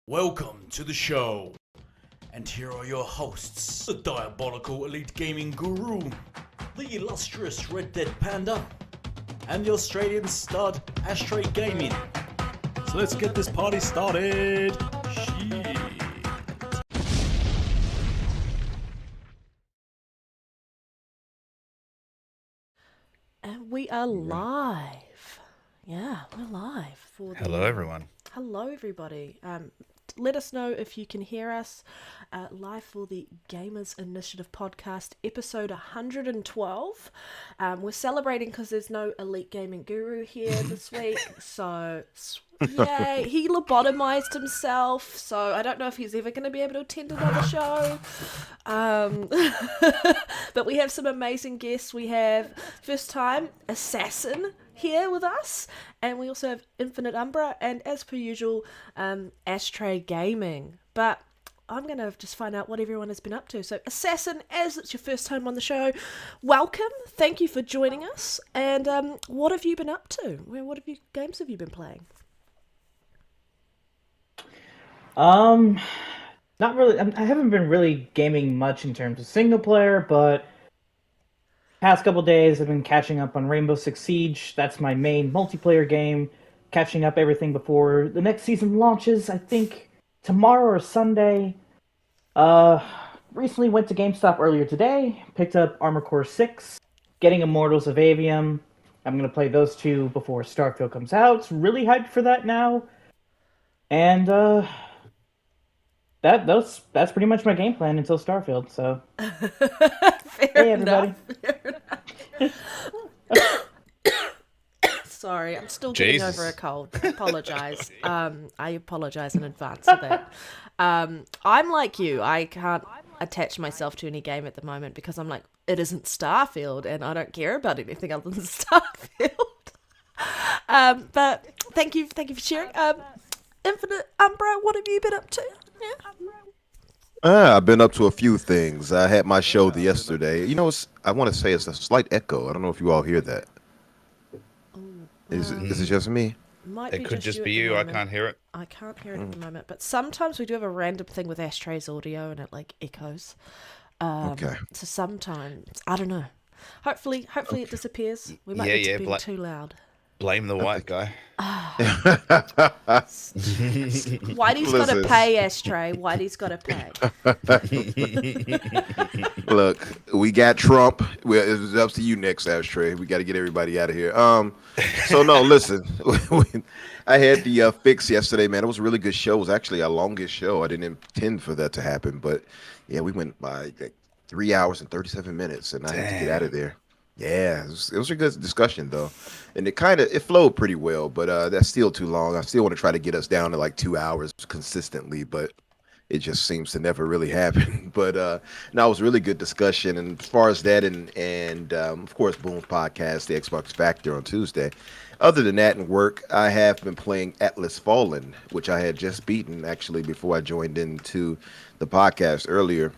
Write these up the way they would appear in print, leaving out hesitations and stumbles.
Welcome to the show, and here are your hosts, the diabolical Elite Gaming Guru, the illustrious RedDeadPanda, and the Australian stud Ashtrey Gaming. So let's get this party started. Shit. And we are live. Yeah, we're live. Hello, everyone. Hello, everybody. Let us know if you can hear us live for the Gamers Initiative podcast, episode 112. We're celebrating because there's no Elite Gaming Guru here this week, so yay! He lobotomized himself, so I don't know if he's ever going to be able to attend another show. But we have some amazing guests. We have first time Assassin here with us, and we also have Infinite Umbra, and as per usual, Ashtrey Gaming. But I'm going to just find out what everyone has been up to. So Assassin, as it's your first time on the show, welcome. Thank you for joining us. And what have you been up to? What games have you been playing? Not really. I haven't been really gaming much in terms of single player, but past couple days I've been catching up on Rainbow Six Siege. That's my main multiplayer game. Catching up everything before the next season launches, I think tomorrow or Sunday. Recently went to GameStop earlier today, picked up Armored Core 6, getting Immortals of Avium. I'm going to play those two before Starfield comes out. Really hyped for that now. And that's pretty much my game plan until Starfield, so. Fair enough. Sorry, I'm still getting over a cold. I apologize. I apologize in advance for that. I'm like you. I can't attach myself to any game at the moment because I'm like, it isn't Starfield, and I don't care about anything other than Starfield. But thank you for sharing. Infinite Umbra, what have you been up to? Yeah. I've been up to a few things. I had my show yesterday. You know, I want to say it's a slight echo. I don't know if you all hear that. Is it just me? It could just be you. I can't hear it. I can't hear it at the moment. But sometimes we do have a random thing with Ashtray's audio and it like echoes. Okay. So sometimes, I don't know. Hopefully it disappears. We might be being too loud. Blame the white guy. Whitey's got to pay, Ashtrey. Whitey's got to pay. Look, we got Trump. It's up to you next, Ashtrey. We got to get everybody out of here. So no, listen. I had the fix yesterday, man. It was a really good show. It was actually our longest show. I didn't intend for that to happen, but yeah, we went by like 3 hours and 37 minutes, and I had to get out of there. Yeah, it was a good discussion though, and it flowed pretty well, but that's still too long. I still want to try to get us down to like 2 hours consistently, but it just seems to never really happen. But no, it was a really good discussion, and as far as that, and of course, Boom's podcast, the Xbox Factor on Tuesday. Other than that, and work, I have been playing Atlas Fallen, which I had just beaten actually before I joined into the podcast earlier.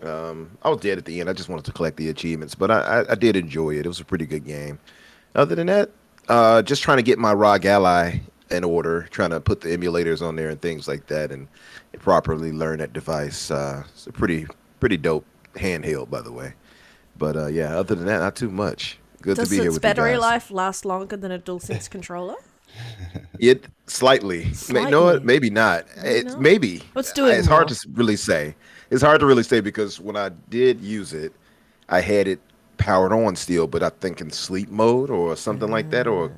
I was dead at the end. I just wanted to collect the achievements, but I did enjoy it. It was a pretty good game. Other than that, just trying to get my ROG Ally in order, trying to put the emulators on there and things like that, and properly learn that device. It's a pretty dope handheld, by the way. But yeah, other than that, not too much. Good to be here with you guys. Does its battery life last longer than a DualSense controller? It slightly. No, maybe not. Maybe. Let's do it. It's hard to really say. It's hard to really say because when I did use it, I had it powered on still, but I think in sleep mode or something like that, or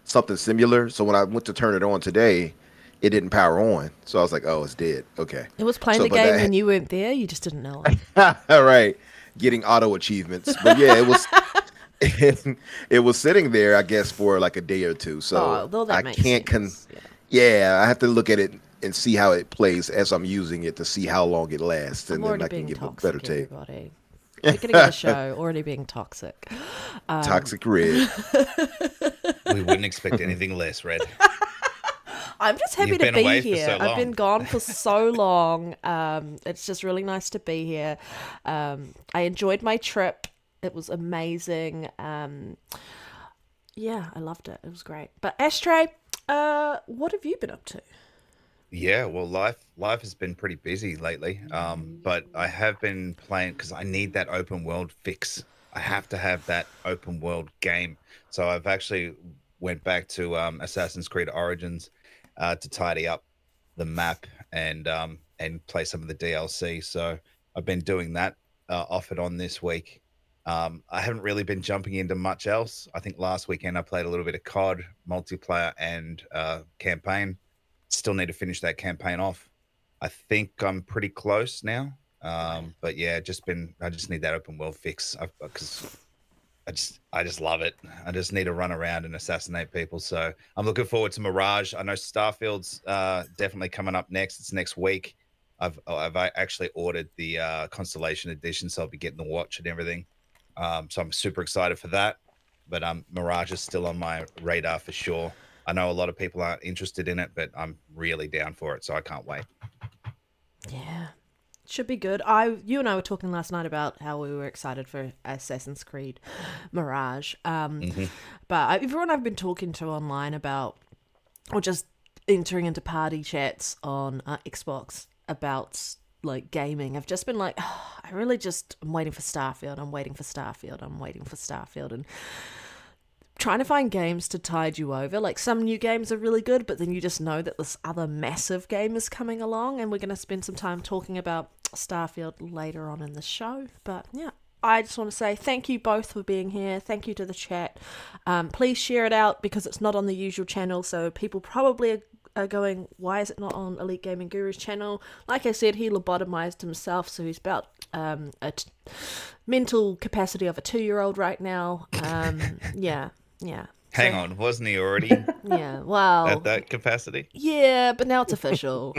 something similar. So when I went to turn it on today, it didn't power on. So I was like, oh, it's dead. Okay. It was playing the game when you weren't there. You just didn't know it. All right. Getting auto achievements. But yeah, it was it was sitting there, I guess, for like a day or two. So I can't I have to look at it and see how it plays as I'm using it to see how long it lasts, and then I can give a better take. Beginning of the show, already being toxic. Toxic Red. We wouldn't expect anything less, Red. I'm just happy to be here. I've been gone for so long. It's just really nice to be here. I enjoyed my trip. It was amazing. Yeah, I loved it. It was great. But Ashtrey, what have you been up to? Yeah, well, life has been pretty busy lately. But I have been playing because I need that open world fix. I have to have that open world game. So I've actually went back to Assassin's Creed Origins to tidy up the map and play some of the DLC. So I've been doing that off and on this week. I haven't really been jumping into much else. I think last weekend I played a little bit of COD multiplayer and campaign. Still need to finish that campaign off. I think I'm pretty close now. But yeah, I just need that open world fix because I just love it. I just need to run around and assassinate people. So I'm looking forward to Mirage. I know Starfield's definitely coming up next. It's next week. I've actually ordered the Constellation Edition, so I'll be getting the watch and everything. So I'm super excited for that. But Mirage is still on my radar for sure. I know a lot of people aren't interested in it, but I'm really down for it, so I can't wait. Yeah. Should be good. You and I were talking last night about how we were excited for Assassin's Creed Mirage. But everyone I've been talking to online about, or just entering into party chats on Xbox about like gaming, I've just been like, I'm waiting for Starfield. I'm waiting for Starfield, and trying to find games to tide you over. Like, some new games are really good, but then you just know that this other massive game is coming along, and we're going to spend some time talking about Starfield later on in the show. But yeah, I just want to say thank you both for being here. Thank you to the chat. Please share it out because it's not on the usual channel, so people probably are going, why is it not on Elite Gaming Guru's channel? Like I said, he lobotomized himself, so he's about mental capacity of a 2-year-old right now. Yeah. Hang on, wasn't he already Yeah, well, at that capacity? yeah, but now it's official.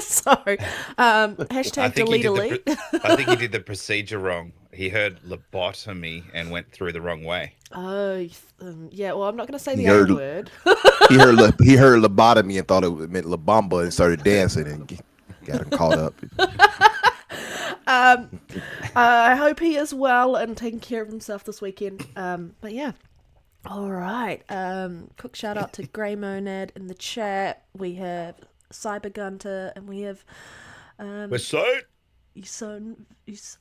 Sorry. Hashtag delete elite. I think he did the procedure wrong. He heard lobotomy and went through the wrong way. Oh, yeah, well, I'm not going to say the other word. he heard lobotomy and thought it meant La Bamba and started dancing and got him caught up. I hope he is well and taking care of himself this weekend. But yeah. All right. Quick shout out to Grey Monad in the chat. We have Cyber Gunter and we have We're so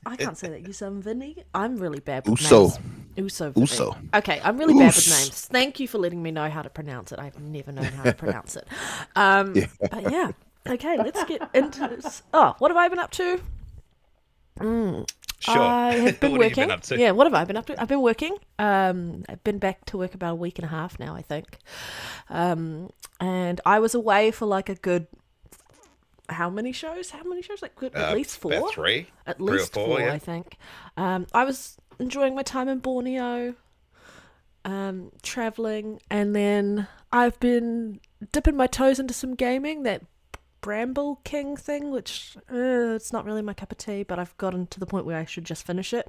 I can't say that. Yusan Vinny. I'm really bad with Uso. names. Uso. Okay, I'm really bad with names. Thank you for letting me know how to pronounce it. I've never known how to pronounce it. But yeah. Okay, let's get into this. Oh, what have I been up to? Sure. I have been What working. have you been up to? Yeah, what have I been up to? I've been working. I've been back to work about a week and a half now, I think. And I was away for like a good how many shows? Like good, at least 4. About 3. At 3 or least 4, 4, yeah. I think. I was enjoying my time in Borneo, traveling, and then I've been dipping my toes into some gaming, that Bramble King thing, which it's not really my cup of tea, but I've gotten to the point where I should just finish it.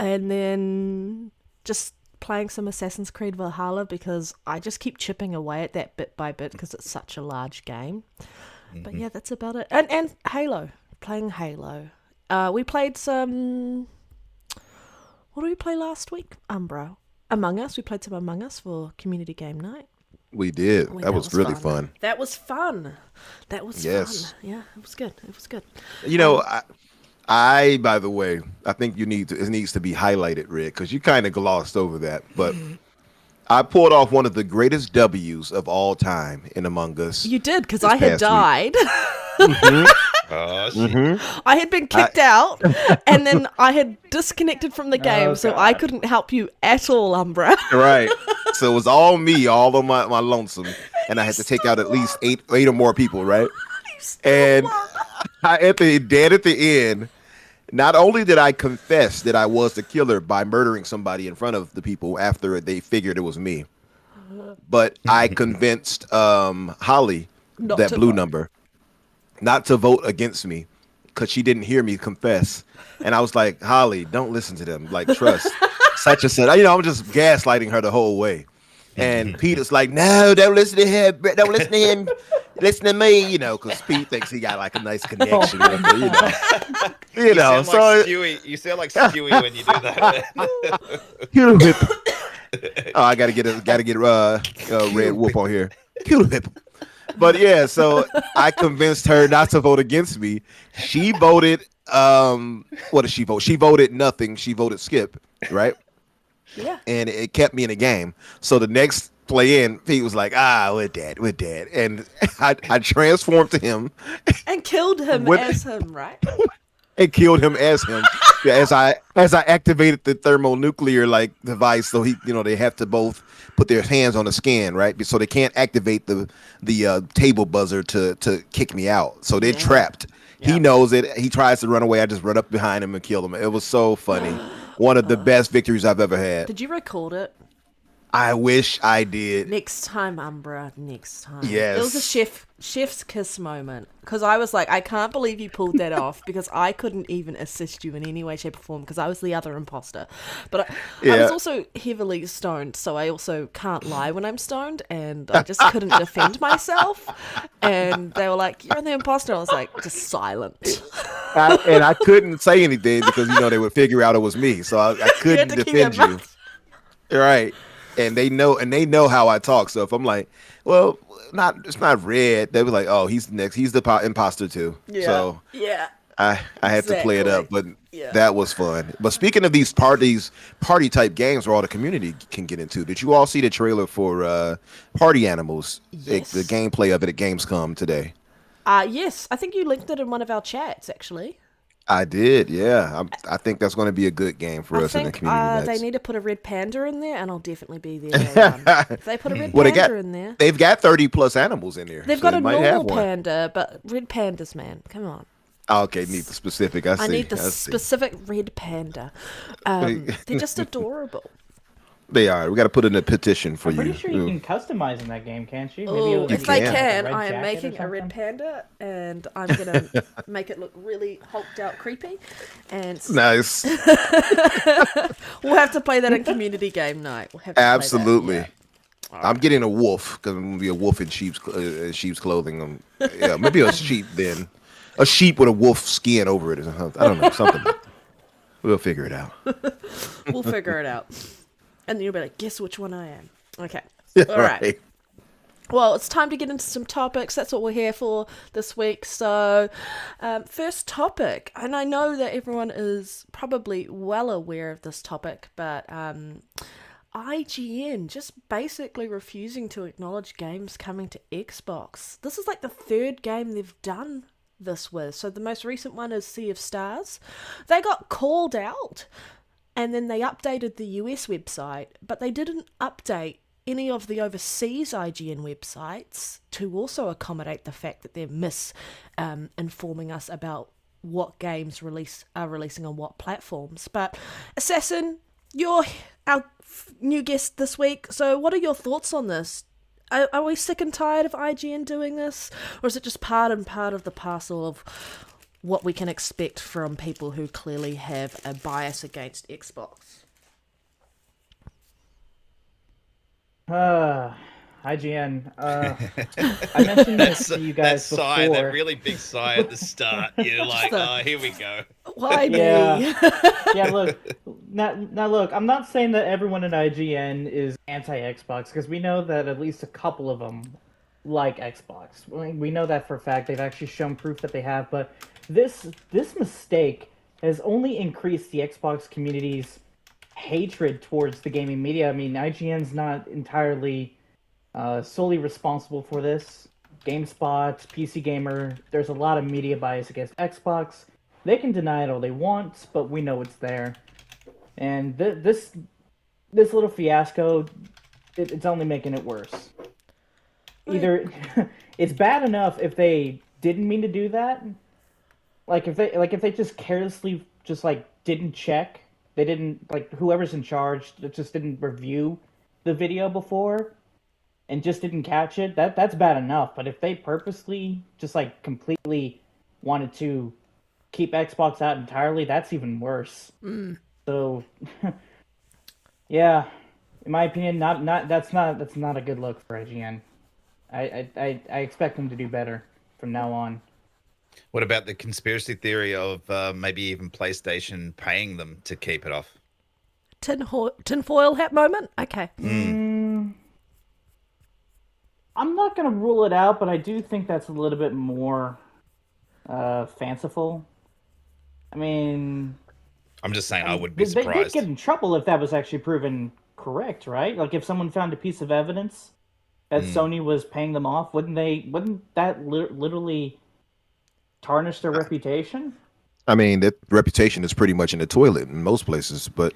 And then just playing some Assassin's Creed Valhalla because I just keep chipping away at that bit by bit because it's such a large game. But yeah, that's about it. And Halo. Playing Halo. We played some... What did we play last week? Umbro. Among Us. We played some Among Us for community game night. We did. That was really fun. That was fun. That was fun. Yeah, it was good. You know, I by the way, I think it needs to be highlighted, Red, because you kind of glossed over that. But I pulled off one of the greatest W's of all time in Among Us. You did, because I had died. Oh, shit. I had been kicked out, and then I had disconnected from the game, so I couldn't help you at all, Umbra. Right. So it was all me, all on my lonesome, and I had to take out at least eight or more people, right? And at the end, not only did I confess that I was the killer by murdering somebody in front of the people after they figured it was me, but I convinced Holly, that blue number, not to vote against me because she didn't hear me confess. And I was like, Holly, don't listen to them. Like, trust. Such and such. I'm just gaslighting her the whole way. And Peter's like, no, don't listen to him. Don't listen to him. Listen to me, because Pete thinks he got like a nice connection with her, You sound like Stewie. You sound like Stewie when you do that. Oh, I gotta get Red Wolf on here. But yeah, so I convinced her not to vote against me. She voted. What did she vote? She voted nothing. She voted skip. Right. Yeah. And it kept me in the game. So the next play in, he was like, we're dead, and I transformed to him And killed him as him, right? and killed him as him. Yeah, as I activated the thermonuclear like device, so they have to both put their hands on the scan, right? So they can't activate the table buzzer to kick me out. So they're trapped. Yeah. He knows it. He tries to run away. I just run up behind him and kill him. It was so funny. One of the best victories I've ever had. Did you record it? I wish I did. Next time, Umbra. Next time. Yes. It was a chef's kiss moment. Because I was like, I can't believe you pulled that off. Because I couldn't even assist you in any way, shape, or form. Because I was the other imposter. But I was also heavily stoned. So I also can't lie when I'm stoned. And I just couldn't defend myself. And they were like, you're the imposter. I was like, just silent. And I couldn't say anything because, they would figure out it was me. So I couldn't defend you. Right. And they know how I talk. So if I'm like, well, it's not Red, they were like, oh, he's next. He's the imposter too. Yeah. So yeah, I had to play it up, but that was fun. But speaking of these party type games where all the community can get into, did you all see the trailer for Party Animals? Yes. The gameplay of it at Gamescom today. Yes, I think you linked it in one of our chats actually. I did, yeah. I think that's going to be a good game for us in the community. They need to put a red panda in there, and I'll definitely be there. If they put a red panda in there, they've got 30+ animals in there. They've got a normal panda, but red pandas, man, come on. Okay, need the specific. I need the specific red panda. They're just adorable. They are. We got to put in a petition for I'm you. pretty sure you can customize in that game, can't you? Maybe if they can, like I am making a red panda, and I'm gonna make it look really hulked out, creepy, and nice. We'll have to play that in community game night. We'll have to absolutely. Play that. Yeah. I'm getting a wolf because I'm gonna be a wolf in sheep's clothing. Yeah, maybe a sheep then. A sheep with a wolf skin over it. I don't know, something. We'll figure it out. We'll figure it out. And then you'll be like, guess which one I am. Okay. All right. Well, it's time to get into some topics. That's what we're here for this week. So, first topic, and I know that everyone is probably well aware of this topic, but IGN just basically refusing to acknowledge games coming to Xbox. This is like the third game they've done this with. So the most recent one is Sea of Stars. They got called out. And then they updated the US website, but they didn't update any of the overseas IGN websites to also accommodate the fact that they're informing us about what games are releasing on what platforms. But Assassin, you're our new guest this week, so what are your thoughts on this? Are we sick and tired of IGN doing this? Or is it just part of the parcel of what we can expect from people who clearly have a bias against Xbox? IGN. I mentioned this to you guys before. Sigh, that really big sigh at the start. You're like, oh, here we go. Why me? Yeah, look. Now, look, I'm not saying that everyone at IGN is anti-Xbox, because we know that at least a couple of them like Xbox. We know that for a fact. They've actually shown proof that they have, but this mistake has only increased the Xbox community's hatred towards the gaming media. I mean, IGN's not entirely solely responsible for this. GameSpot, PC Gamer, there's a lot of media bias against Xbox. They can deny it all they want, but we know it's there. And this little fiasco, it's only making it worse. Either it's bad enough if they didn't mean to do that. Like if they just carelessly just didn't check, they didn't whoever's in charge just didn't review the video before and just didn't catch it. That's bad enough. But if they purposely just completely wanted to keep Xbox out entirely, that's even worse. So yeah, in my opinion, that's not a good look for IGN. I expect them to do better from now on. What about the conspiracy theory of maybe even PlayStation paying them to keep it off? Tinfoil hat moment? Okay. I'm not going to rule it out, but I do think that's a little bit more fanciful. I mean, I'm just saying I would be they'd surprised. get in trouble if that was actually proven correct, right? Like if someone found a piece of evidence that Sony was paying them off, wouldn't that literally tarnish their reputation? I mean, that reputation is pretty much in the toilet in most places, but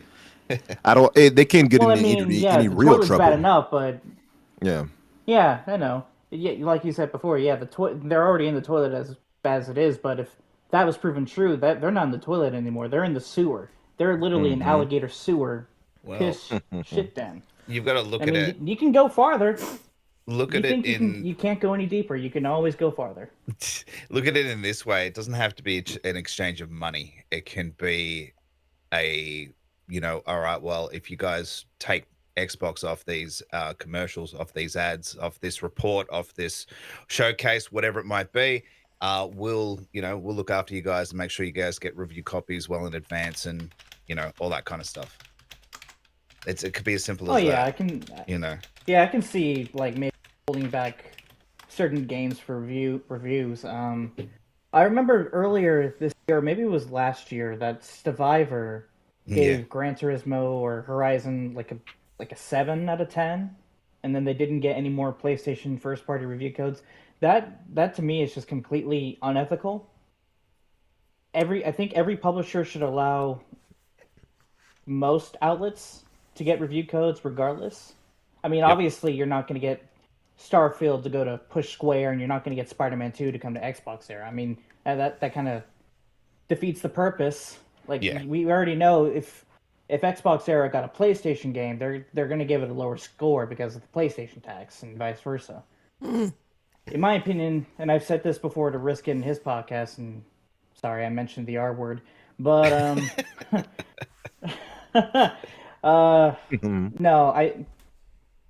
I don't. They can't get Well, I into mean, yeah, any the real toilet's trouble. bad enough, but Yeah. yeah, I know. Yeah, like you said before, yeah, they're already in the toilet as bad as it is. But if that was proven true, that they're not in the toilet anymore. They're in the sewer. They're literally an alligator sewer, Well, piss shit den. you've got to look I at mean, it. you can go farther. Look You at it think in. you can't go any deeper. You can always go farther. Look at it in this way. It doesn't have to be an exchange of money. It can be all right, well, if you guys take Xbox off these commercials, off these ads, off this report, off this showcase, whatever it might be, we'll look after you guys and make sure you guys get review copies well in advance, and all that kind of stuff. It could be as simple as that. I can. You know. Yeah, I can see like maybe holding back certain games for reviews. I remember earlier this year, maybe it was last year, that Stevivor gave Gran Turismo or Horizon like a 7 out of 10, and then they didn't get any more PlayStation first party review codes. That to me is just completely unethical. I think every publisher should allow most outlets to get review codes regardless. I mean, obviously you're not going to get Starfield to go to Push Square, and you're not going to get Spider-Man 2 to come to Xbox there. I mean, that kind of defeats the purpose. Like we already know if Xbox Era got a PlayStation game, they're going to give it a lower score because of the PlayStation tax and vice versa. In my opinion, and I've said this before to Risk in his podcast, and sorry I mentioned the R word, but no,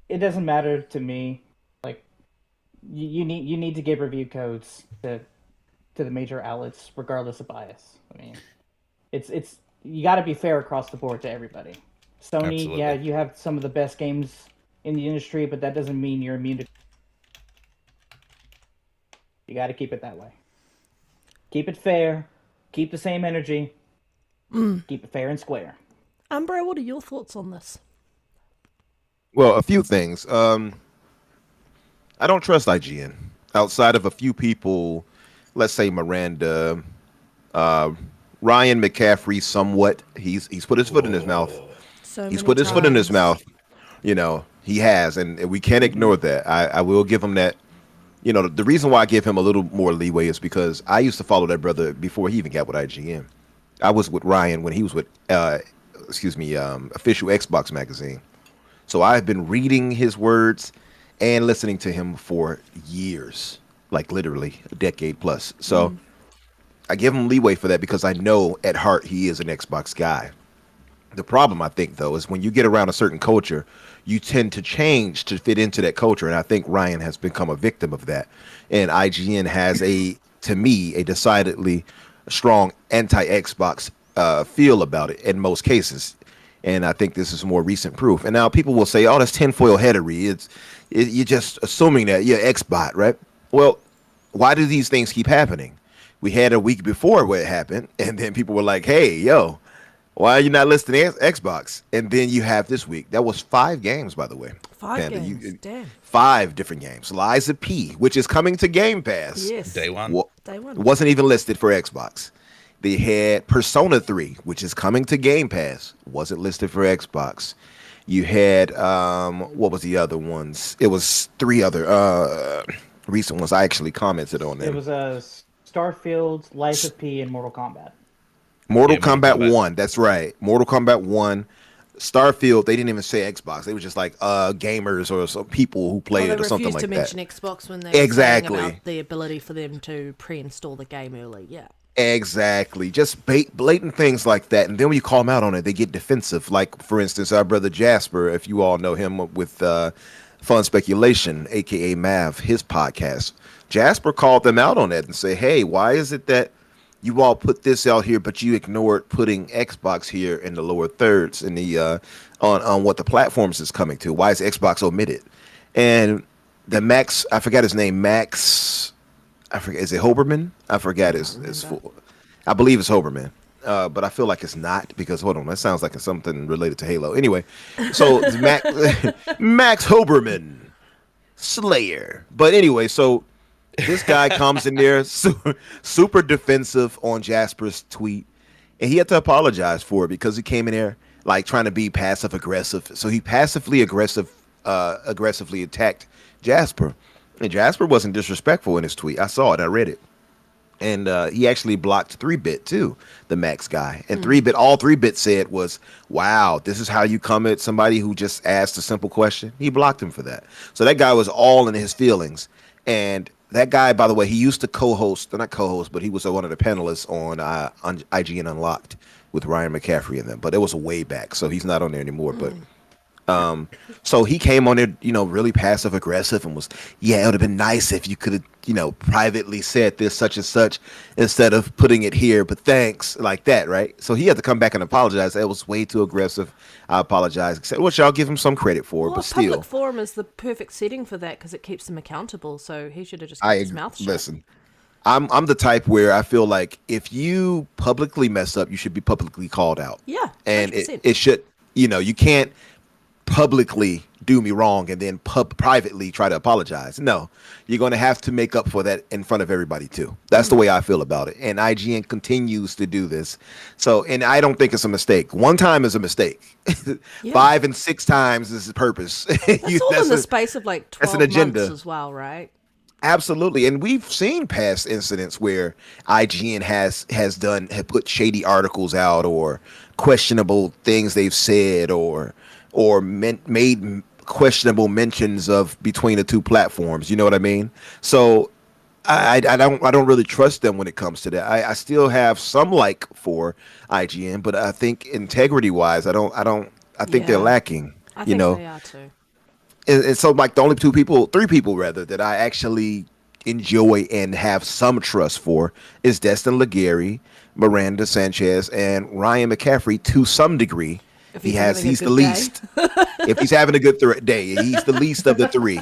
it doesn't matter to me. Like you need to give review codes to the major outlets regardless of bias. I mean, it's you got to be fair across the board to everybody. Sony, Absolutely. yeah, you have some of the best games in the industry, but that doesn't mean you're immune to. You got to keep it that way. Keep it fair. Keep the same energy. Keep it fair and square. Umbro, what are your thoughts on this? Well, a few things. I don't trust IGN outside of a few people. Let's say Miranda, Ryan McCaffrey. Somewhat, he's put his foot in his mouth. He's put his foot in his mouth. He has, and we can't ignore that. I will give him that. The reason why I give him a little more leeway is because I used to follow that brother before he even got with IGN. I was with Ryan when he was with, Official Xbox Magazine. So I've been reading his words and listening to him for years, like literally a decade plus. So I give him leeway for that because I know at heart he is an Xbox guy. The problem, I think, though, is when you get around a certain culture, you tend to change to fit into that culture. And I think Ryan has become a victim of that. And IGN has, to me, a decidedly strong anti-Xbox feel about it in most cases. And I think this is more recent proof. And now people will say, oh, that's tinfoil headery. You're just assuming that you're Xbot, right? Well, why do these things keep happening? We had a week before where it happened, and then people were like, hey, yo, why are you not listing Xbox? And then you have this week. That was 5 games, by the way. 5 games, damn. 5 different games. Liza P, which is coming to Game Pass. Yes. Day one. Day one. Wasn't even listed for Xbox. They had Persona 3, which is coming to Game Pass. Wasn't listed for Xbox. You had, what was the other ones? It was 3 other recent ones. I actually commented on them. It was Starfield, Liza P, and Mortal Kombat. Mortal Kombat 1, that's right. Mortal Kombat 1. Starfield, they didn't even say Xbox. They were just like gamers or some people who played it or something like that. They refused to mention Xbox when they were saying about the ability for them to pre-install the game early. Yeah. Exactly. Just blatant things like that. And then when you call them out on it, they get defensive. Like, for instance, our brother Jasper, if you all know him with Fun Speculation, a.k.a. Mav, his podcast. Jasper called them out on it and say, hey, why is it that you all put this out here, but you ignored putting Xbox here in the lower thirds in the on what the platforms is coming to? Why is Xbox omitted? And the Max, I forgot his name, Max, I forget, is it Hoberman? I forgot his full, I believe it's Hoberman. But I feel like it's not, because hold on, that sounds like it's something related to Halo. Anyway, so Max Hoberman, Slayer. But anyway, so this guy comes in there super defensive on Jasper's tweet, and he had to apologize for it because he came in there like trying to be passive aggressive. So he aggressively attacked Jasper, and Jasper wasn't disrespectful in his tweet. I saw it, I read it. And he actually blocked 3-Bit too, the Max guy. And 3-Bit, all 3-Bit said was, "Wow, this is how you come at somebody who just asked a simple question." He blocked him for that. So that guy was all in his feelings. And that guy, by the way, he used to not co-host, but he was one of the panelists on IGN Unlocked with Ryan McCaffrey and them. But it was way back, so he's not on there anymore. But so he came on there, really passive aggressive and was, yeah, it would have been nice if you could have, privately said this such and such instead of putting it here, but thanks, like that, right? So he had to come back and apologize. That was way too aggressive. I apologize, which I'll give him some credit for, but still. Public forum is the perfect setting for that because it keeps him accountable, so he should have just kept his mouth shut. Listen, I'm the type where I feel like if you publicly mess up, you should be publicly called out. Yeah, 100%. And it should, you can't publicly do me wrong and then privately try to apologize. No, you're going to have to make up for that in front of everybody too. That's the way I feel about it. And IGN continues to do this. So, and I don't think it's a mistake. One time is a mistake. Yeah. 5 and 6 times is the purpose. That's all in the space of like 12 an agenda. months as well, right? Absolutely. And we've seen past incidents where IGN has put shady articles out or questionable things they've said or made questionable mentions of between the two platforms. You know what I mean? So I don't really trust them when it comes to that. I still have some like for IGN, but I think integrity wise, I think they're lacking. I think they are too. And so like the only 3 people rather that I actually enjoy and have some trust for is Destin Legary, Miranda Sanchez, and Ryan McCaffrey to some degree. He's the least. If he's having a good day, he's the least of the 3.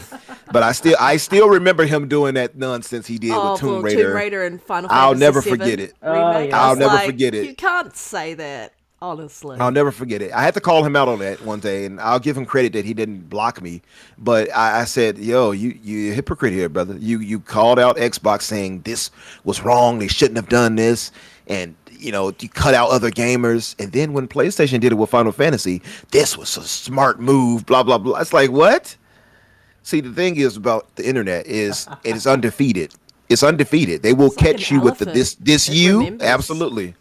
But I still remember him doing that nonsense he did with Tomb Raider and Final Fantasy I'll never VII forget it. remake. I'll never forget it. You can't say that, honestly. I'll never forget it. I had to call him out on that one day, and I'll give him credit that he didn't block me. But I said, "Yo, you hypocrite here, brother. You called out Xbox saying this was wrong. They shouldn't have done this, and." You cut out other gamers. And then when PlayStation did it with Final Fantasy, this was a smart move, blah, blah, blah. It's like, what? See, the thing is about the internet is it is undefeated. It's undefeated. They will catch you with the this you. Absolutely.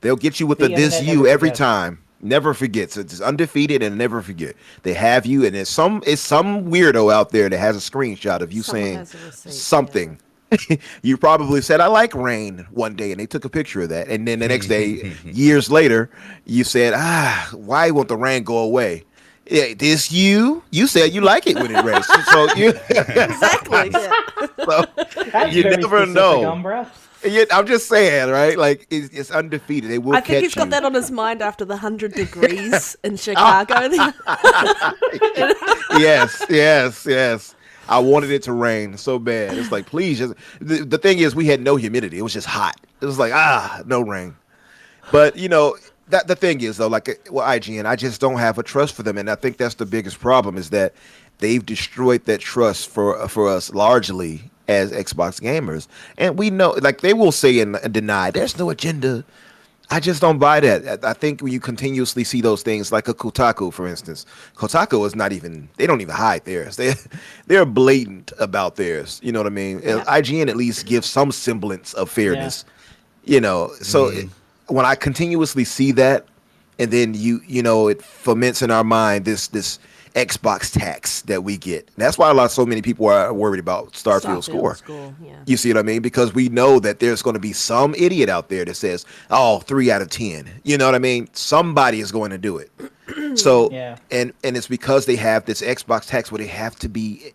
They'll get you with the this you every time. Never forgets. It's undefeated and never forget. They have you, and it's some weirdo out there that has a screenshot of you saying something. You probably said, "I like rain" one day, and they took a picture of that. And then the next day, years later, you said, "Why won't the rain go away?" Yeah, you said you like it when it rains. So you exactly. Yeah. So you never know. Yeah, I'm just saying, right? Like it's undefeated. They will. I think he's got that on his mind after the 100 degrees in Chicago. Yes. I wanted it to rain so bad. It's like, please, just the thing is, we had no humidity. It was just hot. It was like, no rain. But that the thing is though, like, IGN, I just don't have a trust for them, and I think that's the biggest problem is that they've destroyed that trust for us largely as Xbox gamers, and we know, like, they will say and deny there's no agenda. I just don't buy that. I think when you continuously see those things, like a Kotaku, for instance, Kotaku is not even, they don't even hide theirs. They're blatant about theirs. You know what I mean? Yeah. IGN at least gives some semblance of fairness. Yeah. So when I continuously see that, and then it foments in our mind this Xbox tax that we get. That's why so many people are worried about Starfield score. Yeah. You see what I mean? Because we know that there's going to be some idiot out there that says, 3 out of 10. You know what I mean? Somebody is going to do it. So, and it's because they have this Xbox tax where they have to be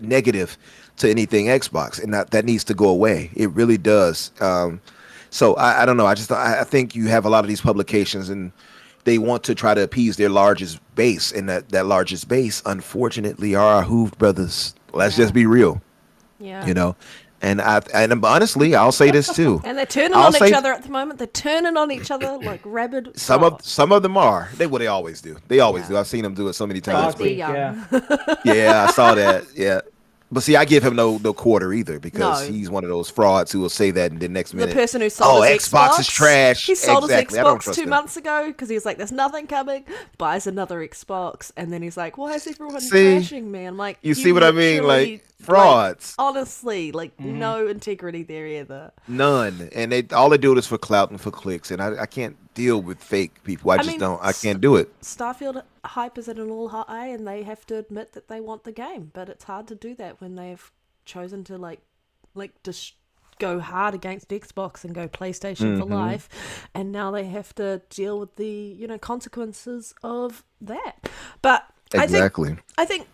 negative to anything Xbox, and that needs to go away. It really does. So I don't know. I think you have a lot of these publications, and they want to try to appease their largest base, and that largest base, unfortunately, are our Hooved brothers Let's just be real, Yeah. you know. And honestly, I'll say this too. And they're turning I'll on say each other at the moment. They're turning on each other like rabid. some of them are. They always do. They always do. I've seen them do it so many times. They're young. Yeah, I saw that. Yeah. But see, I give him no quarter either because No. he's one of those frauds who will say that and then next The minute, person who sold his Xbox is trash. He sold Exactly. I his don't Xbox trust 2 him. months ago because he was like, "There's nothing coming." Buys another Xbox, and then he's like, "Why is everyone See? trashing me?" I'm like, You see what I mean? Like, literally, frauds. honestly, no integrity there either. None. And all they do is for clout and for clicks. And I can't deal with fake people. I can't do it. Starfield Hype is at an all high, and they have to admit that they want the game, but it's hard to do that when they've chosen to just go hard against Xbox and go PlayStation for life, and now they have to deal with the consequences of that. But Exactly. I think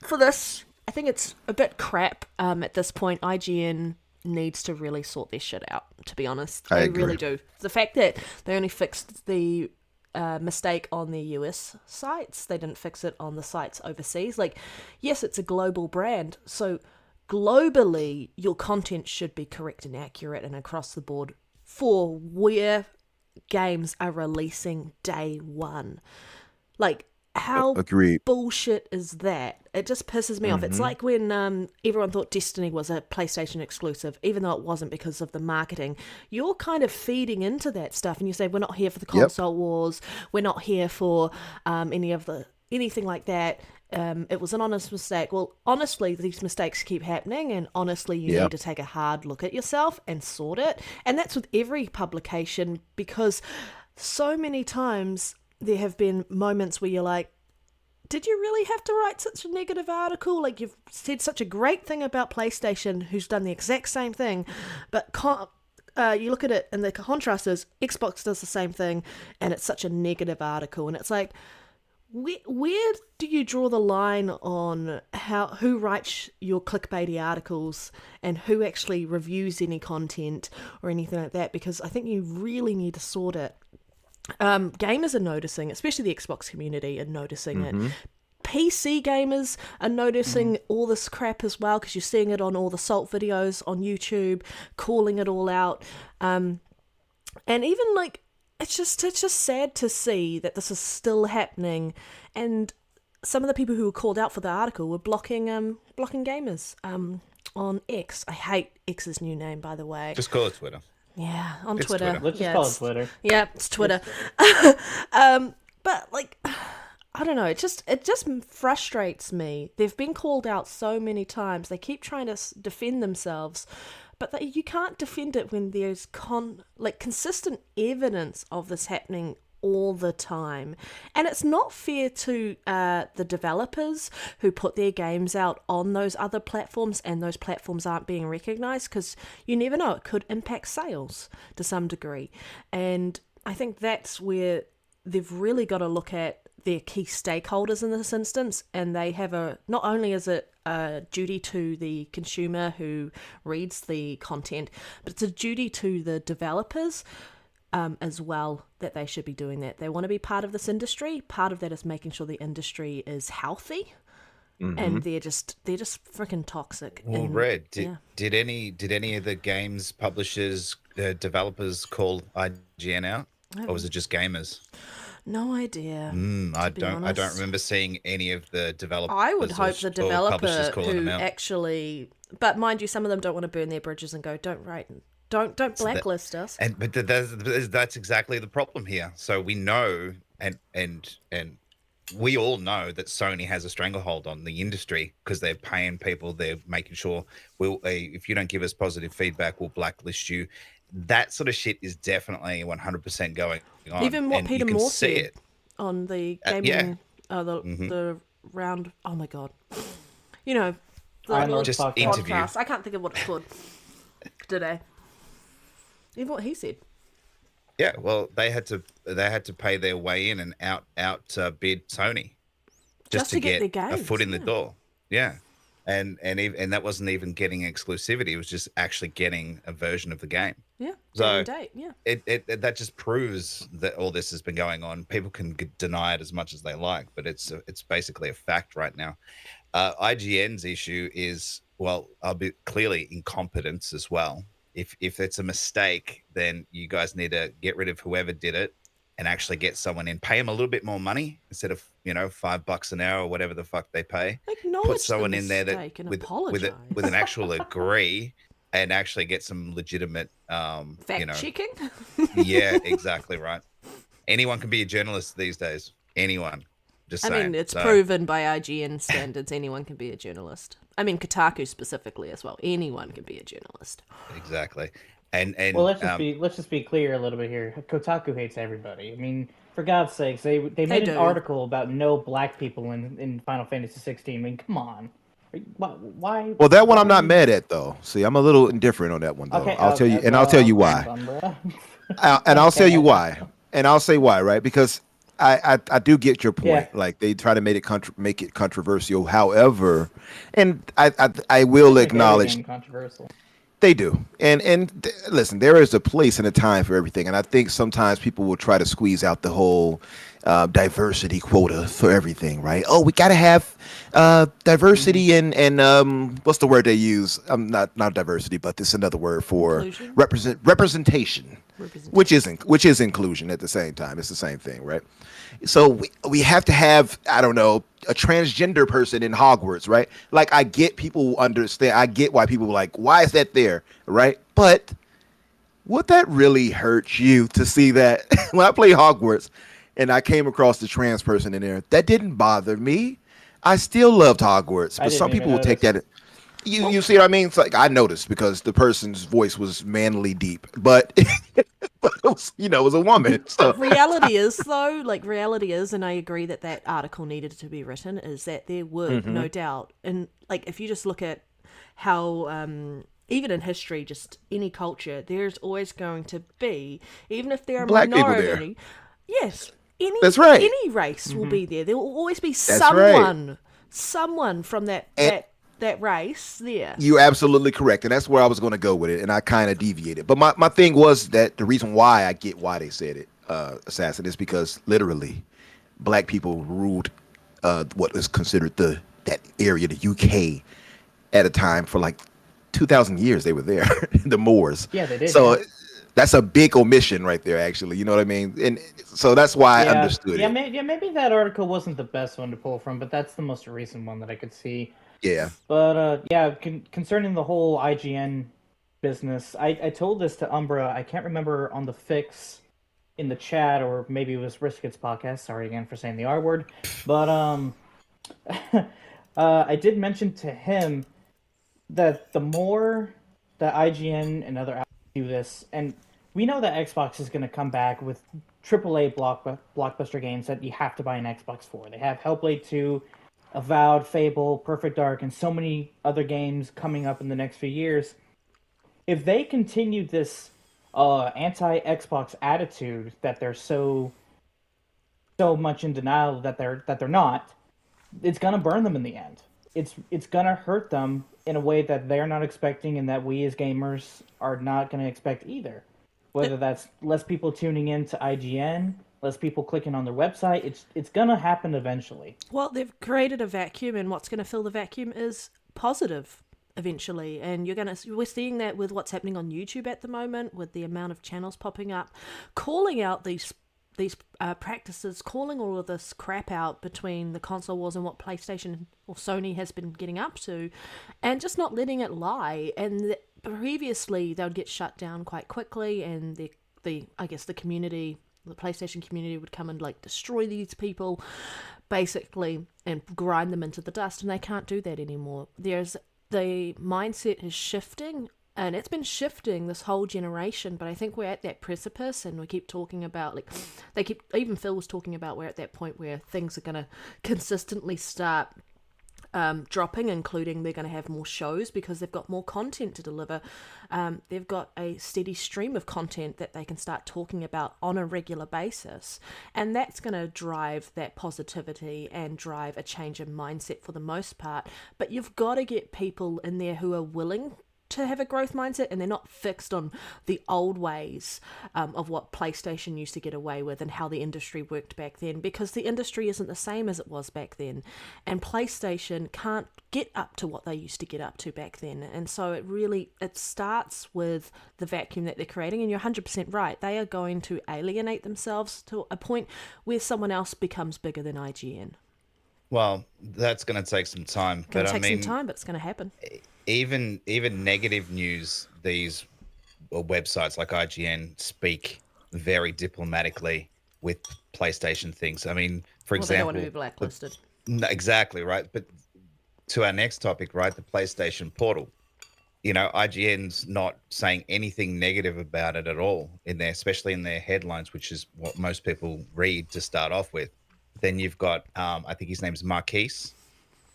for this, I think it's a bit crap. At this point, IGN needs to really sort their shit out. To be honest, I they agree. really do. The fact that they only fixed the mistake on the US sites, they didn't fix it on the sites overseas. Like, yes, it's a global brand, so globally your content should be correct and accurate and across the board for where games are releasing day one. Like, how Agreed. bullshit is that? It just pisses me off. It's like when everyone thought Destiny was a PlayStation exclusive, even though it wasn't because of the marketing. You're kind of feeding into that stuff, and you say, we're not here for the console wars, we're not here for anything like that. It was an honest mistake. Well, honestly, these mistakes keep happening, and honestly, you need to take a hard look at yourself and sort it. And that's with every publication, because so many times there have been moments where you're like, did you really have to write such a negative article? Like, you've said such a great thing about PlayStation, who's done the exact same thing, but you look at it and the contrast is Xbox does the same thing, and it's such a negative article. And it's like, where do you draw the line on who writes your clickbaity articles and who actually reviews any content or anything like that? Because I think you really need to sort it. Gamers are noticing, especially the Xbox community are noticing it. PC gamers are noticing all this crap as well, because you're seeing it on all the Salt videos on YouTube, calling it all out. And even like, it's just sad to see that this is still happening. And some of the people who were called out for the article were blocking gamers on X. I hate X's new name, by the way. Just call it Twitter. Yeah, on It's Twitter. Twitter. Let's just call it Twitter. Yeah, it's Twitter. But like, I don't know. It just frustrates me. They've been called out so many times. They keep trying to defend themselves, but you can't defend it when there's consistent evidence of this happening all the time. And it's not fair to the developers who put their games out on those other platforms and those platforms aren't being recognized, because you never know, it could impact sales to some degree. And I think that's where they've really got to look at their key stakeholders in this instance, and they have not only is it a duty to the consumer who reads the content, but it's a duty to the developers as well, that they should be doing that. They want to be part of this industry. Part of that is making sure the industry is healthy, and they're just freaking toxic. Well, Red, did any of the games publishers, developers call IGN out, or was it just gamers? No idea. I don't remember seeing any of the developers. I would hope the developer who out. actually, but mind you, some of them don't want to burn their bridges and go, don't write. Don't blacklist us. But that's exactly the problem here. So we know, and we all know that Sony has a stranglehold on the industry, because they're paying people. They're making sure if you don't give us positive feedback, we'll blacklist you. That sort of shit is definitely 100% going on. Even what and Peter you can Moore see said it. on the gaming, the round. Oh my god, the little just podcast. interview. I can't think of what it's called today. Even what he said. Yeah, well, they had to pay their way in and out bid Sony just to get their games, a foot in the door. Yeah, and that wasn't even getting exclusivity. It was just actually getting a version of the game. Yeah. So date. Yeah. It that just proves that all this has been going on. People can deny it as much as they like, but it's basically a fact right now. IGN's issue is, well, I'll be clearly incompetence as well. If it's a mistake, then you guys need to get rid of whoever did it and actually get someone in, pay them a little bit more money instead of $5 an hour or whatever the fuck they pay. Acknowledge Put someone the in there that mistake and with apologize. with an actual agree and actually get some legitimate Fact checking. Yeah, exactly right. Anyone can be a journalist these days. Anyone. Just saying. I mean, it's proven by IGN standards anyone can be a journalist. I mean, Kotaku specifically as well. Anyone can be a journalist. Exactly. And well, let's just be clear a little bit here. Kotaku hates everybody. I mean, for God's sakes, they made an article about no black people in Final Fantasy 16. I mean, come on. Why? Well, that one I'm not mad at though. See, I'm a little indifferent on that one though. Okay, I'll tell you, and I'll tell you why. And I'll tell you why. And I'll say why, right? Because I do get your point. Yeah. Like they try to make it controversial. However, and I will acknowledge controversial. They do. And listen, there is a place and a time for everything. And I think sometimes people will try to squeeze out the whole diversity quota for everything, right? Oh, we got to have diversity and what's the word they use? Not diversity, but this is another word for representation, which is inclusion at the same time. It's the same thing, right? So we have to have, I don't know, a transgender person in Hogwarts, right? Like, I get people understand. I get why people are like, why is that there, right? But would that really hurt you to see that when I play Hogwarts and I came across the trans person in there? That didn't bother me. I still loved Hogwarts, but some people will take that. You see what I mean? It's like I noticed because the person's voice was manly deep, but it was a woman. So. Reality is, and I agree that article needed to be written, is that there would no doubt, and like if you just look at how even in history, just any culture, there's always going to be, even if they're a Black minority, yes, that's right. Any race will be there. There will always be That's someone from that race there. You're absolutely correct, and that's where I was going to go with it, and I kind of deviated. But my thing was that the reason why I get why they said it, assassin, is because literally, black people ruled what is considered that area, the UK, at a time for like 2,000 years. They were there, the Moors. Yeah, they did. So. Yeah. That's a big omission right there, actually. You know what I mean? And so that's why I understood it. Maybe that article wasn't the best one to pull from, but that's the most recent one that I could see. Yeah. But concerning the whole IGN business, I told this to Umbra. I can't remember on the fix in the chat, or maybe it was Risket's podcast. Sorry again for saying the R word. But I did mention to him that the more that IGN and other outlets do this, and we know that Xbox is going to come back with AAA blockbuster games that you have to buy an Xbox for. They have Hellblade 2, Avowed, Fable, Perfect Dark, and so many other games coming up in the next few years. If they continue this anti-Xbox attitude that they're so much in denial that they're not, it's going to burn them in the end. It's going to hurt them in a way that they're not expecting, and that we as gamers are not going to expect either. Whether that's less people tuning in to IGN, less people clicking on their website, it's going to happen eventually. Well, they've created a vacuum, and what's going to fill the vacuum is positive eventually. And we're seeing that with what's happening on YouTube at the moment, with the amount of channels popping up, calling out these practices, calling all of this crap out between the console wars and what PlayStation or Sony has been getting up to, and just not letting it lie. And previously they would get shut down quite quickly, and the community, the PlayStation community, would come and like destroy these people basically and grind them into the dust, and they can't do that anymore. The mindset is shifting, and it's been shifting this whole generation, but I think we're at that precipice, and we keep talking about, even Phil was talking about, we're at that point where things are going to consistently start dropping, including they're going to have more shows because they've got more content to deliver. They've got a steady stream of content that they can start talking about on a regular basis, and that's going to drive that positivity and drive a change in mindset for the most part. But you've got to get people in there who are willing to have a growth mindset, and they're not fixed on the old ways of what PlayStation used to get away with and how the industry worked back then, because the industry isn't the same as it was back then, and PlayStation can't get up to what they used to get up to back then. And so it starts with the vacuum that they're creating, and you're 100% right. They are going to alienate themselves to a point where someone else becomes bigger than IGN. Well, that's going to take some time. It's going to take some time, but it's going to happen. Even negative news, these websites like IGN speak very diplomatically with PlayStation things. I mean, for example, they don't want to be blacklisted. Exactly, right. But to our next topic, right, the PlayStation Portal. You know, IGN's not saying anything negative about it at all in there, especially in their headlines, which is what most people read to start off with. Then you've got, I think his name's Marquise.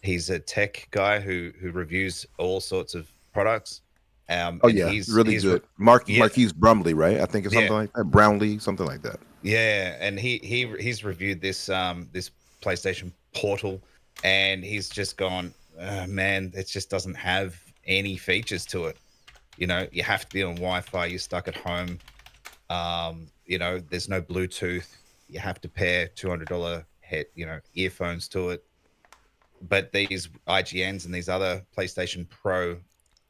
He's a tech guy who reviews all sorts of products. He's really good. Marquise Brumley, right? I think it's something like that. Brownlee, something like that. Yeah, and he's reviewed this this PlayStation Portal, and he's just gone, man, it just doesn't have any features to it. You know, you have to be on Wi-Fi. You're stuck at home. You know, there's no Bluetooth. You have to pair $200 earphones to it. But these IGNs and these other PlayStation Pro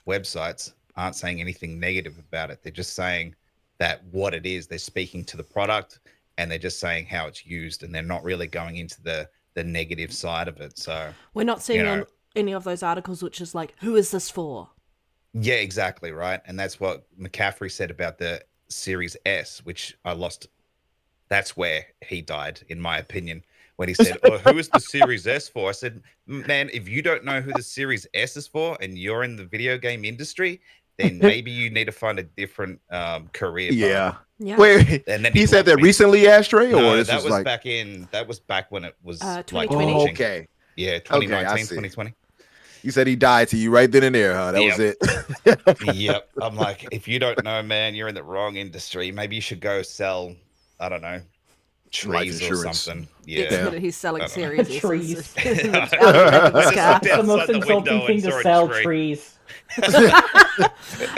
websites aren't saying anything negative about it. They're just saying that what it is, they're speaking to the product, and they're just saying how it's used, and they're not really going into the negative side of it. So we're not seeing on any of those articles which is like, who is this for? Yeah, exactly, right. And that's what McCaffrey said about the Series S, which I lost. That's where he died, in my opinion, when he said, "Oh, who is the Series S for?" I said, "Man, if you don't know who the Series S is for, and you're in the video game industry, then maybe you need to find a different career." Yeah. Wait, and then he said that recently, Ashtrey, or no, that was back when it was 2020. Like, okay. Yeah, 2019, 2020. You said he died to you right then and there, huh? That was it. Yep. I'm like, if you don't know, man, you're in the wrong industry. Maybe you should go sell, I don't know, trees or something. Yeah. He's selling Series trees. That's the most insulting thing to sell, trees.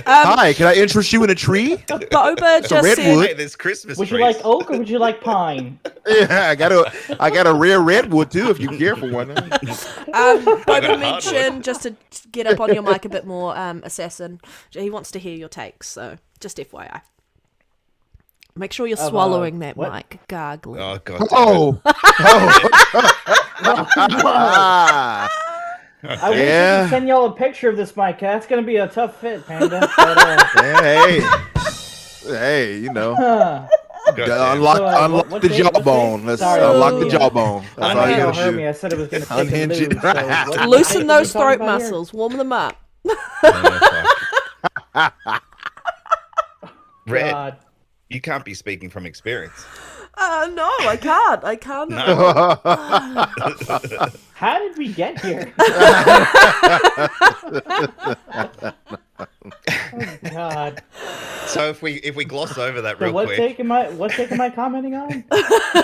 Hi, can I interest you in a tree? Boba just said, "There's Christmas Would trees. you like oak or would you like pine?" Yeah, I got a rare redwood too, if you care for one. Boba mentioned, just to get up on your mic a bit more, Assassin. He wants to hear your takes, so just FYI. Make sure you're swallowing that mic, gargling. Oh God. I wish I could send y'all a picture of this mic. That's gonna be a tough fit, Panda. But, hey, you know, unlock the jawbone. Let's unlock the jawbone. That's all you gotta hurt do. me. I said it was gonna Unhinge take a lose, so Loosen those throat muscles. Warm them up. Red, God. you can't be speaking from experience. No, I can't. I can't. No. How did we get here? Oh God. So if we gloss over that real what quick. take am I commenting on?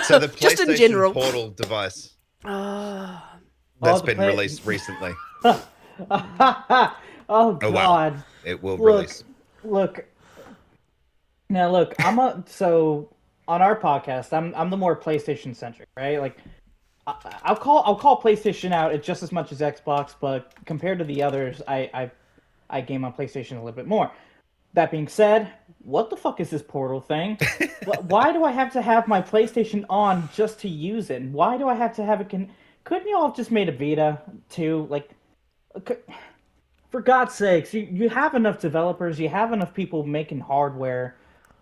So the Just in PlayStation general. Portal device that's been released recently. Oh God. Wow. It will release. Look. Now so on our podcast, I'm the more PlayStation centric, right? Like I'll call PlayStation out at just as much as Xbox, but compared to the others, I game on PlayStation a little bit more. That being said, what the fuck is this Portal thing? Why do I have to have my PlayStation on just to use it? Why do I have to have it? Couldn't you all have just made a Vita too? Like, for God's sakes, you have enough developers, you have enough people making hardware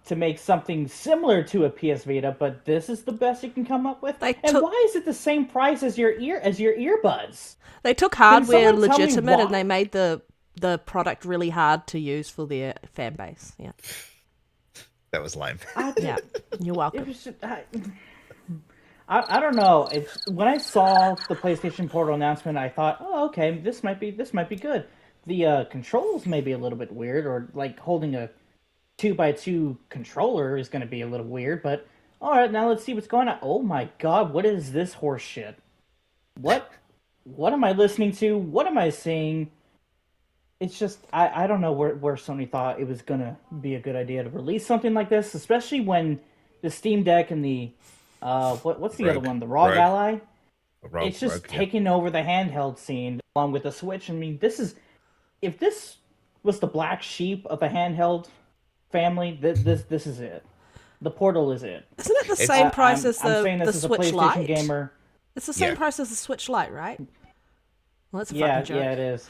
to make something similar to a PS Vita, but this is the best you can come up with. Why is it the same price as your earbuds? They took hardware legitimate and they made the product really hard to use for their fan base. Yeah. That was lame. Yeah, you're welcome. It was just, I don't know. When I saw the PlayStation Portal announcement, I thought, oh, okay, this might be good. The controls may be a little bit weird, or like holding a 2x2 controller is going to be a little weird, but all right, now let's see what's going on. Oh my God, what is this horse shit? What am I listening to? What am I seeing? it's just I don't know where Sony thought it was gonna be a good idea to release something like this, especially when the Steam Deck and the what's the other one, the ROG Ally. It's just taking over the handheld scene along with the Switch. I mean, if this was the black sheep of a handheld family, this is it. The Portal is it. Isn't it the same price as I'm saying the this is Switch a PlayStation Lite? gamer. It's the same price as the Switch Lite, right? Well, that's a fucking joke. Yeah, it is.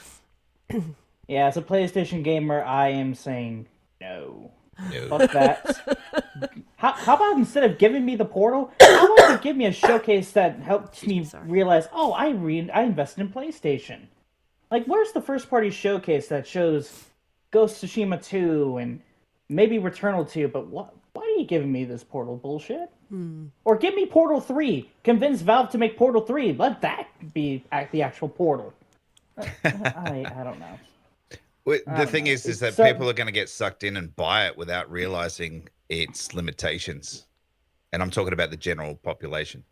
Yeah, as a PlayStation gamer, I am saying no. Fuck that. How about instead of giving me the Portal, how about you give me a showcase that helps me realize, oh, I invested in PlayStation. Like, where's the first party showcase that shows Ghost of Tsushima 2 and maybe Returnal 2, but why are you giving me this Portal bullshit? Or give me Portal 3. Convince Valve to make Portal 3. Let that be the actual Portal. I don't know. The thing is that people are going to get sucked in and buy it without realizing its limitations. And I'm talking about the general population.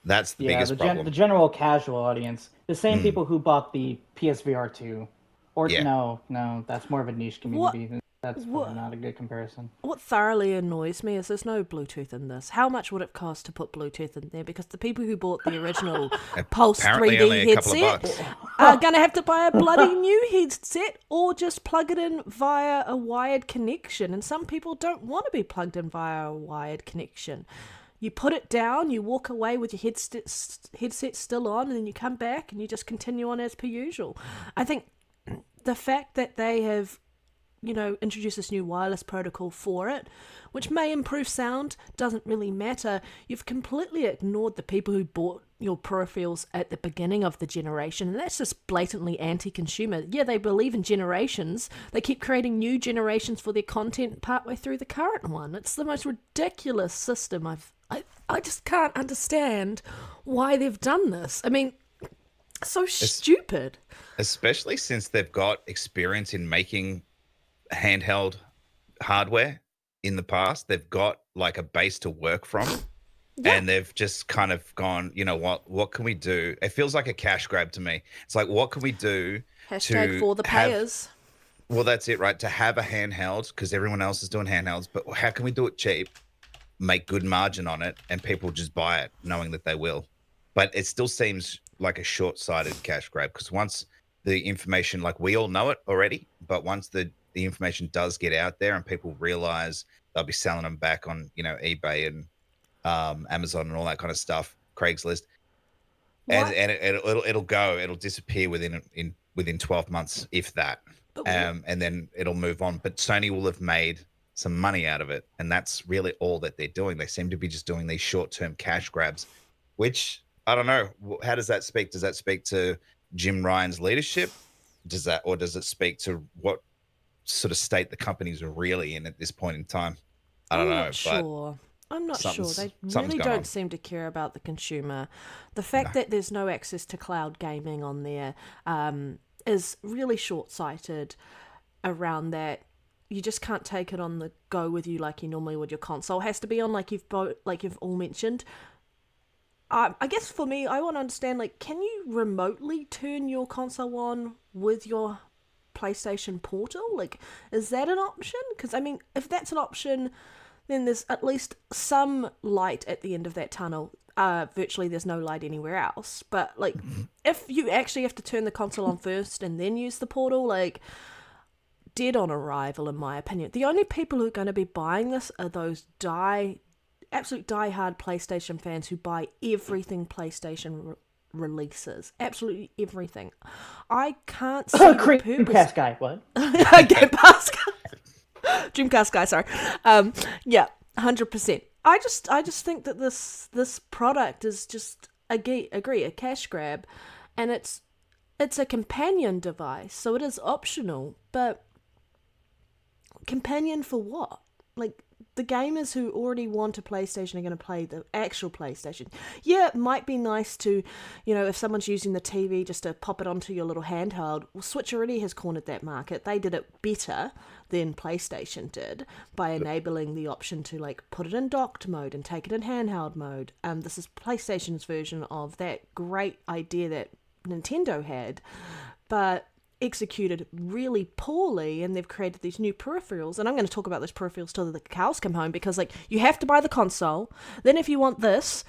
That's the biggest problem. The general casual audience. The same people who bought the PSVR 2. Or no, that's more of a niche community. That's probably not a good comparison. What thoroughly annoys me is there's no Bluetooth in this. How much would it cost to put Bluetooth in there? Because the people who bought the original Pulse 3D headset are going to have to buy a bloody new headset or just plug it in via a wired connection. And some people don't want to be plugged in via a wired connection. You put it down, you walk away with your headset still on, and then you come back and you just continue on as per usual. I think the fact that they have introduce this new wireless protocol for it, which may improve sound, doesn't really matter. You've completely ignored the people who bought your peripherals at the beginning of the generation, and that's just blatantly anti-consumer. Yeah, they believe in generations. They keep creating new generations for their content partway through the current one. It's the most ridiculous system. I just can't understand why they've done this. I mean, so stupid. Especially since they've got experience in making handheld hardware in the past. They've got like a base to work from, and they've just kind of gone, you know what can we do? It feels like a cash grab to me. It's like, what can we do Hashtag for the payers. Well, that's it, right? To have a handheld, because everyone else is doing handhelds, but how can we do it cheap, make good margin on it, and people just buy it knowing that they will? But it still seems like a short-sighted cash grab, because once the information, like, we all know it already, but once the information does get out there and people realize, they'll be selling them back on, eBay and Amazon and all that kind of stuff, Craigslist, and it'll disappear within 12 months, if that, and then it'll move on. But Sony will have made some money out of it, and that's really all that they're doing. They seem to be just doing these short-term cash grabs, which I don't know. How does that speak? Does that speak to Jim Ryan's leadership? Does it speak to what sort of state the companies are really in at this point in time? I don't know. I'm not sure. They really don't seem to care about the consumer. The fact that there's no access to cloud gaming on there is really short-sighted around that. You just can't take it on the go with you like you normally would. Your console has to be on, like you've all mentioned. I guess for me, I want to understand, like, can you remotely turn your console on with your PlayStation Portal? Like, is that an option? Because, I mean, if that's an option, then there's at least some light at the end of that tunnel. Virtually there's no light anywhere else. But, like, if you actually have to turn the console on first and then use the Portal, like, dead on arrival, in my opinion. The only people who are going to be buying this are those absolute die-hard PlayStation fans who buy everything PlayStation releases. Absolutely everything. I can't see the purpose. Dreamcast guy, what? Dreamcast guy. Dreamcast guy, sorry. Yeah, 100%. I just think that this product is just a cash grab, and it's a companion device, so it is optional, but companion for what? Like, the gamers who already want a PlayStation are going to play the actual PlayStation. Yeah, it might be nice to, if someone's using the TV just to pop it onto your little handheld. Well, Switch already has cornered that market. They did it better than PlayStation did by enabling the option to, like, put it in docked mode and take it in handheld mode. This is PlayStation's version of that great idea that Nintendo had. But executed really poorly, and they've created these new peripherals, and I'm going to talk about those peripherals till the cows come home, because like you have to buy the console, then if you want this,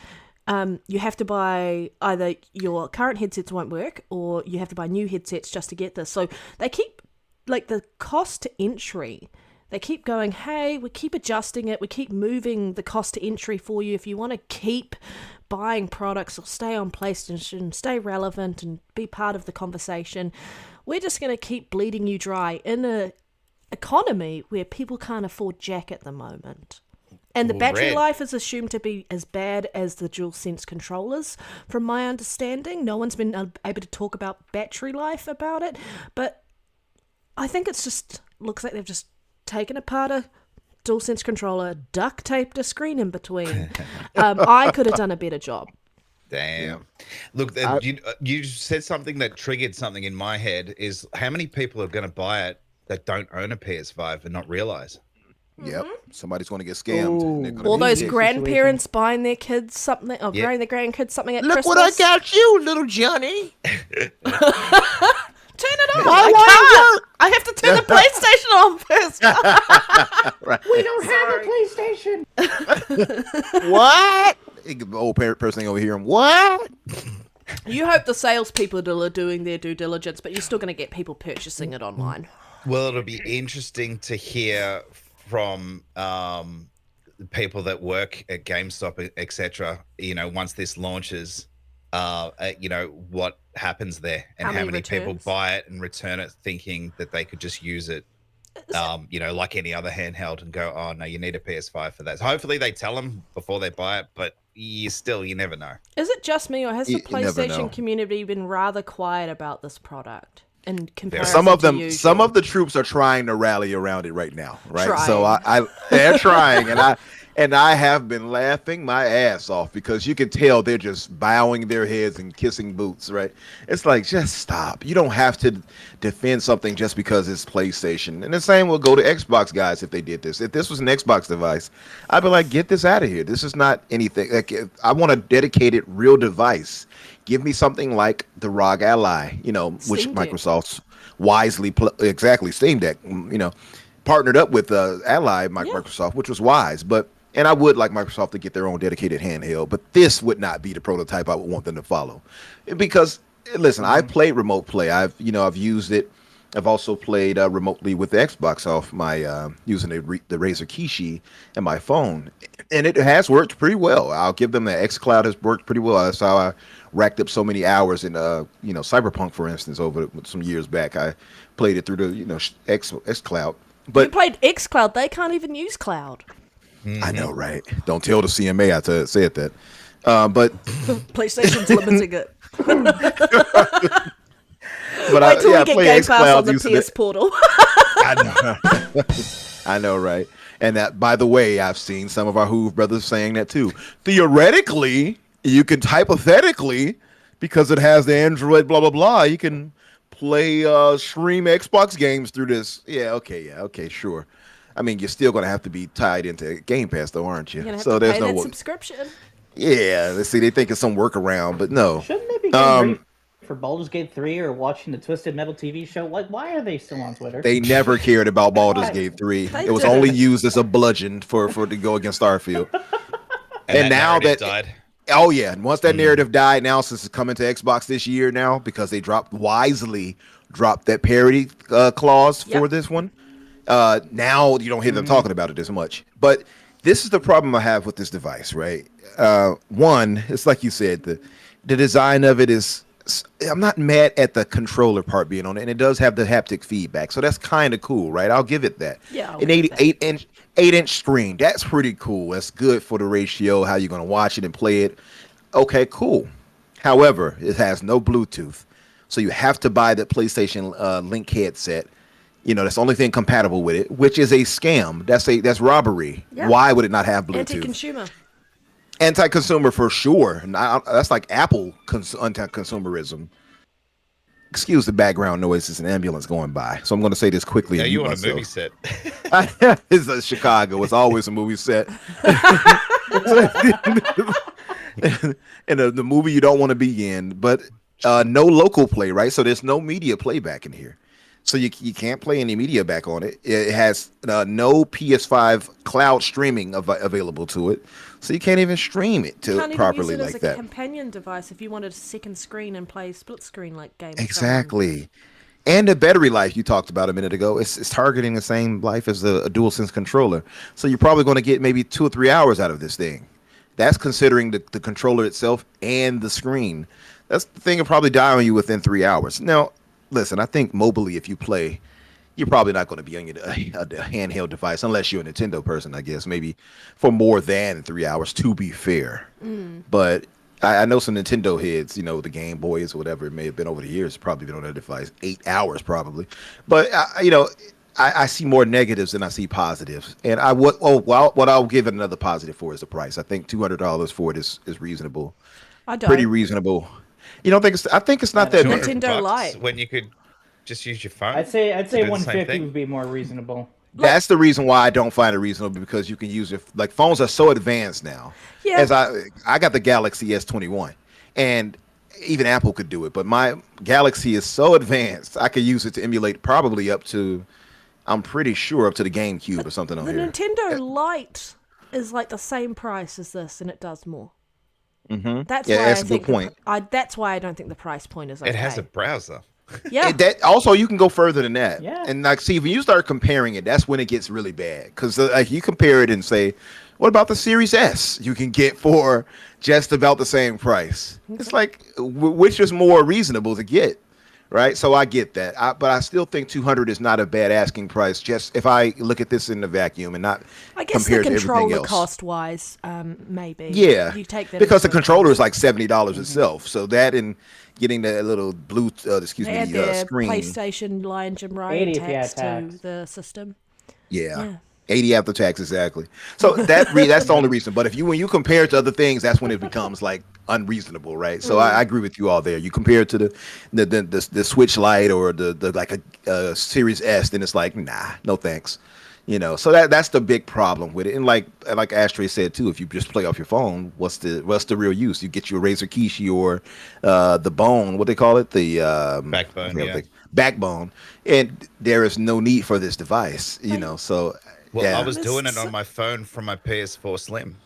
you have to buy either your current headsets won't work, or you have to buy new headsets just to get this. So they keep, like, the cost to entry, they keep going, hey, we keep adjusting it, we keep moving the cost to entry for you if you want to keep buying products or stay on PlayStation, stay relevant and be part of the conversation. We're just going to keep bleeding you dry in a economy where people can't afford jack at the moment. And the battery life is assumed to be as bad as the DualSense controllers, from my understanding. No one's been able to talk about battery life about it, but I think it's just looks like they've just taken apart a DualSense controller, duct taped a screen in between. I could have done a better job. Damn. Look, you said something that triggered something in my head, is how many people are going to buy it that don't own a PS5 and not realize? Yep, somebody's going to get scammed. All those grandparents buying their kids something, or buying their grandkids something at Christmas. Look what I got you, little Johnny. Turn it on. I can't. I have to turn the PlayStation on first. Right. We don't have a PlayStation. What? Old person over here. What? You hope the salespeople are doing their due diligence, but you're still going to get people purchasing it online. Well, it'll be interesting to hear from people that work at GameStop, etc. You know, once this launches, you know, what happens there, and how many people buy it and return it thinking that they could just use it, you know, like any other handheld, and go, oh no, you need a PS5 for that. So hopefully they tell them before they buy it, but you never know. Is it just me, or has the PlayStation community been rather quiet about this product? In comparison some of the troops are trying to rally around it right now, right? So they're trying, and I have been laughing my ass off, because you can tell they're just bowing their heads and kissing boots, right? It's like, just stop. You don't have to defend something just because it's PlayStation. And the same will go to Xbox guys if they did this. If this was an Xbox device, I'd be like, get this out of here. This is not anything. Like, I want a dedicated, real device. Give me something like the ROG Ally, you know, which Microsoft's wisely, Steam Deck, you know, partnered up with Ally, Microsoft, which was wise. And I would like Microsoft to get their own dedicated handheld, but this would not be the prototype I would want them to follow. Because, listen, I played remote play. I've used it. I've also played remotely with the Xbox off my using the Razer Kishi and my phone, and it has worked pretty well. I'll give them that. XCloud has worked pretty well. That's how I racked up so many hours in Cyberpunk, for instance, over some years back. I played it through the XCloud. But you played XCloud. They can't even use cloud. Mm-hmm. I know, right? Don't tell the CMA I said that. But PlayStation's limiting it. But wait till we get Game Pass on the PS Portal. I know, right? And that, by the way, I've seen some of our Hoove brothers saying that too. Theoretically, you can hypothetically, because it has the Android, blah blah blah, you can play stream Xbox games through this. Yeah, okay, sure. I mean, you're still gonna have to be tied into Game Pass, though, aren't you? So there's no subscription. Yeah, let's see. They think it's some workaround, but no. Shouldn't they be getting ready for Baldur's Gate 3 or watching the Twisted Metal TV show? Like, why are they still on Twitter? They never cared about Baldur's Gate 3. It was only used as a bludgeon for to go against Starfield. and now that died. Oh yeah, and once that narrative died, now since it's coming to Xbox this year now, because they wisely dropped that parity clause for this one. Now you don't hear them talking about it as much. But this is the problem I have with this device, right? One, it's like you said, the design of it is. I'm not mad at the controller part being on it, and it does have the haptic feedback, so that's kind of cool, right? I'll give it that. Yeah, an 8-inch screen, that's pretty cool. That's good for the ratio, how you're going to watch it and play it. Okay, cool. However, it has no Bluetooth, so you have to buy the PlayStation Link headset. You know, that's the only thing compatible with it, which is a scam. That's robbery. Yeah. Why would it not have Bluetooth? Anti-consumer for sure. That's like Apple anti-consumerism. Excuse the background noise. It's an ambulance going by. So I'm going to say this quickly. Yeah, you on a movie set. It's Chicago. It's always a movie set. And the movie you don't want to be in. But no local play, right? So there's no media playback in here. so you can't play any media back on it. It has no PS5 cloud streaming available to it, so you can't even stream it You can't even properly use it like as a that. companion device if you wanted a second screen and play split screen like games. Exactly. And the battery life you talked about a minute ago, it's targeting the same life as a DualSense controller. So you're probably going to get maybe 2 or 3 hours out of this thing. That's considering the controller itself and the screen. That's the thing will probably die on you within 3 hours. Now, listen, I think mobily, if you play, you're probably not going to be on a handheld device unless you're a Nintendo person, I guess, maybe for more than 3 hours, to be fair. But I know some Nintendo heads, the Game Boys or whatever it may have been over the years, probably been on that device 8 hours probably. But, I see more negatives than I see positives. And what I'll give it another positive for is the price. I think $200 for it is reasonable. I don't. Pretty reasonable. You don't think I think it's not that bad. Nintendo Lite. When you could just use your phone. I'd say to do the same 150 thing. would be more reasonable. That's the reason why I don't find it reasonable, because you can use it. Like, phones are so advanced now. Yeah. As I got the Galaxy S21, and even Apple could do it, but my Galaxy is so advanced, I could use it to emulate probably up to, I'm pretty sure, up to the GameCube or something on The here. Nintendo Lite is like the same price as this, and it does more. Mm-hmm. That's Yeah, why that's I a think good point. That's why I don't think the price point is okay. It has a browser. Yeah. That also, you can go further than that. Yeah. And like, see, when you start comparing it, that's when it gets really bad. Because like, you compare it and say, what about the Series S? You can get for just about the same price. It's like, which is more reasonable to get, right? So I get that, but I still think 200 is not a bad asking price. Just if I look at this in the vacuum and not I guess compare the it to everything controller else. cost wise, maybe. Yeah, You take that because the into controller is like $70 itself. So that and getting the little blue, They had their screen. PlayStation Lion Jim Ryan 80 if you tax had to tax. the system. Yeah. 80 after tax, exactly. So that's the only reason. But when you compare it to other things, that's when it becomes like unreasonable, right? So I agree with you all there. You compare it to the Switch Lite or the like a Series S, then it's like, nah, no thanks. So that's the big problem with it. And like Ashtrey said too, if you just play off your phone, what's the real use? You get your Razer Kishi or the Bone, what they call it, the Backbone, yeah. Backbone, and there is no need for this device. So. Well, Yeah. I was doing it on my phone from my PS4 Slim,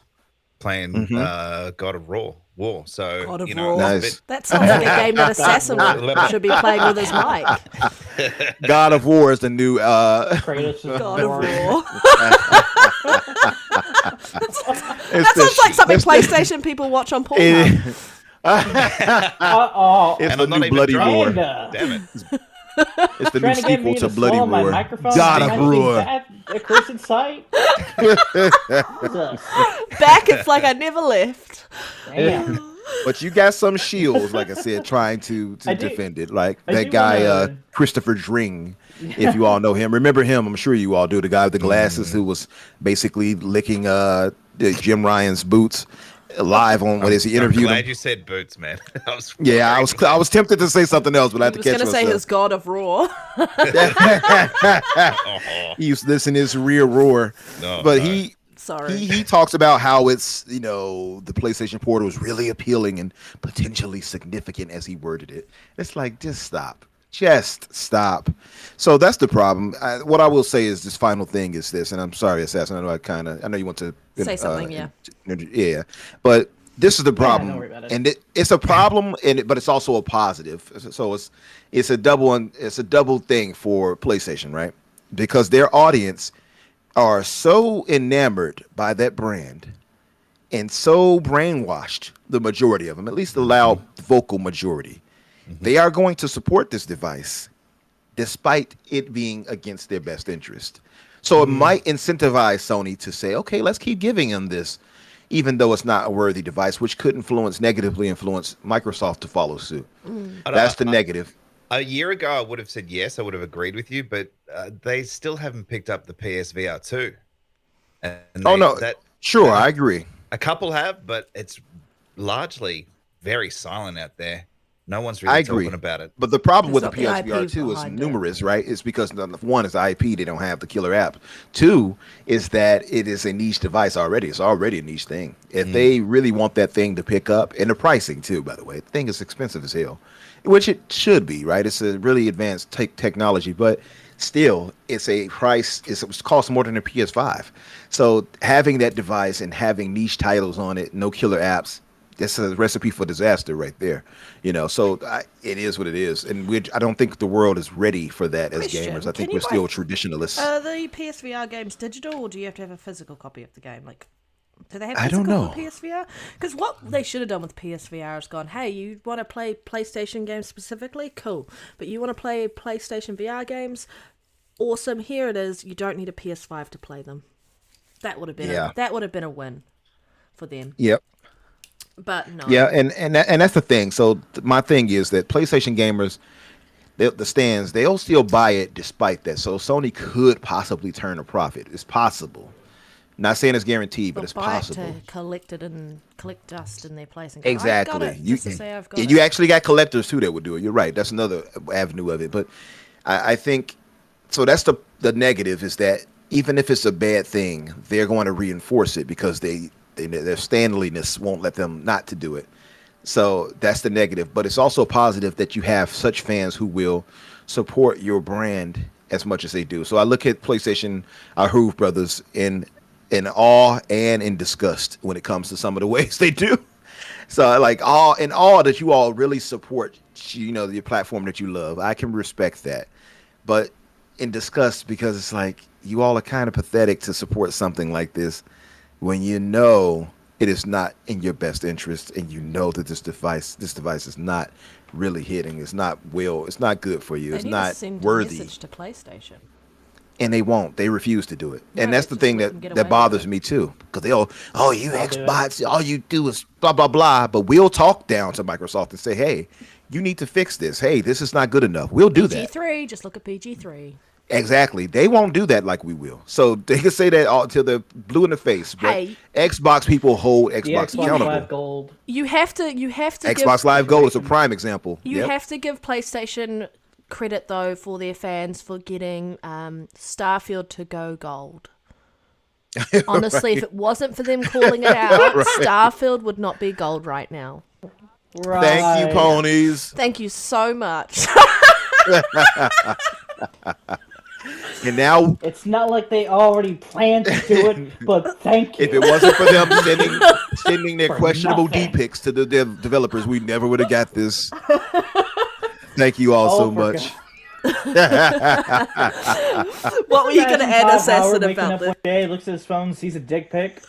playing God of War. So God of you War. know, Nice. That sounds like a game that Assassin should be playing with his mic. God of War is the new Kratos is God of more- War. it's That sounds like something PlayStation people watch on Pornhub. Uh-oh. It's and the I'm not new even Bloody drunk. Roar. Panda. Damn it! It's the new Trying to get sequel me to to Bloody swallow my Roar. microphone. God of Actually, Roar. that accursed sight. Jesus. Back, it's like I never left. Damn. But you got some shields, like I said, trying to I do- defend it. Like I that do guy, wanna- Christopher Dring, if you all know him. Remember him? I'm sure you all do. The guy with the glasses who was basically licking Jim Ryan's boots live on what is he interviewed I'm glad him. you said boots, man. I was I was tempted to say something else, but I I had to was catch going to say myself. his God of Raw. He used to listen to his rear roar, No, but no. Sorry. he talks about how it's the PlayStation Portal is really appealing and potentially significant, as he worded it. It's like, just stop. So that's the problem. What I will say is this final thing is this, and I'm sorry, Assassin. I know you want to Say something, yeah. Yeah, but this is the problem, don't worry about it. and it's a problem, but it's also a positive. So it's a double thing for PlayStation, right? Because their audience are so enamored by that brand and so brainwashed, the majority of them, at least the loud vocal majority, they are going to support this device despite it being against their best interest. So it might incentivize Sony to say, okay, let's keep giving them this, even though it's not a worthy device, which could negatively influence Microsoft to follow suit. That's the negative. A year ago, I would have said yes. I would have agreed with you, but they still haven't picked up the PSVR 2. And Sure, I agree. a couple have, but it's largely very silent out there. No one's I really agree. talking about it. But the problem with the There's not the PSVR IP 2 is behind it. numerous, right? It's because one is the IP, they don't have the killer app. Two is that it is a niche device already. It's already a niche thing. If they really want that thing to pick up, and the pricing too, by the way, the thing is expensive as hell, which it should be, right? It's a really advanced technology, but still, it's a price. It costs more than a PS5. So having that device and having niche titles on it, no killer apps, that's a recipe for disaster right there, So it is what it is, and I don't think the world is ready for that as Question, gamers. I can think you we're still buy- traditionalists. Are the PSVR games digital, or do you have to have a physical copy of the game? Like, do they have I don't physical know. for PSVR? Because what they should have done with PSVR is gone, hey, you want to play PlayStation games specifically? Cool. But you want to play PlayStation VR games? Awesome. Here it is. You don't need a PS5 to play them. That would have been a win for them. Yep. But no. Yeah, and that's the thing. So my thing is that PlayStation gamers, the stands, they'll still buy it despite that. So Sony could possibly turn a profit. It's possible. Not saying it's guaranteed, but They'll it's buy possible. it to collect it and collect dust in their place and go, Exactly. I've got it, just to say I've got and it. you actually got collectors too that would do it. You're right. That's another avenue of it. But I think so. That's the negative is that even if it's a bad thing, they're going to reinforce it because their standliness won't let them not to do it. So that's the negative. But it's also positive that you have such fans who will support your brand as much as they do. So I look at PlayStation, our Hoove brothers, in awe and in disgust when it comes to some of the ways they do. So like awe that you all really support, your platform that you love. I can respect that. But in disgust because it's like you all are kind of pathetic to support something like this when you know it is not in your best interest and you know that this device is not really hitting. It's not good for you. They It's need to not send a worthy. message to PlayStation. And they won't. They refuse to do it. No, And that's they the just thing let them get away that with bothers it. me too. Because you I'll do it. Xbox, all you do is blah, blah, blah. But we'll talk down to Microsoft and say, hey, you need to fix this. Hey, this is not good enough. We'll do that. PG-3, just look at PG-3. Exactly. They won't do that like we will. So they can say that until they're blue in the face. But Hey. Xbox people hold The Xbox Xbox accountable. Live Gold. You have to Xbox Live Gold is a prime example. You Yep. have to give PlayStation credit though for their fans for getting Starfield to go gold. Honestly, if it wasn't for them calling it out, Starfield would not be gold right now. Right. Thank you, ponies. Thank you so much. And now, It's not like they already planned to do it, but thank you. if it wasn't for them sending their For questionable nothing. D-pics to the developers, we never would have got this. Thank you all so for much. What were you going to add, Todd Assassin, Howard waking about up this? one day, looks at his phone, sees a dick pic.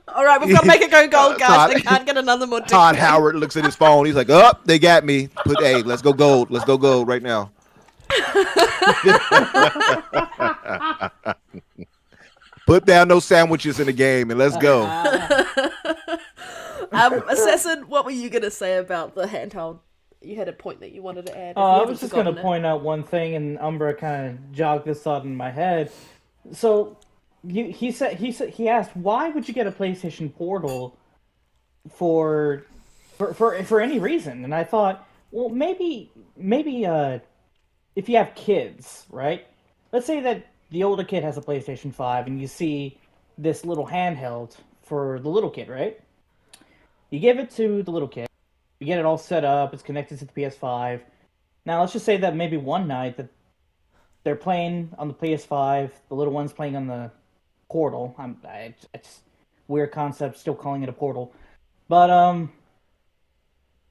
All right, we've got to make it go gold, guys. Todd- They can't get another more dick Todd pic. Howard looks at his phone. He's like, "Oh, they got me. Hey, let's go gold. Let's go gold right now." Put down those sandwiches in the game and let's go. Assassin, what were you going to say about the handheld? You had a point that you wanted to add. if you I haven't was just going to forgotten it. point out one thing, and Umbra kind of jogged this thought in my head. So, he asked, why would you get a PlayStation Portal for any reason? And I thought, well, maybe if you have kids, right? Let's say that the older kid has a PlayStation 5, and you see this little handheld for the little kid, right? You give it to the little kid. You get it all set up. It's connected to the PS5. Now, let's just say that maybe one night that they're playing on the PS5, the little one's playing on the Portal. It's weird concept, still calling it a Portal. But,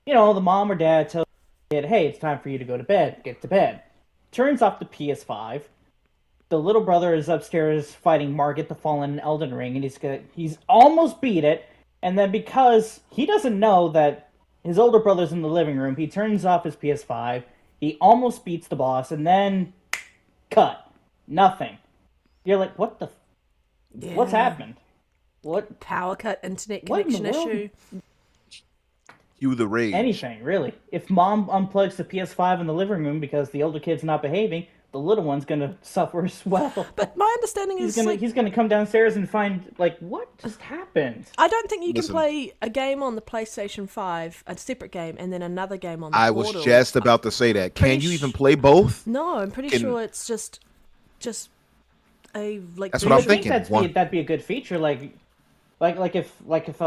the mom or dad tells the kid, hey, it's time for you to go to bed. Get to bed. Turns off the PS5. The little brother is upstairs fighting Margit the Fallen in Elden Ring, and he's almost beat it. And then because he doesn't know that his older brother's in the living room, he turns off his PS5. He almost beats the boss, and then cut. Nothing. You're like, what the? What's happened? What? Power cut, internet What in the connection world? issue. You the rage. Anything, really. If mom unplugs the PS5 in the living room because the older kid's not behaving, the little one's gonna suffer as well. But my understanding is He's gonna come downstairs and find like what just happened. I don't think you can Listen. play a game on the PlayStation 5, a separate game, and then another game on the I Portal. was just about to say that. Can Pretty you even play both? No, I'm pretty sure it's just a like. That's what I'm I think thinking. that'd be a good feature. Like if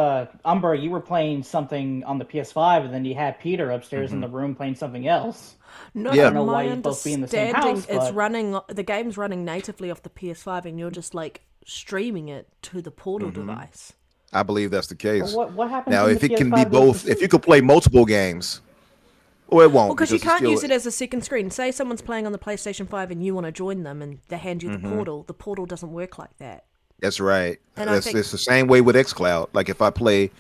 Umbra, you were playing something on the PS5 and then you had Peter upstairs in the room playing something else. No, Yeah. I don't know my why you'd both be in the same understanding house, it's but- running. The game's running natively off the PS5, and you're just like streaming it to the Portal device. I believe that's the case. What happens Now, when if the it can be PS5 goes both, to if you could play multiple games, well, it won't. Well, because you it's can't still- use it as a second screen. Say someone's playing on the PlayStation 5 and you want to join them, and they hand you the Portal. The Portal doesn't work like that. That's right. And I That's think- it's the same way with XCloud. Like if I play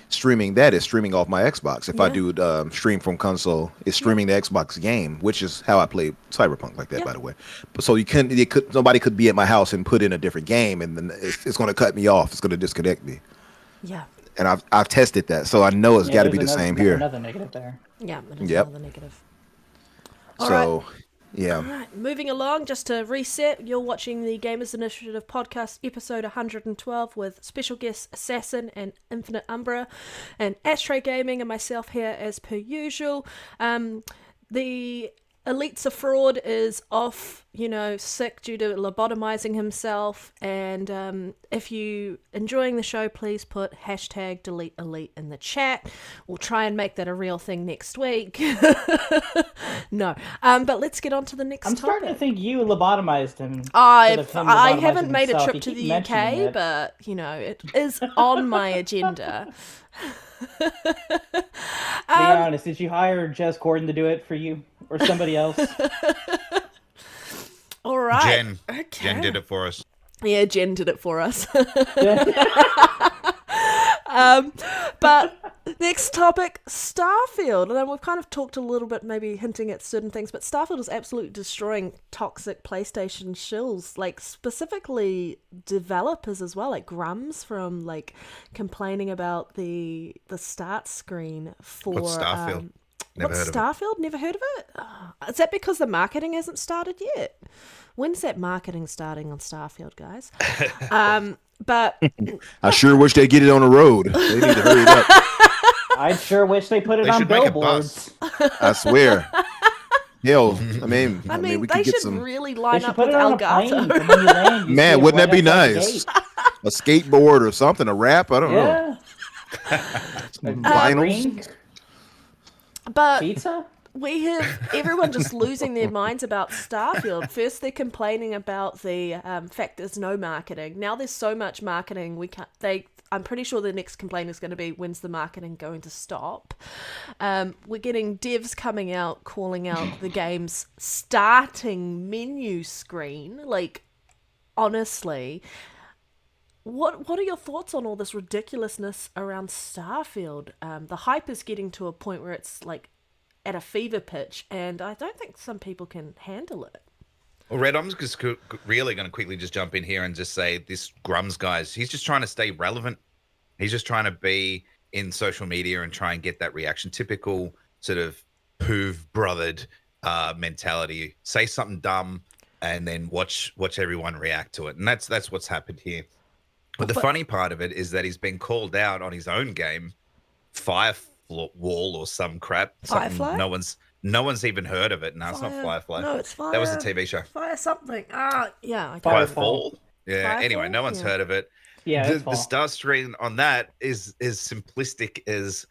streaming, that is streaming off my Xbox. If I do stream from console, it's streaming the Xbox game, which is how I play Cyberpunk like that, by the way. But so nobody could be at my house and put in a different game, and then it's going to cut me off. It's going to disconnect me. Yeah. And I've tested that, so I know it's got to be the same here. Another negative there. Yeah, that is Yep. another negative. So, yeah. All right, moving along, just to reset, you're watching the Gamers Initiative podcast, episode 112, with special guests Assassin and Infinite Umbra, and Ashtrey Gaming and myself here as per usual. The Elites a Fraud is off, sick due to lobotomizing himself, and if you enjoying the show, please put hashtag delete elite in the chat. We'll try and make that a real thing next week. No, but let's get on to the next I'm topic. starting to think you lobotomized him. I instead of him lobotomizing haven't made a himself. trip You to keep the mentioning UK, it. but it is on my agenda. Be honest, did you hire Jess Gordon to do it for you or somebody else? All right, Jen. Okay. Jen did it for us. Yeah, Jen did it for us. But next topic, Starfield. And we've kind of talked a little bit, maybe hinting at certain things, but Starfield is absolutely destroying toxic PlayStation shills, like specifically developers as well, like Grums from like complaining about the start screen for What's Starfield? Never what's heard of it. Starfield? Never heard of it? Is that because the marketing hasn't started yet? When's that marketing starting on Starfield, guys? But I sure wish they'd get it on the road. They need to hurry it up. I sure wish they put it They on should make a billboards. I swear. Hell, I mean, I mean, we they could get should some. really They line should up put with it on a plane. Elgato. And when you land, you see Man, it wouldn't that right be outside the nice? gate. A skateboard or something, a wrap. I don't know. Yeah. Vinyls. Green But pizza? we have everyone just losing their minds about Starfield. First, they're complaining about the fact there's no marketing. Now there's so much marketing, we can't. I'm pretty sure the next complaint is going to be, when's the marketing going to stop? We're getting devs coming out calling out the game's starting menu screen. Like, honestly, what are your thoughts on all this ridiculousness around Starfield? The hype is getting to a point where it's like at a fever pitch, and I don't think some people can handle it. Well, Red, I'm just really going to quickly just jump in here and just say this Grums guys, he's just trying to stay relevant. He's just trying to be in social media and try and get that reaction. Typical sort of poof-brothered mentality. Say something dumb and then watch everyone react to it. And that's what's happened here. But the funny part of it is that he's been called out on his own game, Firewall or some crap. Something Firefly? No one's even heard of it. No, it's not Firefly. No, it's Fire. That was a TV show. Fire something. Yeah. I Firefall. Yeah. Firefall? Anyway, no one's Yeah. heard of it. Yeah, The it's fall. star screen on that is simplistic as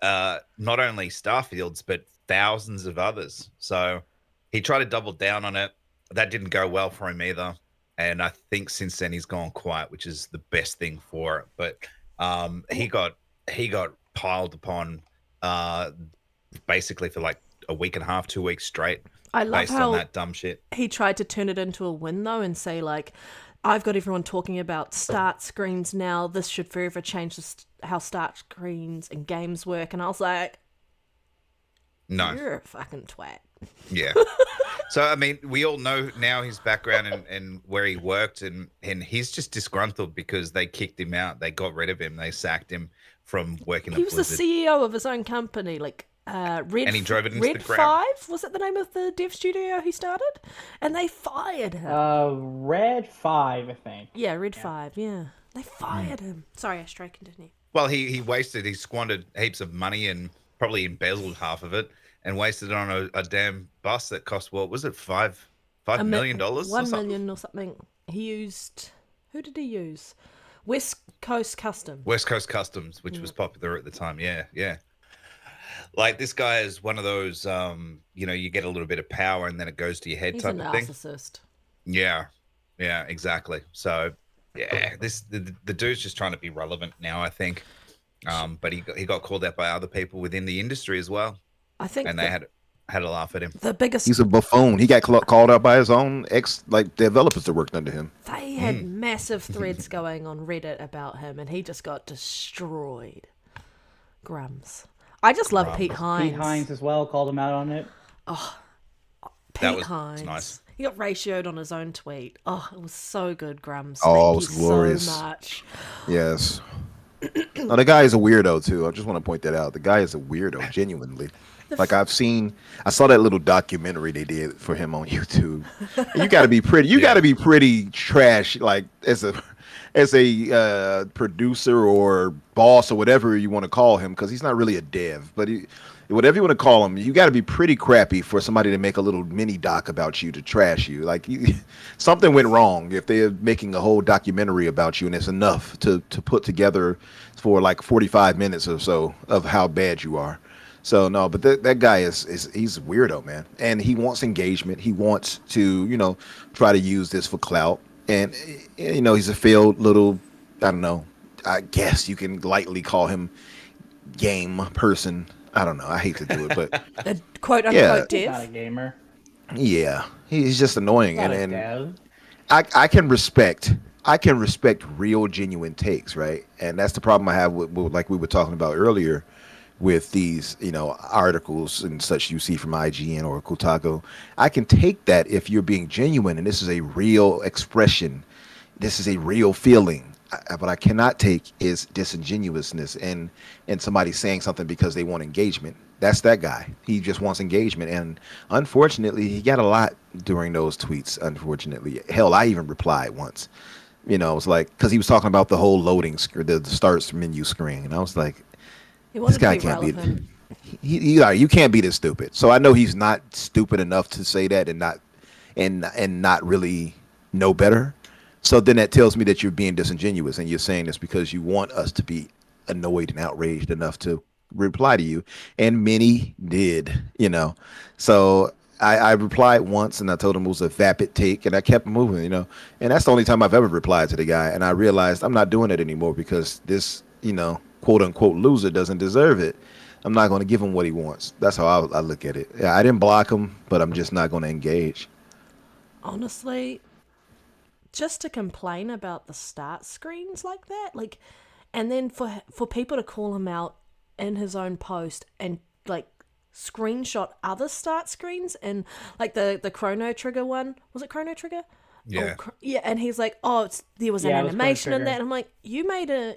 not only Starfield's but thousands of others. So he tried to double down on it. That didn't go well for him either. And I think since then he's gone quiet, which is the best thing for it. But he got piled upon basically for like a week and a half, 2 weeks straight. I love based how on that dumb shit. he tried to turn it into a win though and say like, I've got everyone talking about start screens now. This should forever change how start screens and games work. And I was like, No. you're a fucking twat. Yeah. So, I mean, we all know now his background and where he worked, and he's just disgruntled because they kicked him out. They got rid of him. They sacked him from working He at was Blizzard. the CEO of his own company. Like, And he drove it into Red the ground. 5 was it the name of the dev studio he started, and they fired him. Red 5, I think. Yeah, Red 5. Yeah, they fired him. Sorry, Ashtrey, continue. Well, he squandered heaps of money and probably embezzled half of it and wasted it on a damn bus that cost, what was it, $5 million? $1 million or something. He used, who did he use? West Coast Customs, which was popular at the time. Yeah. Like, this guy is one of those, you get a little bit of power and then it goes to your head. He's type a of thing. narcissist. Yeah, exactly. So, yeah, the dude's just trying to be relevant now, I think. But he got called out by other people within the industry as well. I think, and they had a laugh at him. The biggest. He's a buffoon. He got called out by his own developers that worked under him. They had massive threads going on Reddit about him, and he just got destroyed. Grums. I just love Pete Hines. Pete Hines as well called him out on it. Oh, That Pete was Hines. nice. He got ratioed on his own tweet. Oh, it was so good, Grums. Oh, it Thank was you glorious. so much. Yes. No, the guy is a weirdo too. I just want to point that out. The guy is a weirdo, genuinely. Like I saw that little documentary they did for him on YouTube. And you got to be pretty. You got to be pretty trash, like as a producer or boss or whatever you want to call him, because he's not really a dev, but whatever you want to call him, you got to be pretty crappy for somebody to make a little mini doc about you to trash you. Like something went wrong if they're making a whole documentary about you, and it's enough to put together for like 45 minutes or so of how bad you are. So no, but that guy he's a weirdo, man, and he wants engagement. He wants to try to use this for clout, and he's a failed little, I don't know, I guess you can lightly call him game person. I don't know. I hate to do it, but A quote unquote He's not a dev. gamer. yeah, he's just annoying, Not a and dev. I can respect real genuine takes, right? And that's the problem I have with like we were talking about earlier with these articles and such you see from IGN or Kotaku. I can take that if you're being genuine and this is a real expression, this is a real feeling. What I cannot take is disingenuousness and somebody saying something because they want engagement. That's that guy. He just wants engagement, and unfortunately he got a lot during those tweets. Unfortunately, hell, I even replied once. It was like, because he was talking about the whole loading screen, the start menu screen, and I was like, He this wanted guy to be can't relevant. be. You can't be this stupid. So I know he's not stupid enough to say that and not really know better. So then that tells me that you're being disingenuous, and you're saying this because you want us to be annoyed and outraged enough to reply to you, and many did. So I replied once, and I told him it was a vapid take, and I kept moving. And that's the only time I've ever replied to the guy, and I realized I'm not doing it anymore because this quote unquote loser doesn't deserve it. I'm not going to give him what he wants. That's how I look at it. Yeah, I didn't block him, but I'm just not going to engage. Honestly, just to complain about the start screens like that, and then for people to call him out in his own post and screenshot other start screens, and the Chrono Trigger one, was it Chrono Trigger? Yeah. Yeah, and he's like, there was an Yeah, it was Chrono animation in Trigger. that. I'm like,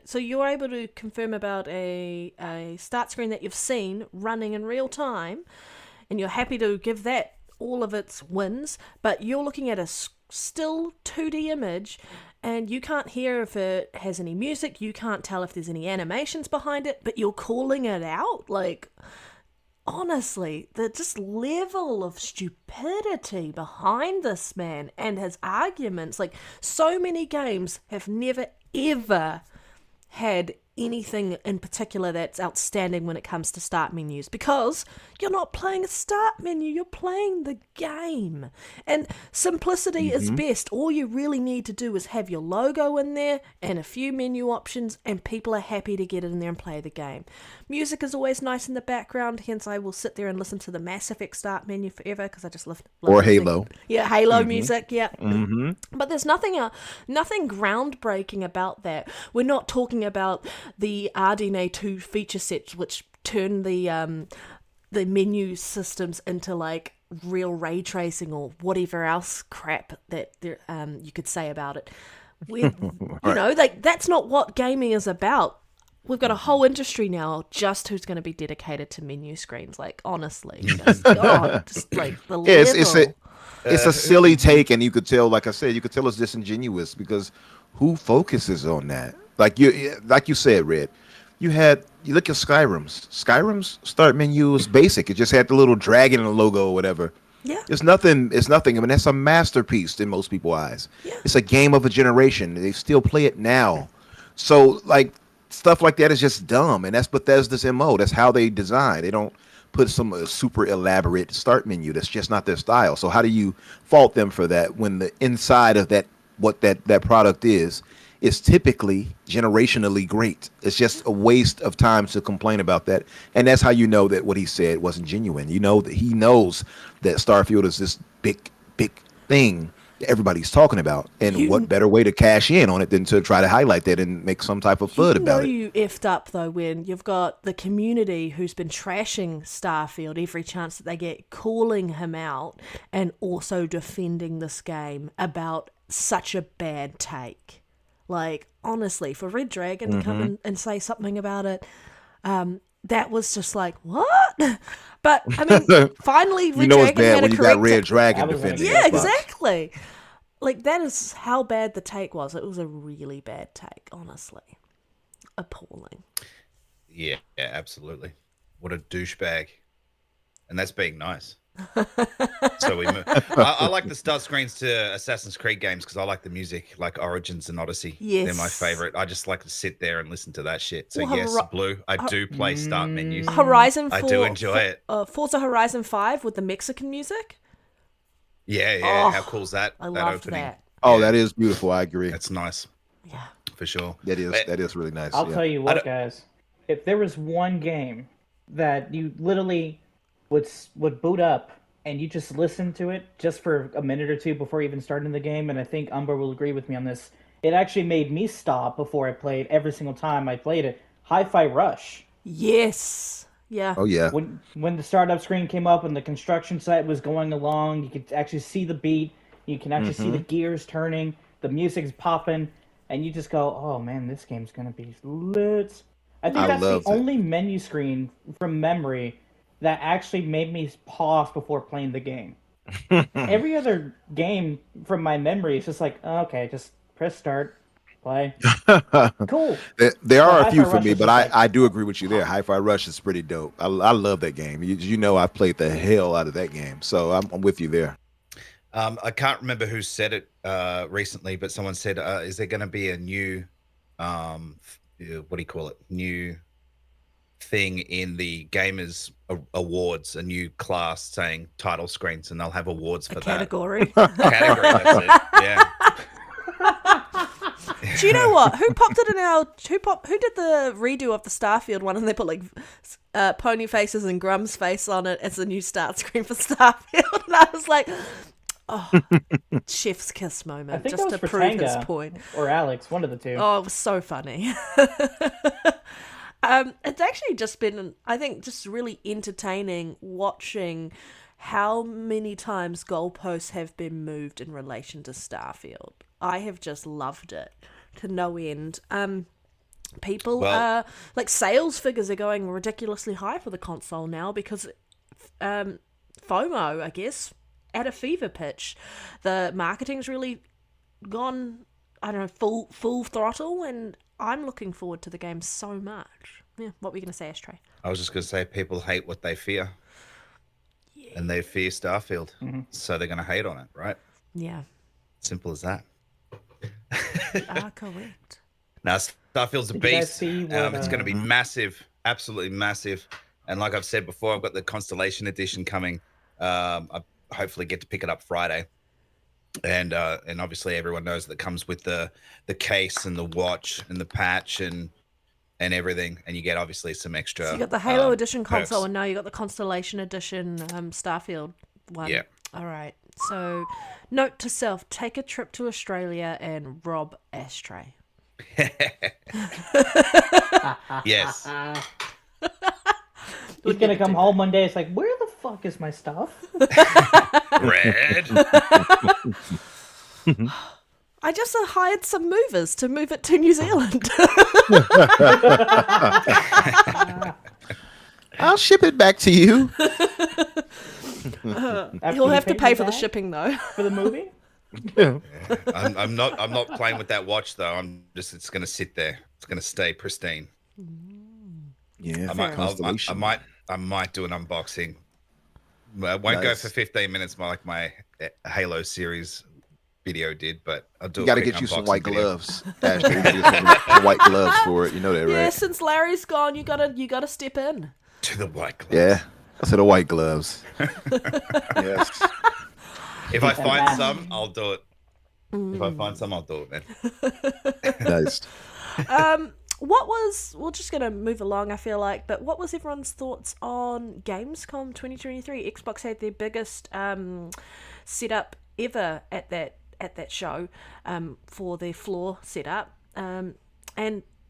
so you're able to confirm about a start screen that you've seen running in real time, and you're happy to give that all of its wins, but you're looking at a still 2D image, and you can't hear if it has any music, you can't tell if there's any animations behind it, but you're calling it out? Honestly, the just level of stupidity behind this man and his arguments, so many games have never ever had anything in particular that's outstanding when it comes to start menus, because you're not playing a start menu, you're playing the game, and simplicity is best. All you really need to do is have your logo in there and a few menu options, and people are happy to get in there and play the game. Music is always nice in the background, hence I will sit there and listen to the Mass Effect start menu forever because I just love Or listening. Halo. Yeah, Halo music, yeah. But there's nothing groundbreaking about that. We're not talking about the RDNA 2 feature sets, which turn the menu systems into real ray tracing or whatever else crap that you could say about it. That's not what gaming is about. we've got a whole industry now just who's going to be dedicated to menu screens. Like, honestly, just like the Yeah, level. it's a silly take, and you could tell, like I said, you could tell it's disingenuous because who focuses on that? Like you said, Red. You look at Skyrim's start menu was basic. It just had the little dragon and the logo or whatever. Yeah. It's nothing. I mean, that's a masterpiece in most people's eyes. Yeah. It's a game of a generation. They still play it now. So like stuff like that is just dumb, and that's Bethesda's MO. That's how they design. They don't put some super elaborate start menu. That's just not their style. So how do you fault them for that when the inside of that what that product is typically generationally great? It's just a waste of time to complain about that. And that's how you know that what he said wasn't genuine. You know that he knows that Starfield is this big thing that everybody's talking about. And what better way to cash in on it than to try to highlight that and make some type of FUD about it. You effed up, though, when you've got the community who's been trashing Starfield every chance that they get, calling him out and also defending this game about such a bad take. Like, honestly, for Red Dragon to come in and say something about it, that was just like, what? But, I mean, finally, Red Dragon it's bad had when a you got correct Red Dragon defending. Yeah, exactly. Like, that is how bad the take was. It was a really bad take, honestly. Appalling. Yeah, absolutely. What a douchebag. And that's being nice. So we move. I like the start screens to Assassin's Creed games because I like the music, like Origins and Odyssey. Yes. They're my favorite. I just like to sit there and listen to that shit. So Well, yes, Blue, I do play start menus. Horizon 4, I do enjoy it. Forza Horizon 5 with the Mexican music. Yeah. Oh, How cool is that? I that love opening. that. Oh, that is beautiful. I agree. That's nice. Yeah. For sure. That is really nice. I'll yeah. tell you what, guys. If there was one game that you literally would boot up and you just listen to it just for a minute or two before even starting the game, and I think Umber will agree with me on this, it actually made me stop before I played every single time I played it. Hi-Fi Rush. Yes. Yeah. Oh yeah. When the startup screen came up and the construction site was going along, you could actually see the beat. You can actually see the gears turning. The music's popping. And you just go, oh man, this game's going to be lit. I think that's the only menu screen from memory that actually made me pause before playing the game. Every other game from my memory is just like, oh, okay, just press start, play. Cool. There are a few for me, but I do agree with you there. Hi-Fi Rush is pretty dope. I love that game. You know I've played the hell out of that game, so I'm with you there. I can't remember who said it recently, but someone said, is there going to be a new, what do you call it, new thing in the Gamers Awards, a new class saying title screens, and they'll have awards for category. that. Category, that's it, yeah. Do you know what? Who popped it in our... Who did the redo of the Starfield one, and they put, like, Pony Faces and Grum's face on it as a new start screen for Starfield? And I was like... Oh, chef's kiss moment, I think just that to was for prove Tanga his point. Or Alex, one of the two. Oh, it was so funny. It's actually just been, I think, just really entertaining watching how many times goalposts have been moved in relation to Starfield. I have just loved it to no end. People like sales figures are going ridiculously high for the console now because FOMO, I guess, at a fever pitch. The marketing's really gone, I don't know, full throttle, and I'm looking forward to the game so much. Yeah, what were you going to say, Ashtrey? I was just going to say people hate what they fear. Yeah. And they fear Starfield. So they're going to hate on it, right? Yeah. Simple as that. You are correct. Now, Starfield's a beast. It's going to be massive, absolutely massive. And like I've said before, I've got the Constellation Edition coming. I hopefully get to pick it up Friday. And obviously everyone knows that comes with the case and the watch and the patch and everything, and you get obviously some extra. So you got the Halo Edition console, perks. and now you got the Constellation Edition Starfield one. Yeah. All right. So, note to self: take a trip to Australia and rob Ashtrey. Yes. He's gonna come home one day. It's like, where the fuck is my stuff? Red. I just hired some movers to move it to New Zealand. I'll ship it back to you. He'll have to pay for the shipping though. for the movie. Yeah. I'm not playing with that watch though. It's gonna sit there. It's gonna stay pristine. Yeah, I might do an unboxing. I won't go Nice. for 15 minutes like my Halo series video did, but I'll do. You got to get you some white gloves. Ashtrey, you gotta get some white gloves for it. You know that, Yeah, right? since Larry's gone, you gotta step in. To the white gloves. Yeah. I said the white gloves. Yes. If I find some, I'll do it. If I find some, I'll do it, man. Nice. We're just going to move along, I feel like, but what was everyone's thoughts on Gamescom 2023? Xbox had their biggest setup ever at that show for their floor setup. And,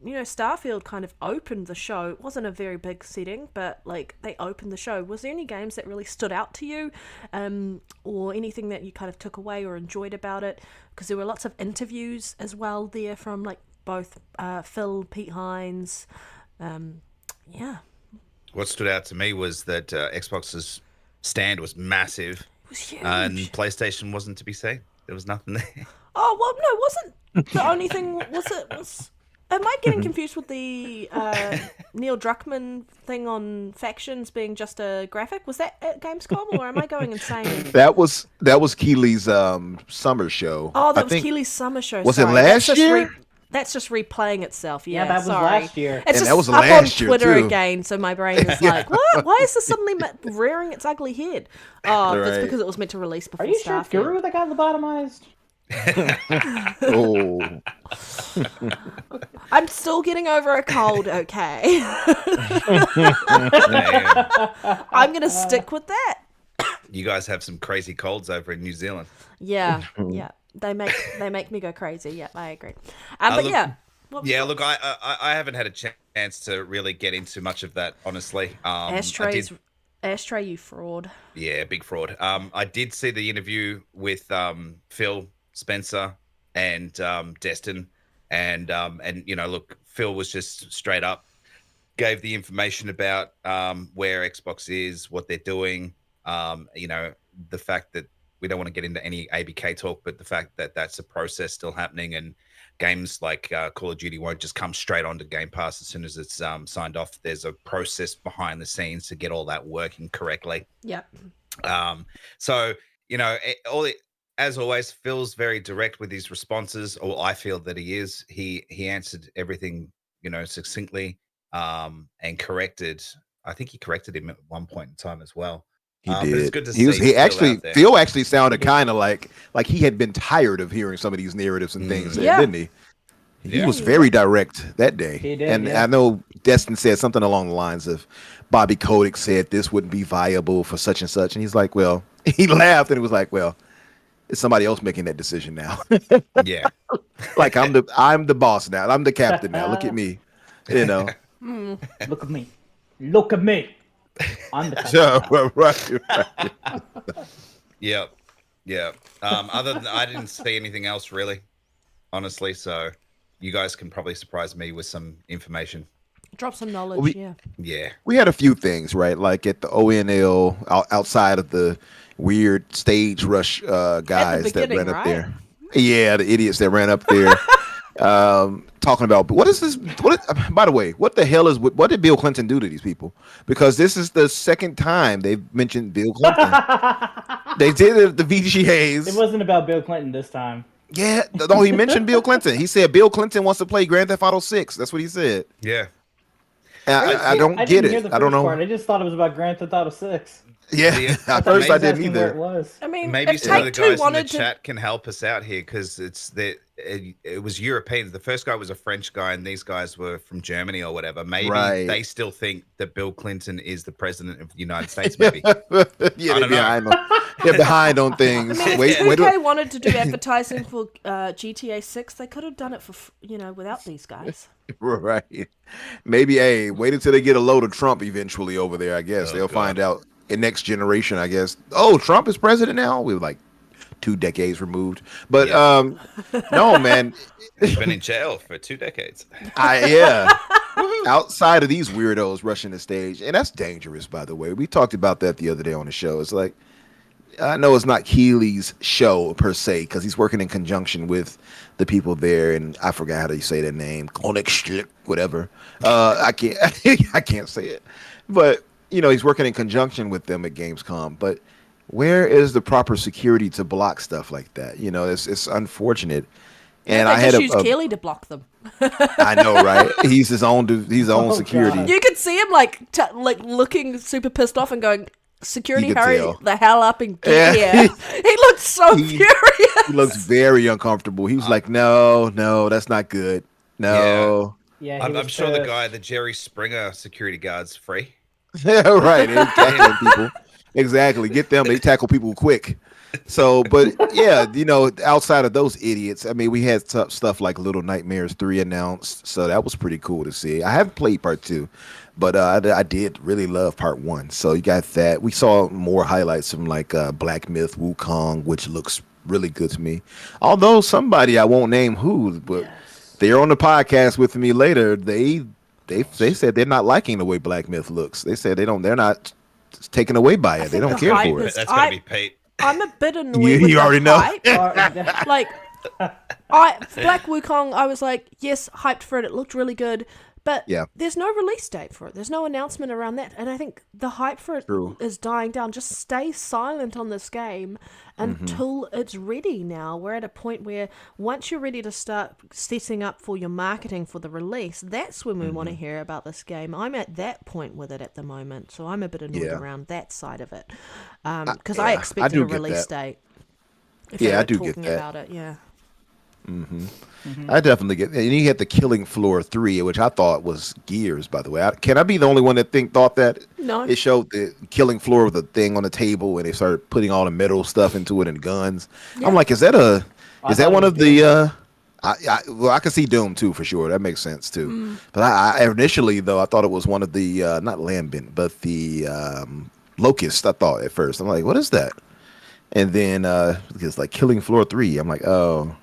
you know, Starfield kind of opened the show. It wasn't a very big setting, but, like, they opened the show. Was there any games that really stood out to you or anything that you kind of took away or enjoyed about it? Because there were lots of interviews as well there from, like, both Phil, Pete Hines, yeah. What stood out to me was that Xbox's stand was massive, It was huge. and PlayStation wasn't to be seen. There was nothing there. Oh, well, no, wasn't the only thing, am I getting confused with the Neil Druckmann thing on factions being just a graphic? Was that at Gamescom, or am I going insane? That was Keely's summer show. Oh, that I was think, Keely's summer show. Was it sorry. last That's just year? That's just replaying itself. Yeah, Yeah, that was sorry. last year. It's And just that was up last on year, Twitter too. again, so my brain is like, what? Why is this suddenly rearing its ugly head? Oh, that's Right. because it was meant to release before Are you sure Starfield. it's Guru that got lobotomized? Oh. I'm still getting over a cold, okay? I'm going to stick with that. You guys have some crazy colds over in New Zealand. Yeah, yeah. They make me go crazy. Yeah, I agree. But look- yeah. What was Yeah, yours? look, I haven't had a chance to really get into much of that, honestly. Ashtray, you fraud. Yeah, big fraud. I did see the interview with Phil Spencer and Destin, and you know, look, Phil was just straight up gave the information about where Xbox is, what they're doing. You know, the fact that we don't want to get into any ABK talk, but the fact that that's a process still happening, and games like Call of Duty won't just come straight onto Game Pass as soon as it's signed off. There's a process behind the scenes to get all that working correctly. Yep. So, you know, as always, Phil's very direct with his responses, or I feel that he is. He answered everything, you know, succinctly, and corrected. I think he corrected him at one point in time as well. He But did. it's good to He see Phil out there. Phil actually sounded kind of like he had been tired of hearing some of these narratives and things, Yeah. didn't he? He Yeah. was very direct that day. He did, and yeah. I know Destin said something along the lines of Bobby Kotick said this wouldn't be viable for such and such. And he's like, well, he laughed and he was like, well, it's somebody else making that decision now. Yeah. Like I'm the boss now. I'm the captain now. Look at me. You know. Look at me. Look at me. I'm the So, right. Yeah. Yeah. Other than I didn't see anything else really, honestly. So you guys can probably surprise me with some information. Drop some knowledge, yeah. Yeah. We had a few things, right? Like at the ONL, outside of the weird stage rush guys that beginning, ran up right? there. Yeah, the idiots that ran up there. Talking about what is this? By the way, what the hell what did Bill Clinton do to these people? Because this is the second time they've mentioned Bill Clinton. They did it at the VGAs. It wasn't about Bill Clinton this time. Yeah, no, he mentioned Bill Clinton. He said Bill Clinton wants to play Grand Theft Auto 6. That's what he said. Yeah. And I don't get didn't hear it. the I don't first know. part. I just thought it was about Grand Theft Auto 6. Yeah, Yeah. at first I didn't Asking where it either. was. I mean, Maybe if some of the Take-Two guys in the wanted to... chat can help us out here, because it was Europeans. The first guy was a French guy, and these guys were from Germany or whatever. Maybe Right. they still think that Bill Clinton is the president of the United States. Maybe. Yeah, I they're don't know. they're behind on things. I mean, Wait, if wait. 2K wanted to do advertising for GTA 6, they could have done it for, without these guys. Right. Maybe, hey, wait until they get a load of Trump eventually over there, I guess. Oh, They'll God. find out in next generation, I guess. Oh, Trump is president now? We were like, 2 decades removed. But Yeah. no, man. He's been in jail for 2 decades. Yeah. Outside of these weirdos rushing the stage, and that's dangerous, by the way. We talked about that the other day on the show. It's like, I know it's not Keely's show per se because he's working in conjunction with the people there, and I forgot how to say their name, Koenigsstück, whatever. I can't, I can't say it, but he's working in conjunction with them at Gamescom. But where is the proper security to block stuff like that? It's unfortunate. And they I had just use Keely to block them. I know, right? He's his own security. God. You could see him like looking super pissed off and going, "Security, You could hurry tell. the hell up and get here." He looked so furious. He looks very uncomfortable. He was like, no, that's not good. No. Yeah, I'm sure the Jerry Springer security guard's free. Yeah, right. They tackling people. Exactly. Get them. They tackle people quick. So, but yeah, outside of those idiots, I mean, we had stuff like Little Nightmares 3 announced. So that was pretty cool to see. I haven't played part 2, but I did really love part 1. So you got that. We saw more highlights from like Black Myth Wukong, which looks really good to me. Although somebody, I won't name who, but they're on the podcast with me later. They said they're not liking the way Black Myth looks. They said they're not taken away by it. They don't care for it. That's gonna be Pete. I'm a bit annoyed You with the already know. hype. Like, Black Wukong, I was like, yes, hyped for it. It looked really good. But Yeah. there's no release date for it. There's no announcement around that. And I think the hype for it True. is dying down. Just stay silent on this game until it's ready now. We're at a point where once you're ready to start setting up for your marketing for the release, that's when we want to hear about this game. I'm at that point with it at the moment. So I'm a bit annoyed Yeah. around that side of it. Because I I expected do a get release that. date. If Yeah, they I were do get talking that. about it, yeah. I definitely get. And you had the Killing Floor 3, which I thought was Gears, by the way. Can I be the only one that thought that? No. It showed the Killing Floor with the thing on the table, and they started putting all the metal stuff into it and guns. Yeah. I'm like, is that I that thought one it of was the? I can see Doom too for sure. That makes sense too. But I initially though I thought it was one of the not Lambent, but the Locust. I thought at first. I'm like, what is that? And then it's like Killing Floor 3. I'm like, oh.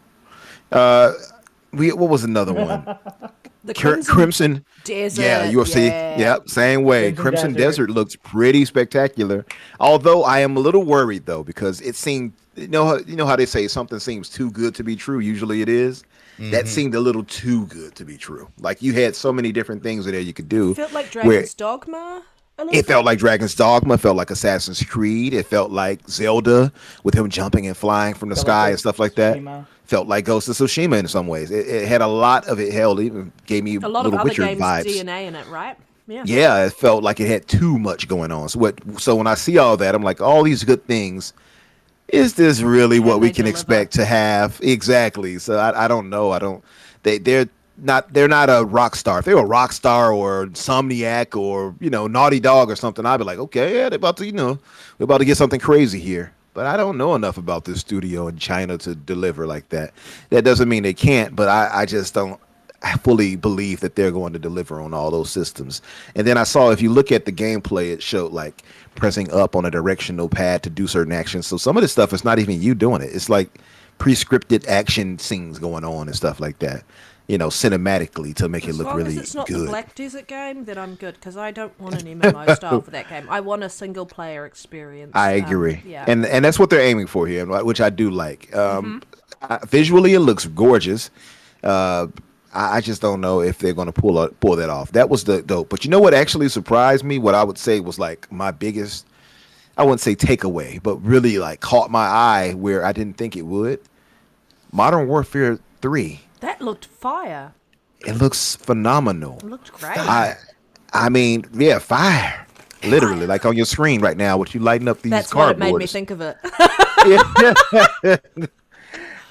What was another one? The Crimson Desert. Yeah, UFC. Yeah. Yep, same way. Crimson Desert looks pretty spectacular. Although I am a little worried though because it seemed you know how they say something seems too good to be true. Usually it is. That seemed a little too good to be true. Like you had so many different things in there you could do. It felt like Dragon's Dogma. It felt like Dragon's Dogma, felt like Assassin's Creed, it felt like Zelda with him jumping and flying from the Felt sky like and stuff like that. Tsushima. Felt like Ghost of Tsushima in some ways. It had a lot of it held, even gave me A lot of little other Witcher games vibes. DNA in it, right? Yeah. Yeah, it felt like it had too much going on. So when I see all that, I'm like, all these good things, is this really what we they can deliver? expect to have? Exactly. So I don't know. They're not a rock star. If they were a rock star or Insomniac or Naughty Dog or something, I'd be like, okay, yeah, they're about to we're about to get something crazy here. But I don't know enough about this studio in China to deliver like that. That doesn't mean they can't, but I just don't fully believe that they're going to deliver on all those systems. And then I saw, if you look at the gameplay, it showed like pressing up on a directional pad to do certain actions. So some of this stuff is not even you doing it. It's like pre-scripted action scenes going on and stuff like that. Cinematically to make it look really As long as it's not the good. Black Desert game, then I'm good, because I don't want an MMO style for that game. I want a single-player experience. I agree. Yeah. And that's what they're aiming for here, which I do like. Visually, it looks gorgeous. I just don't know if they're going to pull that off. That was the dope. But you know what actually surprised me? What I would say was like my biggest, I wouldn't say takeaway, but really like caught my eye where I didn't think it would. Modern Warfare 3. That looked fire. It looks phenomenal. It looked great. I mean, yeah, fire. Literally, like on your screen right now, with you lighting up these That's what it cardboards. made me think of it.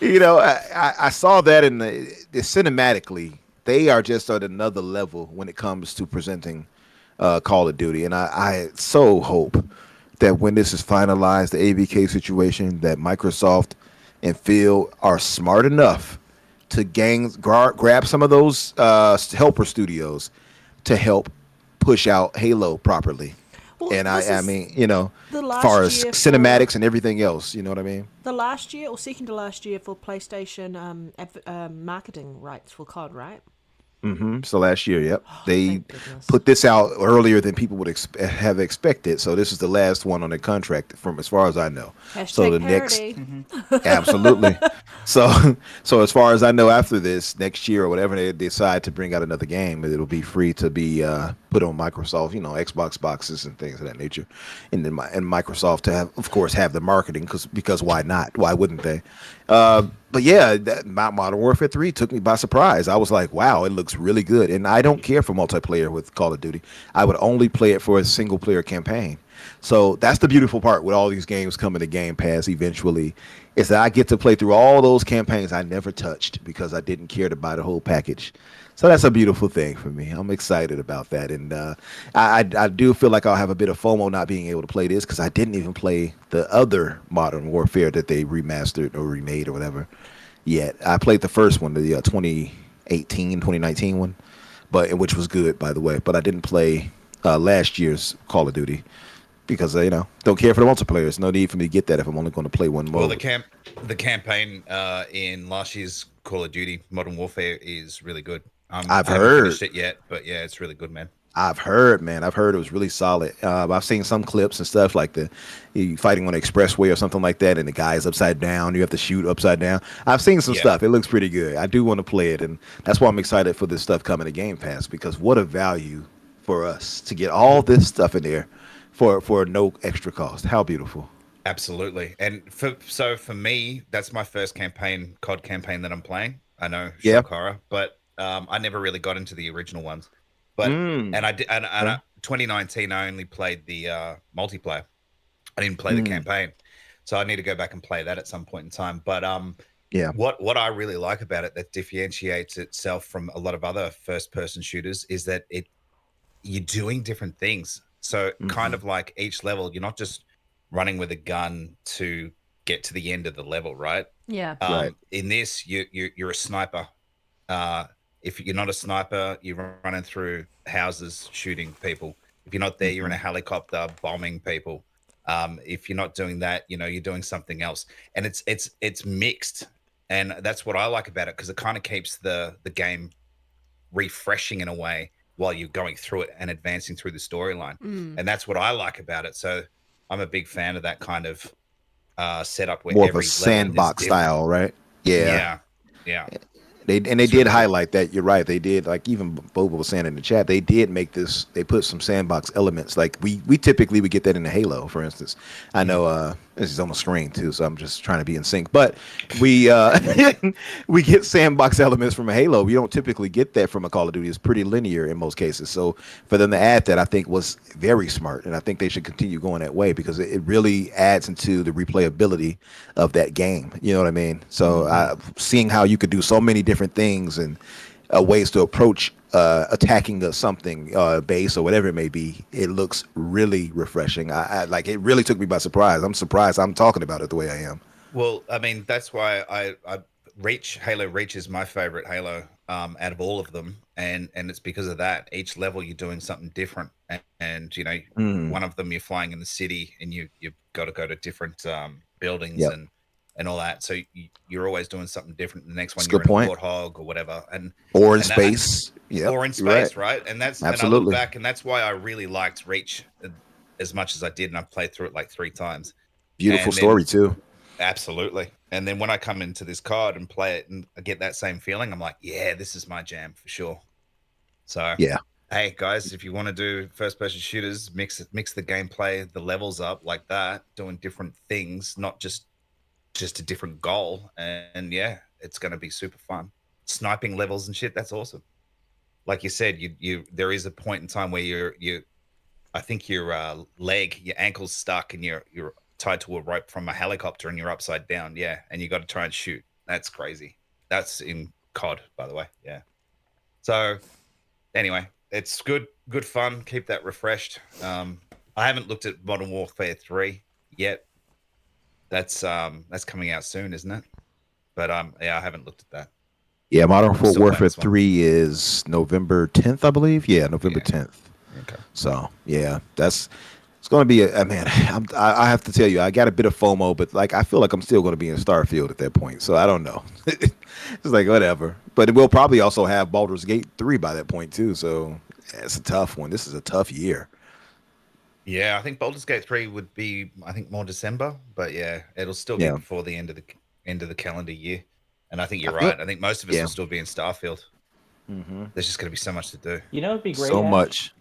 I saw that in the cinematically. They are just at another level when it comes to presenting Call of Duty, and I so hope that when this is finalized, the ABK situation, that Microsoft and Phil are smart enough to grab some of those helper studios to help push out Halo properly. Well, And this I is mean, you know, the as last far as year cinematics and everything else, you know what I mean? the last year or second to last year for PlayStation marketing rights for COD, right? So last year, yep, they Thank goodness. put this out earlier than people would have expected. So this is the last one on the contract, from as far as I know. So Hashtag the parody. absolutely. So as far as I know, after this next year or whatever they decide to bring out another game, it'll be free to be put on Microsoft, you know, Xbox boxes and things of that nature, and then and Microsoft to have, of course, have the marketing because why not? Why wouldn't they? But yeah, Modern Warfare 3 took me by surprise. I was like, wow, it looks really good. And I don't care for multiplayer with Call of Duty. I would only play it for a single player campaign. So that's the beautiful part with all these games coming to Game Pass eventually, is that I get to play through all those campaigns I never touched because I didn't care to buy the whole package. So that's a beautiful thing for me. I'm excited about that. And I do feel like I'll have a bit of FOMO not being able to play this because I didn't even play the other Modern Warfare that they remastered or remade or whatever yet. I played the first one, the 2019 one, which was good, by the way. But I didn't play last year's Call of Duty because, you know, don't care for the multiplayer. There's no need for me to get that if I'm only going to play one mode. Well, the campaign in last year's Call of Duty Modern Warfare is really good. I've I haven't heard finished it yet, but yeah, it's really good, man. I've heard, man. I've heard it was really solid. I've seen some clips and stuff like you fighting on an expressway or something like that, and the guy is upside down. You have to shoot upside down. I've seen some stuff. It looks pretty good. I do want to play it, and that's why I'm excited for this stuff coming to Game Pass, because what a value for us to get all this stuff in there for no extra cost. How beautiful. Absolutely. And for me, that's my first COD campaign that I'm playing. I know, Yeah. Shokara, but I never really got into the original ones. But and I did, and 2019 I only played the multiplayer. I didn't play the campaign, so I need to go back and play that at some point in time. But what I really like about it that differentiates itself from a lot of other first-person shooters is that you're doing different things. So kind of like each level, you're not just running with a gun to get to the end of the level, right? Yeah. Right. In this, you're a sniper. If you're not a sniper, you're running through houses shooting people. If you're not there, you're in a helicopter bombing people. If you're not doing that, you know, you're doing something else. And it's mixed. And that's what I like about it, because it kind of keeps the game refreshing in a way while you're going through it and advancing through the storyline. And that's what I like about it. So I'm a big fan of that kind of setup where More of every a sandbox style, right? Yeah. They did highlight that. You're right. They did, like even Boba was saying in the chat, they did make this. They put some sandbox elements. Like we typically would get that in the Halo, for instance. I know this is on the screen too, so I'm just trying to be in sync. But we we get sandbox elements from a Halo. We don't typically get that from a Call of Duty. It's pretty linear in most cases. So for them to add that, I think was very smart, and I think they should continue going that way because it really adds into the replayability of that game. You know what I mean? So seeing how you could do so many different things and ways to approach attacking something base or whatever it may be, it looks really refreshing. I like it. Really took me by surprise. I'm surprised I'm talking about it the way I am. Well, I mean, that's why Halo Reach is my favorite Halo out of all of them, and it's because of that. Each level you're doing something different, and you know, one of them you're flying in the city, and you've got to go to different buildings and all that. So you're always doing something different. The next one you're in a warthog or whatever, or in space, or in space, right? And that's absolutely. And I look back, and that's why I really liked Reach as much as I did, and I played through it like 3 times. Beautiful story too. Absolutely. And then when I come into this COD and play it and I get that same feeling, I'm like, yeah, this is my jam for sure. So yeah. Hey guys, if you want to do first-person shooters, mix the gameplay, the levels up like that, doing different things, not just a different goal, and yeah, it's going to be super fun. Sniping levels and shit, that's awesome. Like you said, you there is a point in time where I think your ankle's stuck and you're tied to a rope from a helicopter and you're upside down, and you got to try and shoot. That's crazy. That's in COD, by the way. Yeah. So anyway, it's good fun. Keep that refreshed. I haven't looked at Modern Warfare 3 yet. That's coming out soon, isn't it? But I haven't looked at that. Yeah, Modern Warfare 3 is November 10th, I believe. Yeah, November 10th. Okay. So yeah, that's going to be a man. I have to tell you, I got a bit of FOMO, but like I feel like I'm still going to be in Starfield at that point. So I don't know. It's like whatever. But we'll probably also have Baldur's Gate 3 by that point too. So it's a tough one. This is a tough year. Yeah, I think Baldur's Gate 3 would be, I think, more December, but yeah, it'll still be before the end of the calendar year. And I think you're right. I think most of us will still be in Starfield. Mm-hmm. There's just going to be so much to do. You know, it'd be great. So much.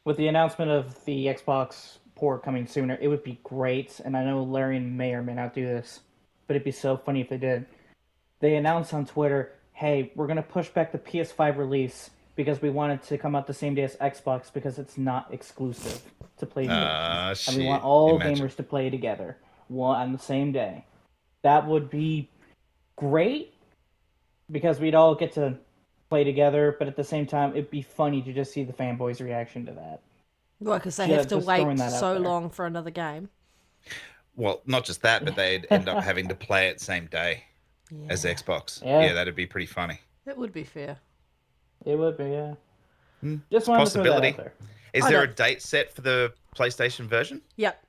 With the announcement of the Xbox port coming sooner, it would be great. And I know Larian may or may not do this, but it'd be so funny if they did. They announced on Twitter, "Hey, we're going to push back the PS5 release because we want it to come out the same day as Xbox because it's not exclusive to play and we want all gamers to play together on the same day." That would be great because we'd all get to play together, but at the same time, it'd be funny to just see the fanboys' reaction to that. Well, because they have to wait so long for another game. Well, not just that, but they'd end up having to play it same day as Xbox. Yeah, that'd be pretty funny. It would be fair. It would be, yeah. Just wanted to throw that out there. Is there a date set for the PlayStation version? Yep.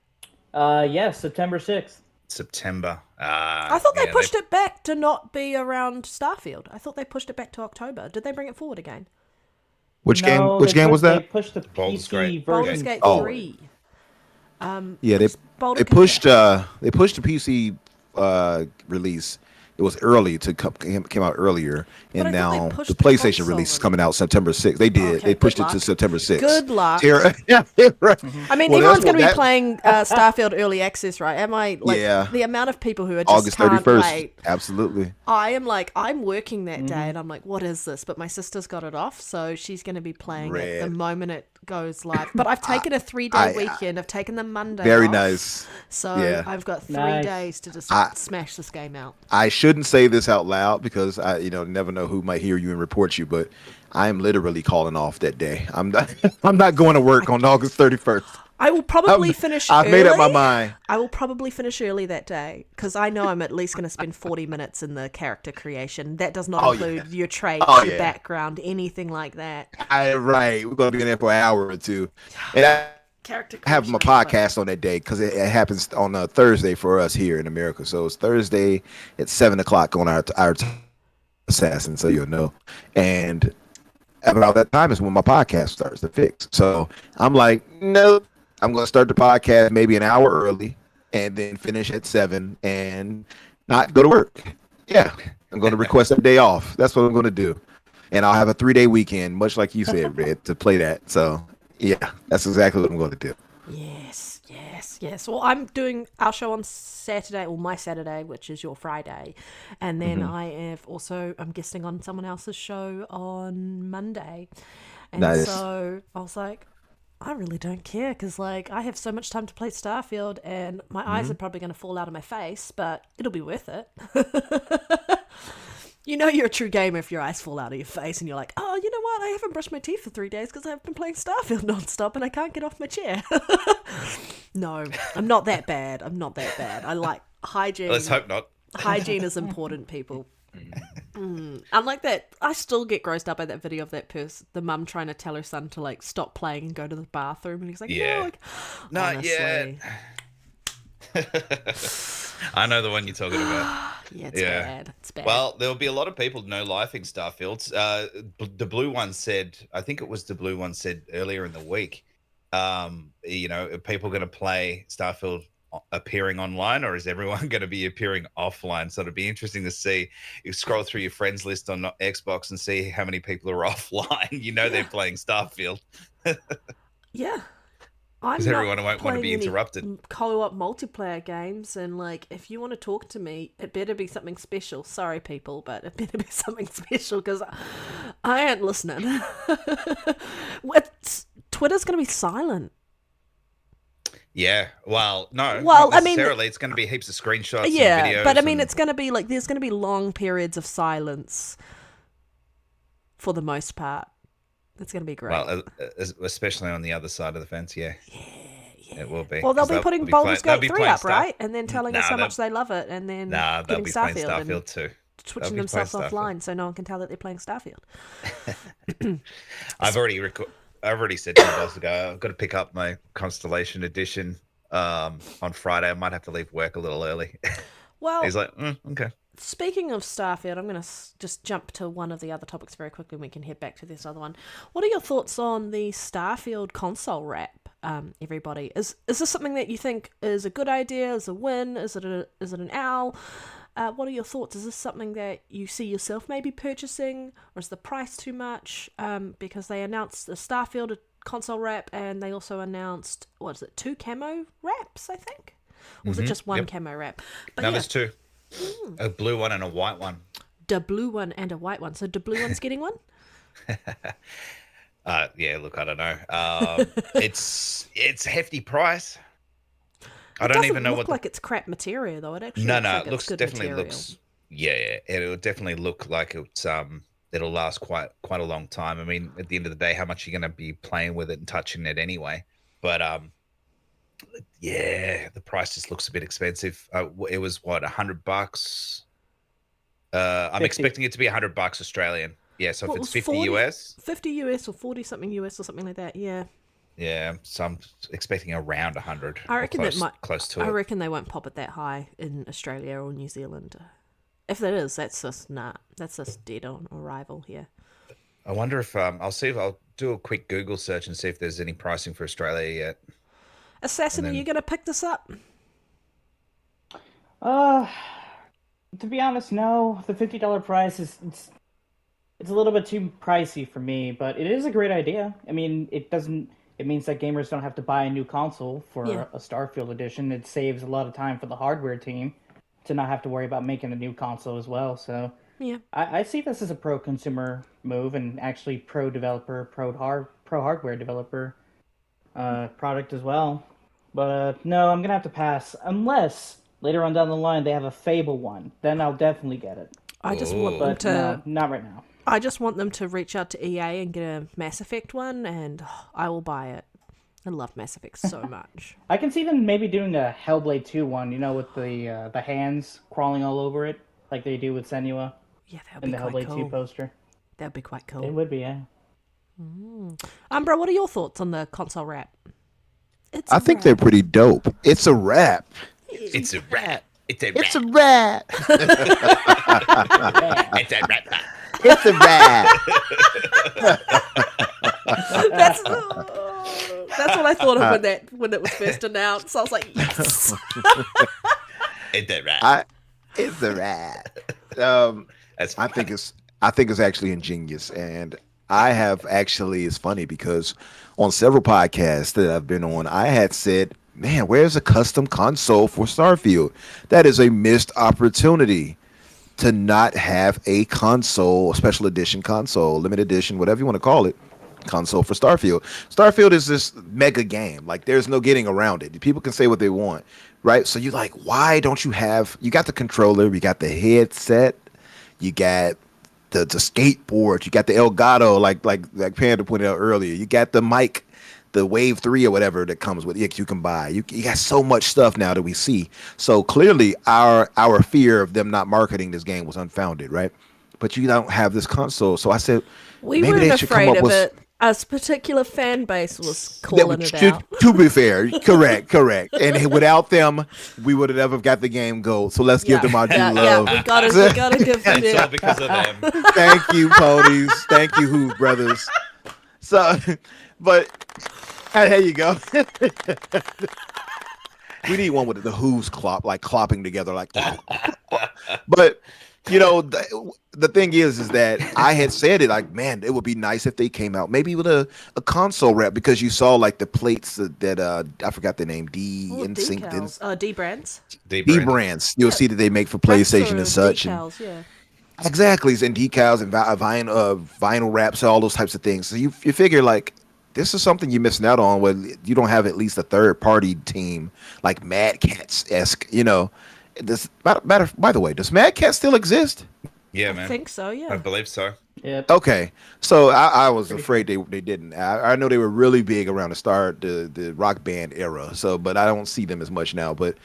Yes, September 6th. September. I thought they pushed it back to not be around Starfield. I thought they pushed it back to October. Did they bring it forward again? Which game was that? They pushed the PC version. Baldur's Gate 3. Yeah, they pushed the PC release. It was early came out earlier, and now the PlayStation release is coming out September 6th. They did. Okay, they pushed it to September 6th. Good luck. Yeah, right. I mean, everyone's going to be playing Starfield Early Access, right? Am I the amount of people who are just August 31st? Absolutely. I am I'm working that day, and I'm like, what is this? But my sister's got it off, so she's going to be playing it the moment it goes live. But I've taken a 3-day weekend. I've taken the Monday Very off, nice. So I've got 3 days to just smash this game out. I shouldn't say this out loud because I never know who might hear you and report you, but I am literally calling off that day. I'm not going to work on August 31st. I will probably finish early. I've made up my mind. I will probably finish early that day because I know I'm at least going to spend 40 minutes in the character creation. That does not include your traits, your background, anything like that. Right. We're going to be in there for an hour or two. And I have my podcast on that day because it happens on a Thursday for us here in America. So it's Thursday at 7:00 on our assassin, so you'll know. And about that time is when my podcast starts to fix. So I'm like, nope. I'm going to start the podcast maybe an hour early and then finish at 7 and not go to work. Yeah. I'm going to request a day off. That's what I'm going to do. And I'll have a 3-day weekend, much like you said, Red, to play that. So, yeah, that's exactly what I'm going to do. Yes. Well, I'm doing our show on Saturday, or my Saturday, which is your Friday. And then I'm guesting on someone else's show on Monday. And so I was like, I really don't care because, I have so much time to play Starfield and my eyes are probably going to fall out of my face, but it'll be worth it. You know you're a true gamer if your eyes fall out of your face and you're like, oh, you know what? I haven't brushed my teeth for 3 days because I've been playing Starfield nonstop and I can't get off my chair. No, I'm not that bad. I like hygiene. Let's hope not. Hygiene is important, people. Unlike that, I still get grossed out by that video of that person, the mum trying to tell her son to stop playing and go to the bathroom, and he's like, "No, not yet." I know the one you're talking about. Yeah, it's bad. It's bad. Well, there'll be a lot of people no lifing Starfields. The blue one said, I think it was the blue one said earlier in the week. People going to play Starfield appearing online, or is everyone going to be appearing offline? So it'll be interesting to see. You scroll through your friends list on Xbox and see how many people are offline. They're playing Starfield. Yeah, because everyone won't want to be interrupted. Co-op multiplayer games, and if you want to talk to me, it better be something special. Sorry, people, but it better be something special because I ain't listening. Twitter's going to be silent. Yeah, well, no, well, not necessarily. It's going to be heaps of screenshots. And videos but it's going to be there's going to be long periods of silence for the most part. It's going to be great. Well, especially on the other side of the fence, yeah, it will be. Well, they'll be putting Baldur's Gate 3 up, right? And then telling us how much they love it, and then they'll be playing Starfield too. Switching themselves offline so no one can tell that they're playing Starfield. I've already I've already said 2 days ago, I've got to pick up my Constellation Edition on Friday. I might have to leave work a little early. Well, He's like, okay. speaking of Starfield, I'm going to just jump to one of the other topics very quickly and we can head back to this other one. What are your thoughts on the Starfield console wrap, everybody? Is this something that you think is a good idea, is a win, is it an owl? What are your thoughts? Is this something that you see yourself maybe purchasing, or is the price too much? Because they announced the Starfield console wrap and they also announced, 2 camo wraps, I think? Or was it just one camo wrap? But no, there's 2. A blue one and a white one. The blue one and a white one. So the blue one's getting one? Yeah, look, I don't know. It's a hefty price. I don't even know look what like it's crap material though. It actually No, looks no, like it looks it's good definitely material. looks yeah, it'll definitely look like it's it'll last quite a long time. I mean, at the end of the day, how much are you going to be playing with it and touching it anyway? But yeah, the price just looks a bit expensive. It was what, $100? I'm 50. expecting it to be $100 Australian. Yeah, so What if it's was 50 US, 50 US or 40 something US or something like that. Yeah. yeah, so I'm expecting around 100. I or reckon close to I it. reckon they won't pop it that high in Australia or New Zealand. If that is, that's just that's just dead on arrival here. I wonder if I'll see if I'll do a quick Google search and see if there's any pricing for Australia yet. Assassin, And are you then- gonna pick this up? To be honest, no. The $50 price is it's a little bit too pricey for me, but it is a great idea. I mean, it means that gamers don't have to buy a new console for Yeah. a Starfield edition. It saves a lot of time for the hardware team to not have to worry about making a new console as well. So Yeah. I see this as a pro consumer move and actually pro developer, pro hardware developer product as well. But no, I'm gonna have to pass unless later on down the line they have a Fable one. Then I'll definitely get it. I just want them But to. no, not right now. I just want them to reach out to EA and get a Mass Effect one, and I will buy it. I love Mass Effect so much. I can see them maybe doing a Hellblade 2 one, with the hands crawling all over it, like they do with Senua Yeah, that would in be the quite Hellblade 2 cool. poster. That would be quite It cool. would be, yeah. Umbra, what are your thoughts on the console wrap? It's I a think wrap. they're pretty dope. It's a wrap. It's a rat. It's a rat. It's a wrap. It's a rat. It's a wrap. That's what I thought of when it was first announced. I was like, yes. It's a rat. It's a wrap. That's I think it's actually ingenious, and I have actually. It's funny because on several podcasts that I've been on, I had said, "Man, where's a custom console for Starfield? That is a missed opportunity to not have a console, a special edition console, limited edition, whatever you want to call it, console for Starfield. Starfield is this mega game. Like, there's no getting around it. People can say what they want, right? So you're like, why don't you have? You got the controller, you got the headset, you got the skateboard, you got the Elgato, like Panda pointed out earlier. You got the mic, the Wave 3 or whatever that comes with it, you can buy. You got so much stuff now that we see. So clearly our fear of them not marketing this game was unfounded, right? But you don't have this console. So I said, We maybe weren't they should come afraid up of with it. A particular fan base was calling it out. To be fair, correct. And without them, we would have never got the game gold. So let's give them our due love. We gotta give them It's all that. because of them. Thank you, ponies. Thank you, Who brothers. So, but here you go. We need one with the Who's clopping together, like. But the thing is that I had said it like, man, it would be nice if they came out maybe with a console wrap, because you saw like the plates that I forgot the name, Decals. D brands. D brands. You'll see that they make for PlayStation and such. Decals, yeah. Exactly, and decals and vinyl wraps, all those types of things. So you figure like this is something you're missing out on when you don't have at least a third party team like Mad Catz-esque. This by the way, does Mad Cat still exist? Yeah, I man. think so, I yeah. believe so. Yep. Okay, so I was afraid they didn't. I know they were really big around the Rock Band era. So, but I don't see them as much now. But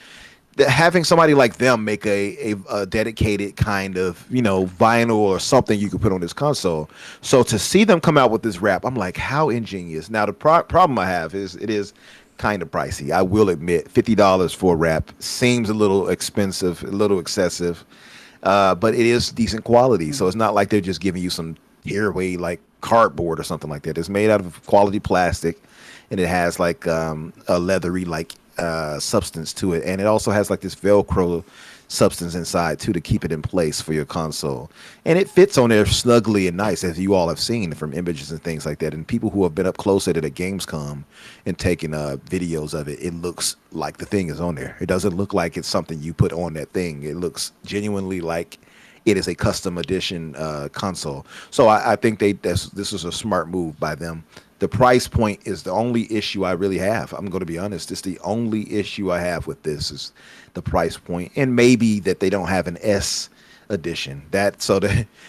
having somebody like them make a dedicated kind of vinyl or something you could put on this console. So to see them come out with this wrap, I'm like, how ingenious. Now the problem I have is it is kind of pricey. I will admit, $50 for a wrap seems a little expensive, a little excessive, but it is decent quality. So it's not like they're just giving you some tearaway like cardboard or something like that. It's made out of quality plastic, and it has like a leathery like substance to it, and it also has like this Velcro substance inside too to keep it in place for your console, and it fits on there snugly and nice, as you all have seen from images and things like that. And people who have been up close at it at Gamescom and taken videos of it, it looks like the thing is on there. It doesn't look like it's something you put on that thing. It looks genuinely like it is a custom edition console. So I think this is a smart move by them. The price point is the only issue I really have. I'm going to be honest. It's the only issue I have with this is the price point, and maybe that they don't have an S edition.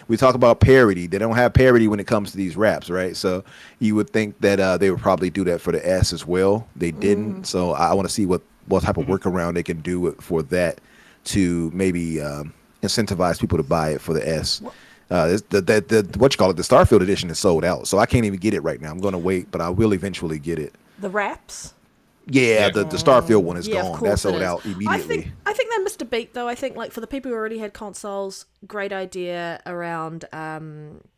We talk about parity. They don't have parity when it comes to these wraps, right? So you would think that they would probably do that for the S as well. They didn't. So I want to see what type of workaround they can do for that to maybe incentivize people to buy it for the S. The Starfield edition is sold out, so I can't even get it right now. I'm going to wait, but I will eventually get it. The wraps? Yeah, the Starfield one is gone. That's sold is. out immediately. I think they missed a beat, though. I think like for the people who already had consoles, great idea around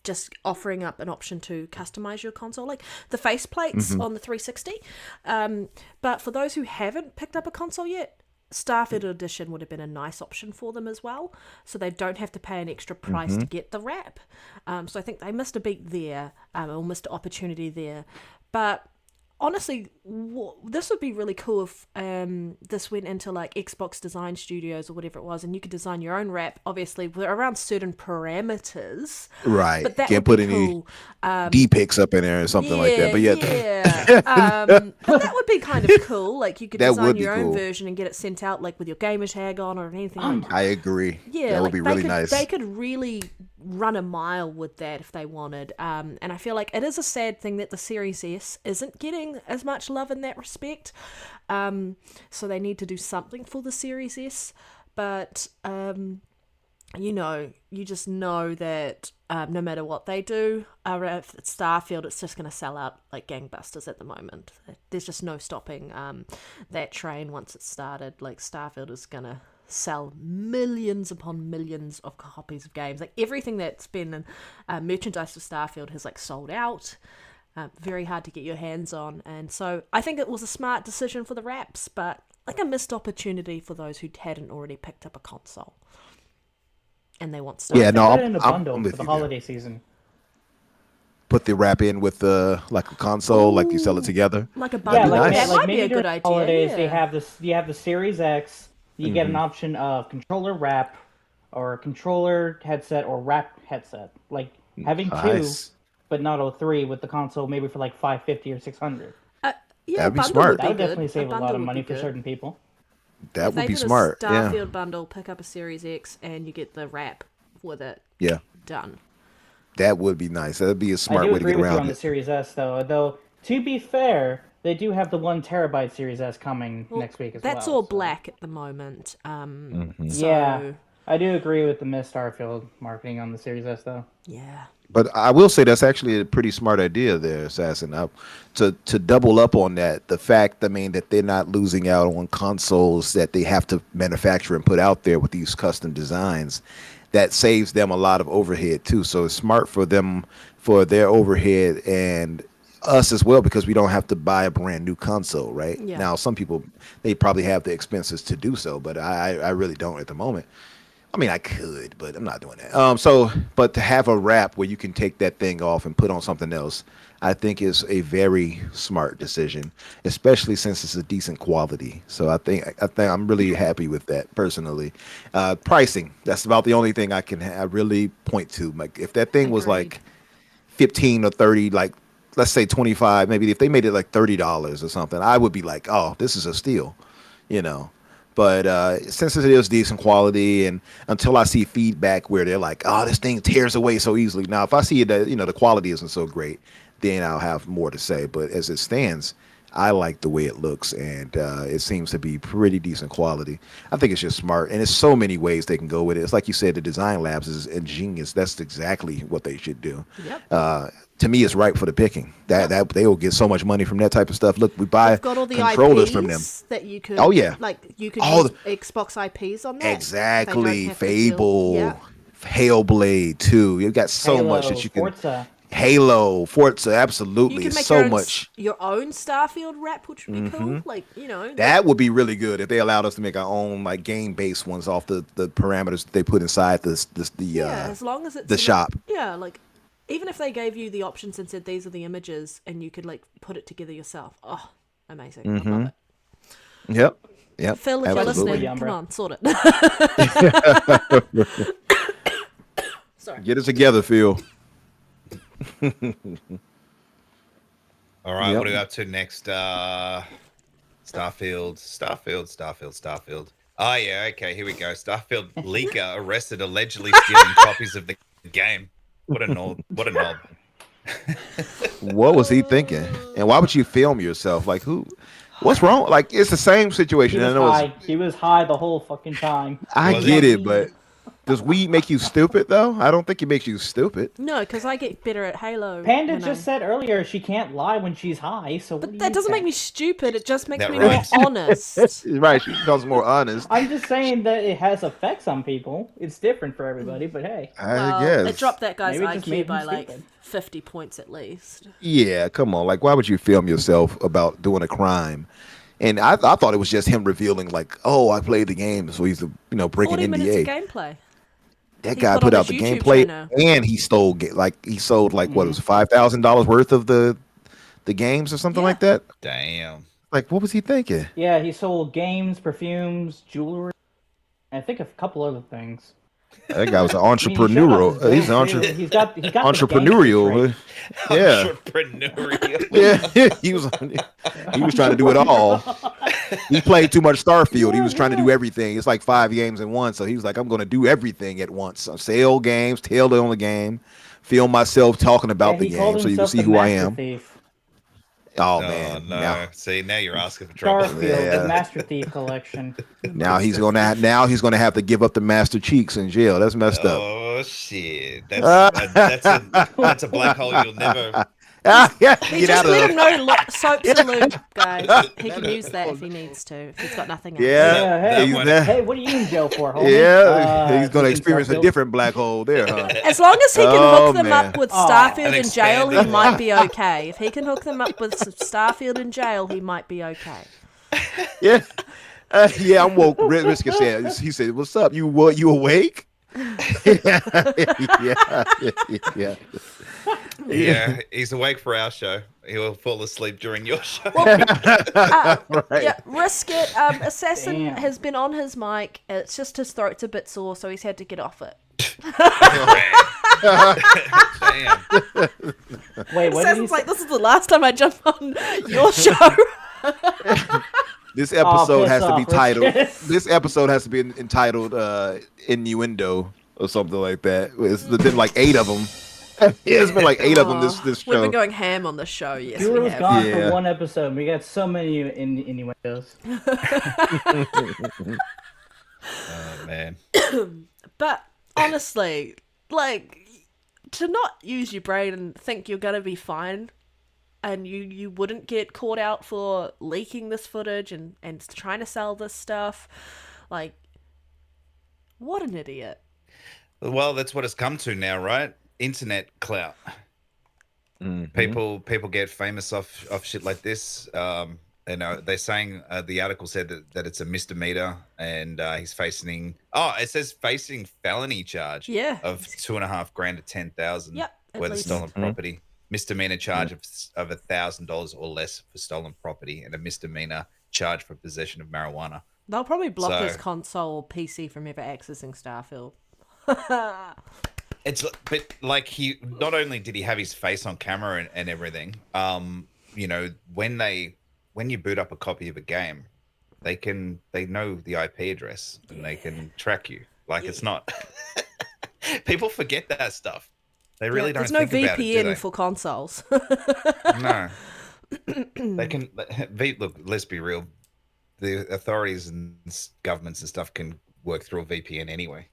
just offering up an option to customize your console, like the faceplates on the 360. But for those who haven't picked up a console yet, Starfield Edition would have been a nice option for them as well, so they don't have to pay an extra price to get the wrap. So I think they missed a beat there, or missed an opportunity there. But honestly, this would be really cool if this went into like Xbox Design Studios or whatever it was, and you could design your own wrap, obviously around certain parameters. Right. But that can't would put be cool. any D-pics up in there or something like that. But but that would be kind of cool. Like you could design your own cool. version and get it sent out like with your gamer tag on or anything like that. I agree. Yeah, that would be really nice. They could really run a mile with that if they wanted. And I feel like it is a sad thing that the Series S isn't getting as much love in that respect. So they need to do something for the Series S. But, you just know that no matter what they do, if it's Starfield, it's just going to sell out like gangbusters at the moment. There's just no stopping that train once it's started. Like Starfield is going to sell millions upon millions of copies of games. Like everything that's been merchandise for Starfield has like sold out. Very hard to get your hands on, and so I think it was a smart decision for the wraps, but like a missed opportunity for those who hadn't already picked up a console and they want stuff. Yeah, no, put it in a bundle for the holiday season. Put the wrap in with like a console, like you sell it together. Like a bundle. Yeah, that might be a good idea. Holidays, they have this. You have the Series X. You get an option of controller wrap, or a controller headset, or wrap headset. Like having two, but not all three with the console, maybe for like $550 or $600. Yeah, that'd be smart. That would definitely save a lot of money for certain people. That would be smart. Starfield bundle, pick up a Series X, and you get the wrap with it. Yeah, done. That would be nice. That'd be a smart way to get around it. I do agree with you on the Series S, though. Though to be fair, they do have the 1 terabyte Series S coming next week as well. That's all black at the moment. Yeah, I do agree with the missed Starfield marketing on the Series S, though. Yeah. But I will say that's actually a pretty smart idea there, Assassin. To double up on that, the fact, that they're not losing out on consoles that they have to manufacture and put out there with these custom designs, that saves them a lot of overhead too. So it's smart for them, for their overhead, and us as well, because we don't have to buy a brand new console, right? Yeah. Now, some people, they probably have the expenses to do so, but I really don't at the moment. I mean, I could, but I'm not doing that. But to have a wrap where you can take that thing off and put on something else, I think is a very smart decision, especially since it's a decent quality. So I think I'm really happy with that personally. Pricing, that's about the only thing I really point to. Like if that thing was like 15 or 30, like let's say 25, maybe if they made it like $30 or something, I would be like, oh, this is a steal, But since it is decent quality, and until I see feedback where they're like, oh, this thing tears away so easily. Now, if I see that, the quality isn't so great, then I'll have more to say. But as it stands, I like the way it looks, and it seems to be pretty decent quality. I think it's just smart, and there's so many ways they can go with it. It's like you said, the design labs is ingenious. That's exactly what they should do. Yep. To me, it's ripe for the picking. That they will get so much money from that type of stuff. Look, we buy They've got all the controllers IPs from them. that you could. Oh, yeah. Like you could All use Xbox IPs on that. Exactly. They don't have to Fable, Yeah. Hellblade 2. You've got so Halo, much that you can. Forza. Halo, Forza, absolutely. You can It's make so your own, much. your own Starfield rap, which would be cool. Like, you know. That would be really good if they allowed us to make our own like game-based ones off the parameters that they put inside as long as it's the shop. Yeah, like even if they gave you the options and said these are the images and you could like put it together yourself. Oh, amazing. I love it. Yep. Phil, if you're absolutely. listening, come on, sort it. Sorry. Get it together, Phil. All right, Yep. what are we up to next? Starfield. Oh yeah, okay, here we go. Starfield leaker arrested allegedly stealing copies of the game. What a knob! What a knob! What was he thinking? And why would you film yourself? Like who? What's wrong? Like it's the same He situation. was I know high. He was high the whole fucking time. I Was get he? it, but does weed make you stupid though? I don't think it makes you stupid. No, because I get better at Halo. Panda when just said earlier she can't lie when she's high, so what But do that you doesn't make think? me stupid. It just makes That me rhymes. more honest. Right, she becomes more honest. I'm just saying that it has effects on people. It's different for everybody, but hey. I guess. It dropped that guy's Maybe it just IQ made by him like stupid. 50 points at least. Yeah, come on. Like, why would you film yourself about doing a crime? And I thought it was just him revealing, like, oh, I played the game, so he's, breaking 40 minutes of NDA. gameplay. That he guy put put on out the his YouTube gameplay, channel. and he sold what it was $5,000 worth of the games or something Yeah. like that. Damn. Like, what was he thinking? Yeah, he sold games, perfumes, jewelry, and I think a couple other things. That guy was an I mean, he showed off entrepreneurial. his He's games, an too. He's got the gangster entrepreneurial. trait. Yeah, Entrepreneurial. yeah. He was trying to do it all. He played too much Starfield. He was trying to do everything. It's like 5 games in one. So he was like, I'm going to do everything at once. Sell games, tell on the game, film myself talking about the he called game, so you can himself see the who I Master am. Thief. Oh Oh man, no! See, now you're asking for trouble. Starfield, Yeah. the Master Thief collection. now he's gonna have to give up the master cheeks in jail. That's messed up. Oh shit! That's a black hole you'll never. Yeah, He get just out of let there. him know soap salute, guys. He can use that if he needs to, if he's got nothing else. Yeah, hey, he's one- there. Hey, what are you in jail for, homie? He's gonna you can experience a Starfield. different black hole there, huh? As long as he can Oh, hook them man. up with Oh. Starfield An in jail, he expanding might be okay. If he can hook them up with some Starfield in jail, he might be okay. Yeah, yeah. I'm woke. Riska said. He said, "What's up? You what? You awake?" yeah. Yeah, he's awake for our show. He will fall asleep during your show. Right. Yeah, risk it. Assassin Damn. has been on his mic. It's just his throat's a bit sore, so he's had to get off it. Damn. Wait, what did he Assassin's say? like, this is the last time I jump on your show. This episode piss has to be off, titled. Richard. This episode has to be entitled "Innuendo" or something like that. It's been like 8 of them. It's been like 8 of them. This We've show. been going ham on the show. Yes, Guru we was have. gone Yeah. for one episode. We got so many innuendos. Oh man. But honestly, like, to not use your brain and think you're gonna be fine, and you wouldn't get caught out for leaking this footage and trying to sell this stuff, like, what an idiot. Well, that's what it's come to now, right? Internet clout. People get famous off shit like this. They're saying the article said that it's a misdemeanor, and he's facing. Oh, it says facing felony charge. Yeah. Of $2,500 to 10,000. Yep, at Whether least. stolen property, misdemeanor charge of $1,000 or less for stolen property, and a misdemeanor charge for possession of marijuana. They'll probably block So- his console or PC from ever accessing Starfield. It's but like he not only did he have his face on camera and everything, when you boot up a copy of a game, they know the IP address and they can track you. Like it's not people forget that stuff. They really don't There's no think about it, do VPN they? for consoles. No. They can look. Let's be real. The authorities and governments and stuff can work through a VPN anyway,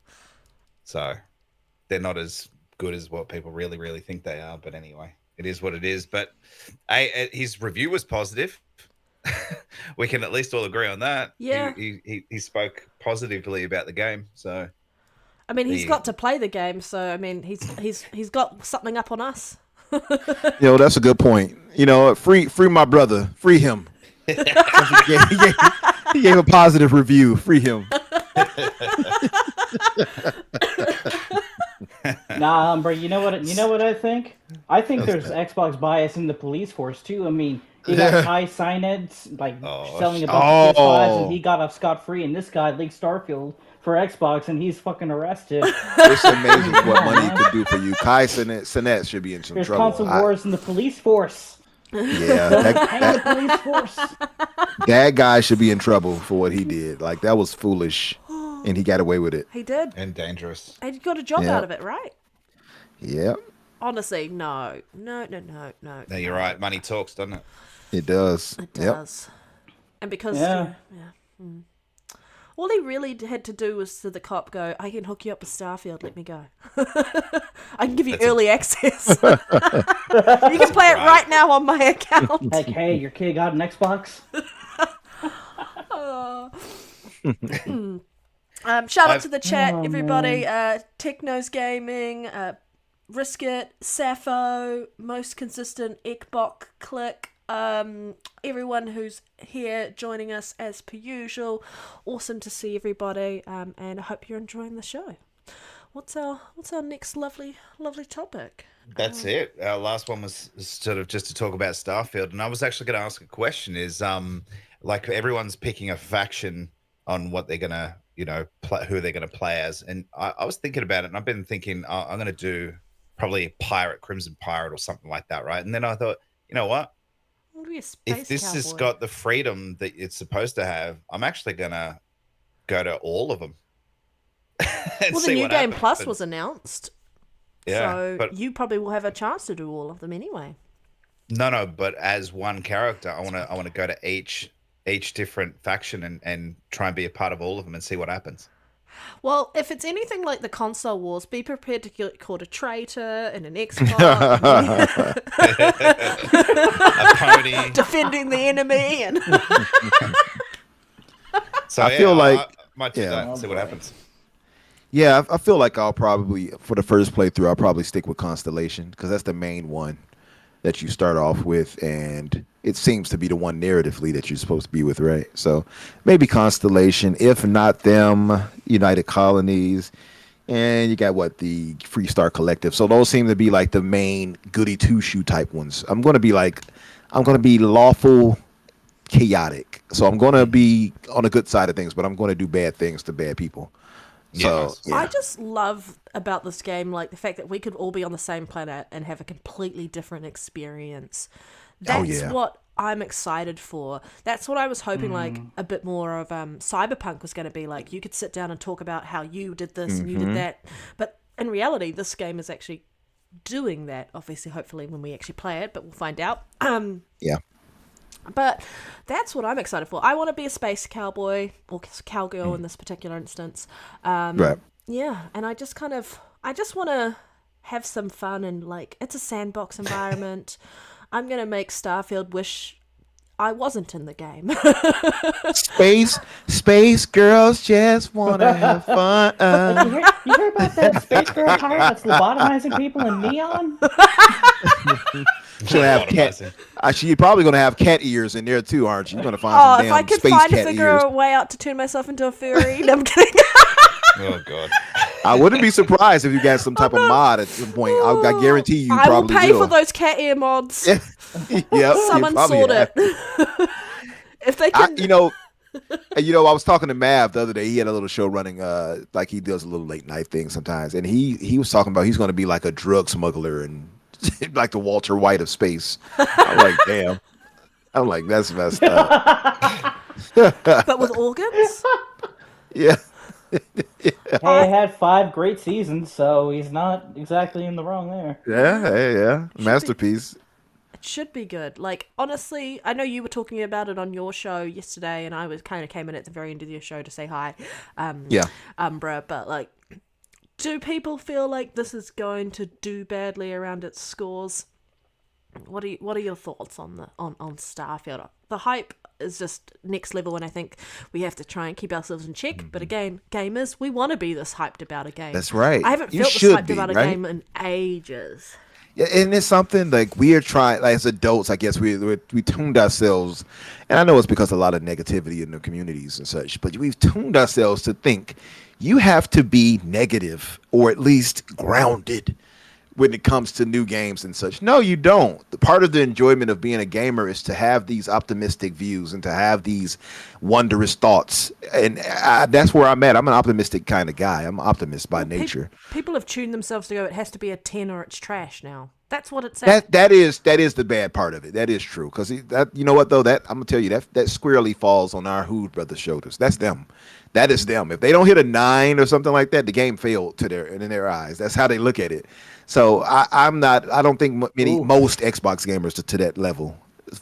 so they're not as good as what people really think they are. But anyway, it is what it is. But his review was positive. We can at least all agree on that. Yeah. He spoke positively about the game. So I mean, he's got to play the game, so I mean, he's got something up on us. That's a good point. Free my brother, free him. he gave a positive review. Free him. Nah, Umbra, you know what I think? I think there's Xbox bias in the police force too. I mean, you got Kai Sined selling a bunch of PS5s and he got off scot-free, and this guy leaked Starfield for Xbox and he's fucking arrested. It's amazing what money could do for you. Kai Sinet should be in some There's trouble. constant wars in the police force. Yeah, The police force. that guy should be in trouble for what he did. Like, that was foolish, and he got away with it. He did. and dangerous. And he got a job out of it, right? Yep, Honestly, no. No, you're right. Money talks, doesn't it? it does. It does. And because all he really had to do was to the cop go, I can hook you up with Starfield, let me go. I can give you early access. You can play it right now on my account. Like, hey, your kid got an Xbox? Shout out to the chat, everybody. Technos Gaming, Risk It, Sappho, Most Consistent, Ekbok, Click, everyone who's here joining us as per usual. Awesome to see everybody, and I hope you're enjoying the show. What's our next lovely topic? That's it. Our last one was sort of just to talk about Starfield, and I was actually going to ask a question. Is like everyone's picking a faction on what they're gonna, who they're gonna play as, and I was thinking about it, and I've been thinking I'm gonna do probably Crimson Pirate or something like that, right? And then I thought, you know what? If this has got the freedom that it's supposed to have, I'm actually gonna go to all of them. Well, the New Game Plus was announced. Yeah, so but you probably will have a chance to do all of them anyway. No, but as one character, I want to go to each different faction and try and be a part of all of them and see what happens. Well, if it's anything like the console wars, be prepared to get called a traitor and an Xbox. A pony. Defending the enemy. And So I feel like I might do that and see what happens. Yeah, I feel like I'll probably, for the first playthrough, I'll probably stick with Constellation because that's the main one that you start off with, and it seems to be the one narratively that you're supposed to be with, right? So maybe Constellation, if not them, United Colonies, and you got the Freestar Collective. So those seem to be like the main goody two-shoe type ones. I'm going to be lawful, chaotic. So I'm going to be on the good side of things, but I'm going to do bad things to bad people. So, yeah. I just love about this game, like the fact that we could all be on the same planet and have a completely different experience. That's what I'm excited for. That's what I was hoping, like a bit more of Cyberpunk was going to be like. You could sit down and talk about how you did this and you did that. But in reality, this game is actually doing that. Obviously, hopefully, when we actually play it, but we'll find out. Yeah. But that's what I'm excited for. I want to be a space cowboy or cowgirl in this particular instance. Right. Yeah, and I just want to have some fun and like it's a sandbox environment. I'm gonna make Starfield wish I wasn't in the game. Space girls just wanna have fun. You hear about that space girl pirate that's lobotomizing people in Neon? She'll have cat. You're probably gonna have cat ears in there too, aren't you? You're gonna find some if damn I could space find cat a figure ears. a way out to turn myself into a furry, no, I'm kidding. Oh God. I wouldn't be surprised if you got some type of mod at some point. I guarantee you I will probably pay will. for those cat ear mods. Yep, Someone sort it. If they can, I was talking to Mav the other day. He had a little show running, like he does a little late night thing sometimes, and he was talking about he's going to be like a drug smuggler and like the Walter White of space. I'm like, damn. I'm like, that's messed up. but with organs. Yeah. Hey, it had 5 great seasons, so he's not exactly in the wrong there. Yeah. Masterpiece. It should be good. Like, honestly, I know you were talking about it on your show yesterday, and I was kind of came in at the very end of your show to say hi, Umbra, but like, do people feel like this is going to do badly around its scores? What are your thoughts on Starfield? The hype is just next level, and I think we have to try and keep ourselves in check. But again, gamers, we want to be this hyped about a game. That's right. I haven't You felt this should hyped be, about a right? game in ages. Yeah, and it's something like we are trying, like as adults, I guess we tuned ourselves, and I know it's because of a lot of negativity in the communities and such, but we've tuned ourselves to think you have to be negative or at least grounded when it comes to new games and such. No, you don't. The part of the enjoyment of being a gamer is to have these optimistic views and to have these wondrous thoughts. And that's where I'm at. I'm an optimistic kind of guy. I'm an optimist by nature. People have tuned themselves to go, it has to be a 10 or it's trash now. That's what it's at. That is the bad part of it. That is true. Because you know what though, that I'm gonna tell you that squarely falls on our Hood brothers' shoulders. That's them. That is them. If they don't hit a 9 or something like that, the game failed in their eyes. That's how they look at it. So I'm not. I don't think most Xbox gamers to that level.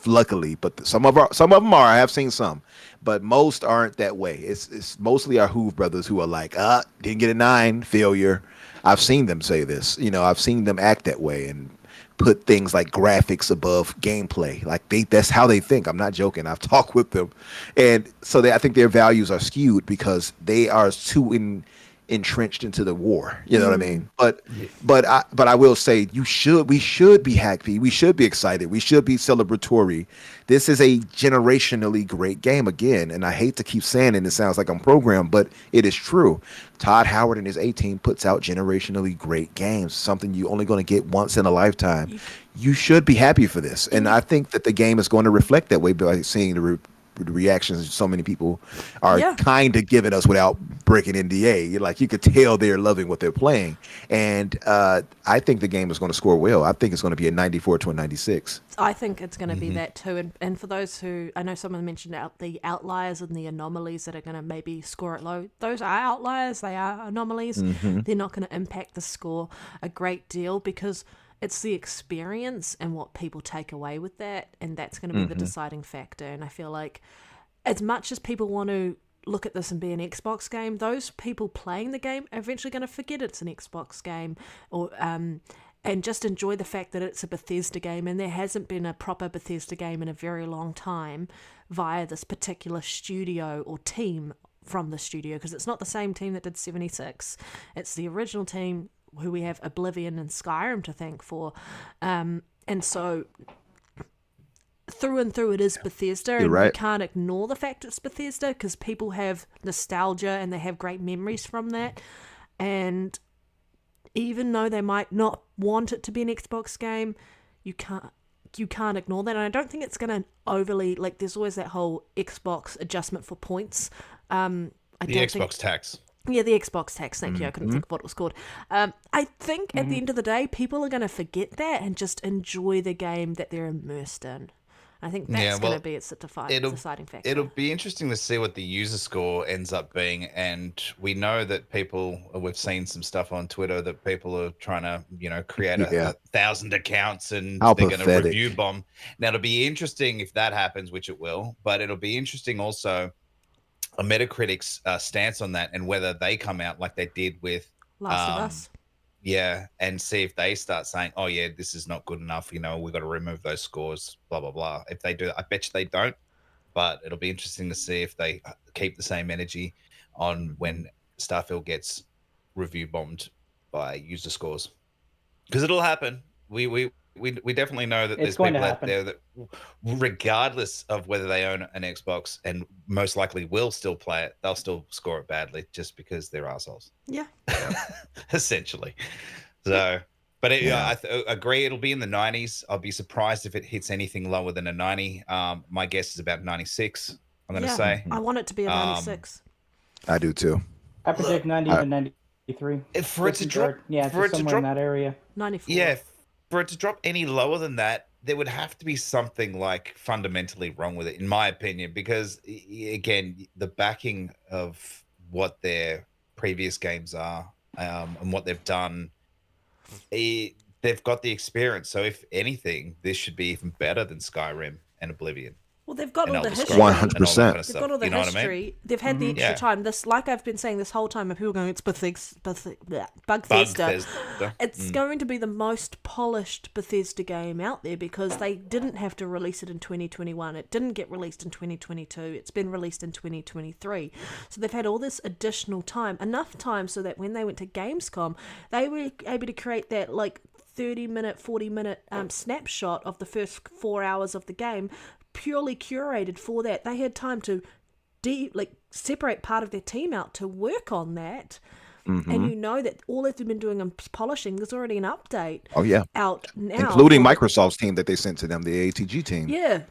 Luckily, but some of them are. I have seen some, but most aren't that way. It's mostly our Hoove brothers who are like, didn't get a 9, failure. I've seen them say this. I've seen them act that way and put things like graphics above gameplay. Like that's how they think. I'm not joking. I've talked with them, and so I think their values are skewed because they are too entrenched into the war. You know what I mean? But I will say we should be happy. We should be excited. We should be celebratory. This is a generationally great game again, and I hate to keep saying it. It sounds like I'm programmed, but it is true. Todd Howard and his A-team puts out generationally great games, something you're only going to get once in a lifetime. You should be happy for this, and I think that the game is going to reflect that way by seeing the reactions so many people are kind of giving us without breaking NDA. Like you could tell they're loving what they're playing, and I think the game is going to score well. I think it's going to be a 94 to a 96. I think it's going to be that too. And for those who, I know someone mentioned the outliers and the anomalies that are going to maybe score it low. Those are outliers. They are anomalies. They're not going to impact the score a great deal because it's the experience and what people take away with that, and that's going to be the deciding factor. And I feel like as much as people want to look at this and be an Xbox game, those people playing the game are eventually going to forget it's an Xbox game, or and just enjoy the fact that it's a Bethesda game, and there hasn't been a proper Bethesda game in a very long time via this particular studio or team from the studio, because it's not the same team that did 76. It's the original team who we have Oblivion and Skyrim to thank for. And so through and through it is Bethesda, and you can't ignore the fact it's Bethesda because people have nostalgia and they have great memories from that. And even though they might not want it to be an Xbox game, you can't ignore that. And I don't think it's going to overly, like, there's always that whole Xbox adjustment for points. The Xbox tax. Yeah, the Xbox tax. Thank you. I couldn't think of what it was called. I think at the end of the day, people are going to forget that and just enjoy the game that they're immersed in. I think that's going to be its deciding factor. It'll be interesting to see what the user score ends up being. And we know that we've seen some stuff on Twitter that people are trying to, create 1,000 accounts and they're going to review bomb. Now, it'll be interesting if that happens, which it will, but it'll be interesting also a Metacritic's stance on that and whether they come out like they did with Last of Us. Yeah, and see if they start saying, oh, yeah, this is not good enough. We've got to remove those scores, blah, blah, blah. If they do, I bet you they don't. But it'll be interesting to see if they keep the same energy on when Starfield gets review bombed by user scores. Because it'll happen. We definitely know that there's people out there that, regardless of whether they own an Xbox and most likely will still play it, they'll still score it badly just because they're assholes. Yeah. Essentially. So, but I agree it'll be in the 90s. I'll be surprised if it hits anything lower than a 90. My guess is about 96, I'm going to say. I want it to be a 96. I do too. I predict 90 to 93. For it to drop, somewhere in that area. 94. Yeah, for it to drop any lower than that, there would have to be something like fundamentally wrong with it, in my opinion, because again, the backing of what their previous games are and what they've done, they're they've got the experience. So if anything, this should be even better than Skyrim and Oblivion. Well, they've got And all the Elder history. Scrolls 100%. and all that kind of They've stuff. got all the You know what I history. mean? They've had the extra Yeah. time. This, like I've been saying this whole time, and people are going, it's Bethesda. Bugfesta. Bethesda. It's going to be the most polished Bethesda game out there because they didn't have to release it in 2021. It didn't get released in 2022. It's been released in 2023. So they've had all this additional time, enough time so that when they went to Gamescom, they were able to create that 30-minute, 40-minute snapshot of the first 4 hours of the game, purely curated for that. They had time to separate part of their team out to work on that. And you know that all they've been doing and polishing, there's already an update out now. Including Microsoft's team that they sent to them, the ATG team. Yeah.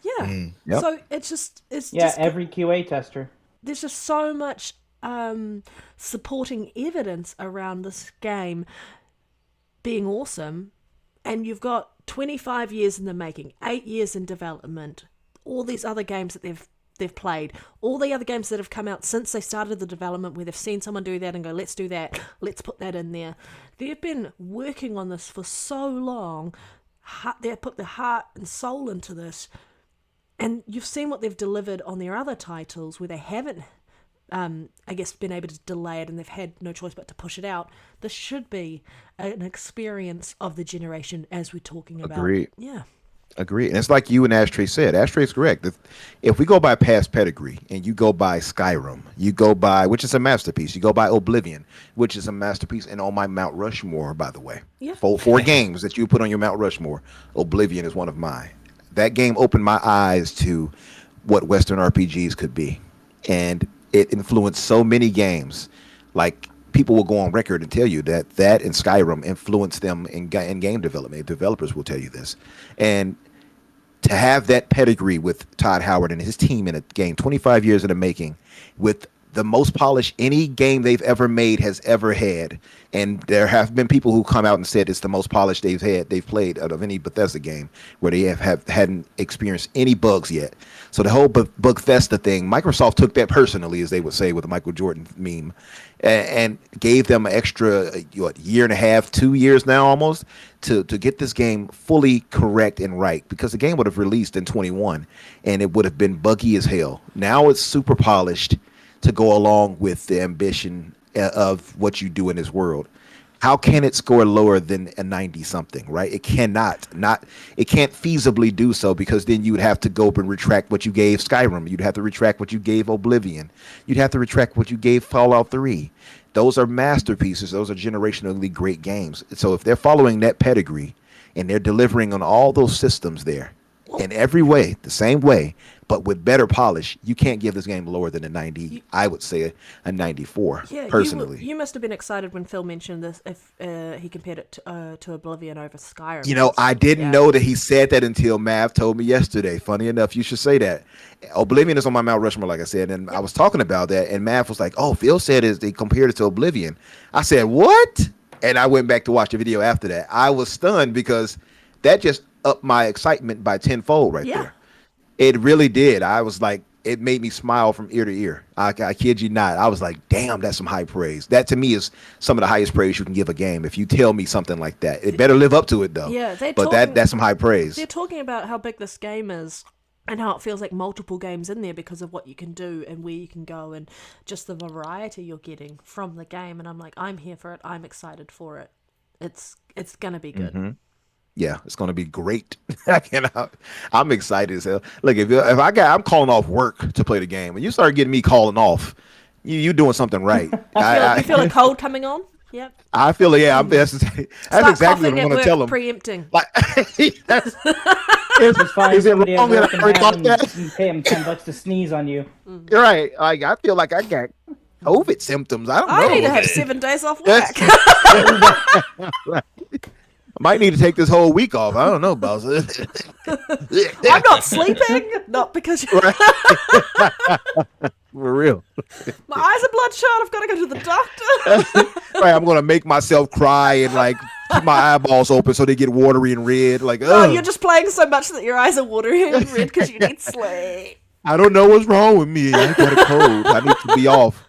Yep. So it's just every QA tester. there's just so much supporting evidence around this game being awesome. And you've got 25 years in the making, 8 years in development, all these other games that they've played, all the other games that have come out since they started the development where they've seen someone do that and go, let's do that, let's put that in there. They've been working on this for so long. They've put their heart and soul into this. And you've seen what they've delivered on their other titles where they haven't, been able to delay it and they've had no choice but to push it out. This should be an experience of the generation as we're talking about. Agreed. Yeah. Agreed. And it's like you and Ashtrey said. Ashtrey's correct. If we go by past pedigree and you go by Skyrim, you go by, which is a masterpiece, you go by Oblivion, which is a masterpiece, and on my Mount Rushmore, by the way. Yeah. Four games that you put on your Mount Rushmore, Oblivion is one of mine. That game opened my eyes to what Western RPGs could be. And it influenced so many games. Like, people will go on record and tell you that and Skyrim influenced them in game development. Developers will tell you this. And to have that pedigree with Todd Howard and his team in a game, 25 years in the making, with the most polish any game they've ever made has ever had. And there have been people who come out and said it's the most polished they've played out of any Bethesda game where they hadn't experienced any bugs yet. So the whole Bugfesta thing, Microsoft took that personally, as they would say with the Michael Jordan meme, and gave them an extra year and a half, 2 years now almost, to get this game fully correct and right, because the game would have released in 21 and it would have been buggy as hell. Now it's super polished to go along with the ambition of what you do in this world. How can it score lower than a 90 something, right? It cannot. It can't feasibly do so, because then you would have to go and retract what you gave Skyrim. You'd have to retract what you gave Oblivion. You'd have to retract what you gave Fallout 3. Those are masterpieces. Those are generationally great games. So if they're following that pedigree and they're delivering on all those systems there in every way, the same way, but with better polish, you can't give this game lower than a 90. I would say a 94, personally. You must have been excited when Phil mentioned this, if he compared it to Oblivion over Skyrim. I didn't know that he said that until Mav told me yesterday. Funny enough, you should say that. Oblivion is on my Mount Rushmore, like I said, and I was talking about that, and Mav was like, oh, Phil said they compared it to Oblivion. I said, what? And I went back to watch the video after that. I was stunned because that just upped my excitement by tenfold right there. It really did. I was like, it made me smile from ear to ear. I kid you not. I was like, damn, that's some high praise. That to me is some of the highest praise you can give a game. If you tell me something like that, it better live up to it though. Yeah, that's some high praise. They're talking about how big this game is and how it feels like multiple games in there because of what you can do and where you can go and just the variety you're getting from the game. And I'm like, I'm here for it. I'm excited for it. It's gonna be good. Mm-hmm. Yeah, it's going to be great. I'm excited as hell. Look, I'm calling off work to play the game. When you start getting me calling off, you're doing something right. You feel a cold coming on? Yep. I feel it. Yeah, that's exactly what I want to tell them. Preempting. Like, Just find somebody at work and pay him $10 to sneeze on you. You're right. Like, I feel like I got COVID symptoms. I don't know. I need to have 7 days off work. I might need to take this whole week off. I don't know, boss. I'm not sleeping. Not because you're... For real. My eyes are bloodshot. I've got to go to the doctor. Right, I'm going to make myself cry and like keep my eyeballs open so they get watery and red. Like, oh, you're just playing so much that your eyes are watery and red because you need sleep. I don't know what's wrong with me. I got a cold. I need to be off.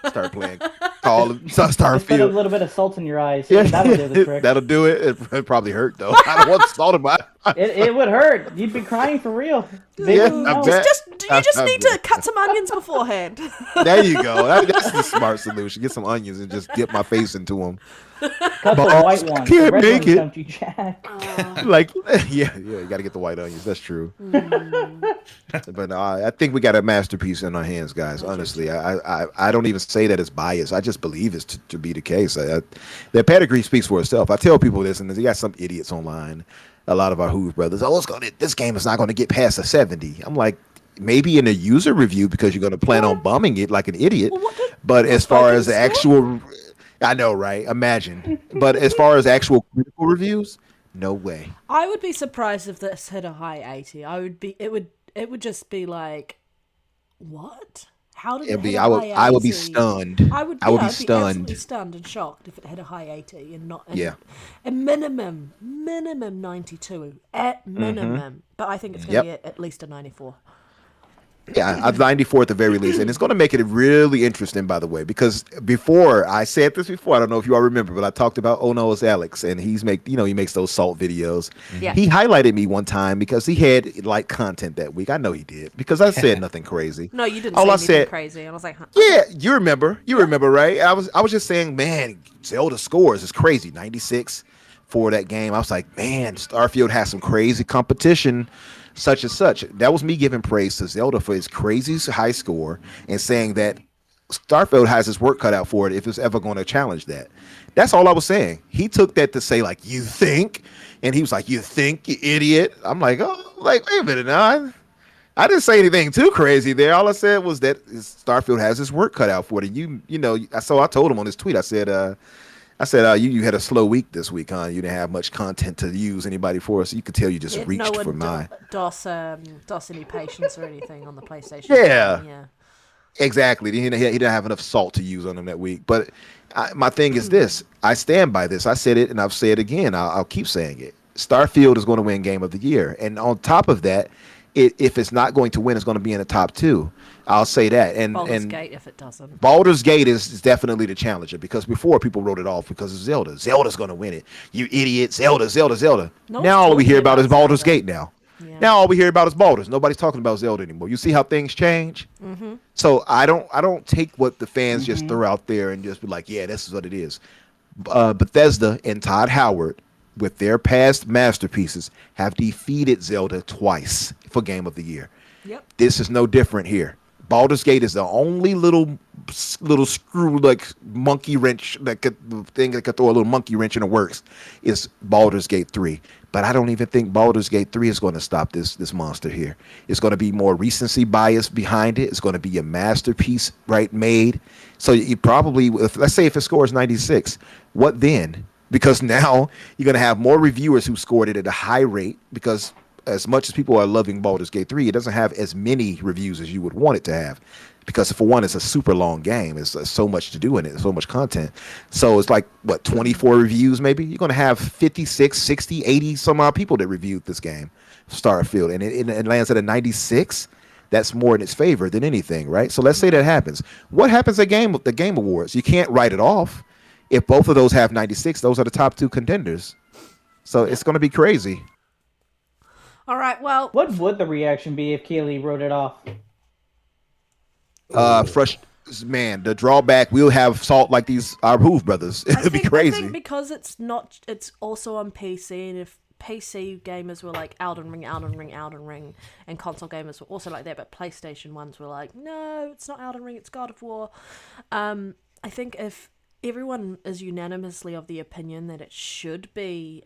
Start playing Call of Just put a Starfield. little bit of salt in your eyes. Yeah, that'll do the trick. That'll do it. It probably hurt though. I don't want salt in my eyes. It would hurt. You'd be crying for real. They Yeah, wouldn't I know. bet. You just need to cut some onions beforehand. There you go. That's the smart solution. Get some onions and just dip my face into them. Cut the Boss, white I ones. can't The red make ones it. don't you jack. Like, yeah, you got to get the white onions. That's true. But I think we got a masterpiece in our hands, guys. Honestly, I don't even say that as bias. I just believe it's to be the case. Their pedigree speaks for itself. I tell people this, and you got some idiots online. A lot of our Who's brothers. Oh, this game is not going to get past a 70. I'm like, maybe in a user review because you're going to plan on bumming it like an idiot. But as far as the actual, I know, right? Imagine. But as far as actual critical reviews, no way. I would be surprised if this hit a high 80. It would just be like, what? How did it hit a high 80? I would be stunned. I would be absolutely stunned and shocked if it hit a high 80 and not a minimum 92 at minimum. But I think it's going to be at least a 94. Yeah, 94 at the very least, and it's going to make it really interesting, by the way, because before I said this before, I don't know if you all remember, but I talked about Oh No, It's Alex, and he makes those salt videos. Yeah. He highlighted me one time because he had like content that week. I know he did because I said nothing crazy. No, you didn't All say anything crazy, and I was like, huh. Yeah, you remember, right? I was just saying, man, Zelda scores is crazy, 96 for that game. I was like, man, Starfield has some crazy competition. Such and such. That was me giving praise to Zelda for his crazy high score and saying that Starfield has his work cut out for it if it's ever going to challenge that. That's all I was saying. He took that to say, like, you think? And he was like, you think, you idiot? I'm like, oh, like, wait a minute now. I didn't say anything too crazy there. All I said was that Starfield has his work cut out for it. And so I told him on his tweet, I said, you had a slow week this week, huh? You didn't have much content to use anybody for, so you could tell you just reached for mine. DOS any patience or anything on the PlayStation. Yeah. Exactly. He didn't have enough salt to use on him that week. But my thing is this. I stand by this. I said it, and I'll say it again. I'll keep saying it. Starfield is going to win Game of the Year. And on top of that, if it's not going to win, it's going to be in the top 2. I'll say that. And Baldur's Gate, if it doesn't. Baldur's Gate is definitely the challenger because before people wrote it off because of Zelda. Zelda's going to win it. You idiot. Zelda. Now all we hear about is Baldur's Gate now. Yeah. Now all we hear about is Baldur's. Nobody's talking about Zelda anymore. You see how things change? Mm-hmm. So I don't take what the fans just throw out there and just be like, yeah, this is what it is. Bethesda and Todd Howard, with their past masterpieces, have defeated Zelda twice for Game of the Year. Yep. This is no different here. Baldur's Gate is the only little screw like monkey wrench that could throw a little monkey wrench in the works is Baldur's Gate 3. But I don't even think Baldur's Gate 3 is going to stop this monster here. It's going to be more recency bias behind it. It's going to be a masterpiece, right, made. So you probably, let's say if it scores 96, what then? Because now you're going to have more reviewers who scored it at a high rate because as much as people are loving Baldur's Gate 3, it doesn't have as many reviews as you would want it to have. Because for one, it's a super long game. It's so much to do in it, so much content. So it's like, 24 reviews maybe? You're going to have 56, 60, 80 some odd people that reviewed this game, Starfield. And it lands at a 96. That's more in its favor than anything, right? So let's say that happens. What happens at the Game Awards? You can't write it off. If both of those have 96, those are the top 2 contenders. So it's going to be crazy. All right, well... What would the reaction be if Keeley wrote it off? Man, the drawback, we'll have salt like these our Hoof brothers. It'll be crazy. I think because it's also on PC, and if PC gamers were like Elden Ring, and console gamers were also like that, but PlayStation ones were like, no, it's not Elden Ring, it's God of War. I think if everyone is unanimously of the opinion that it should be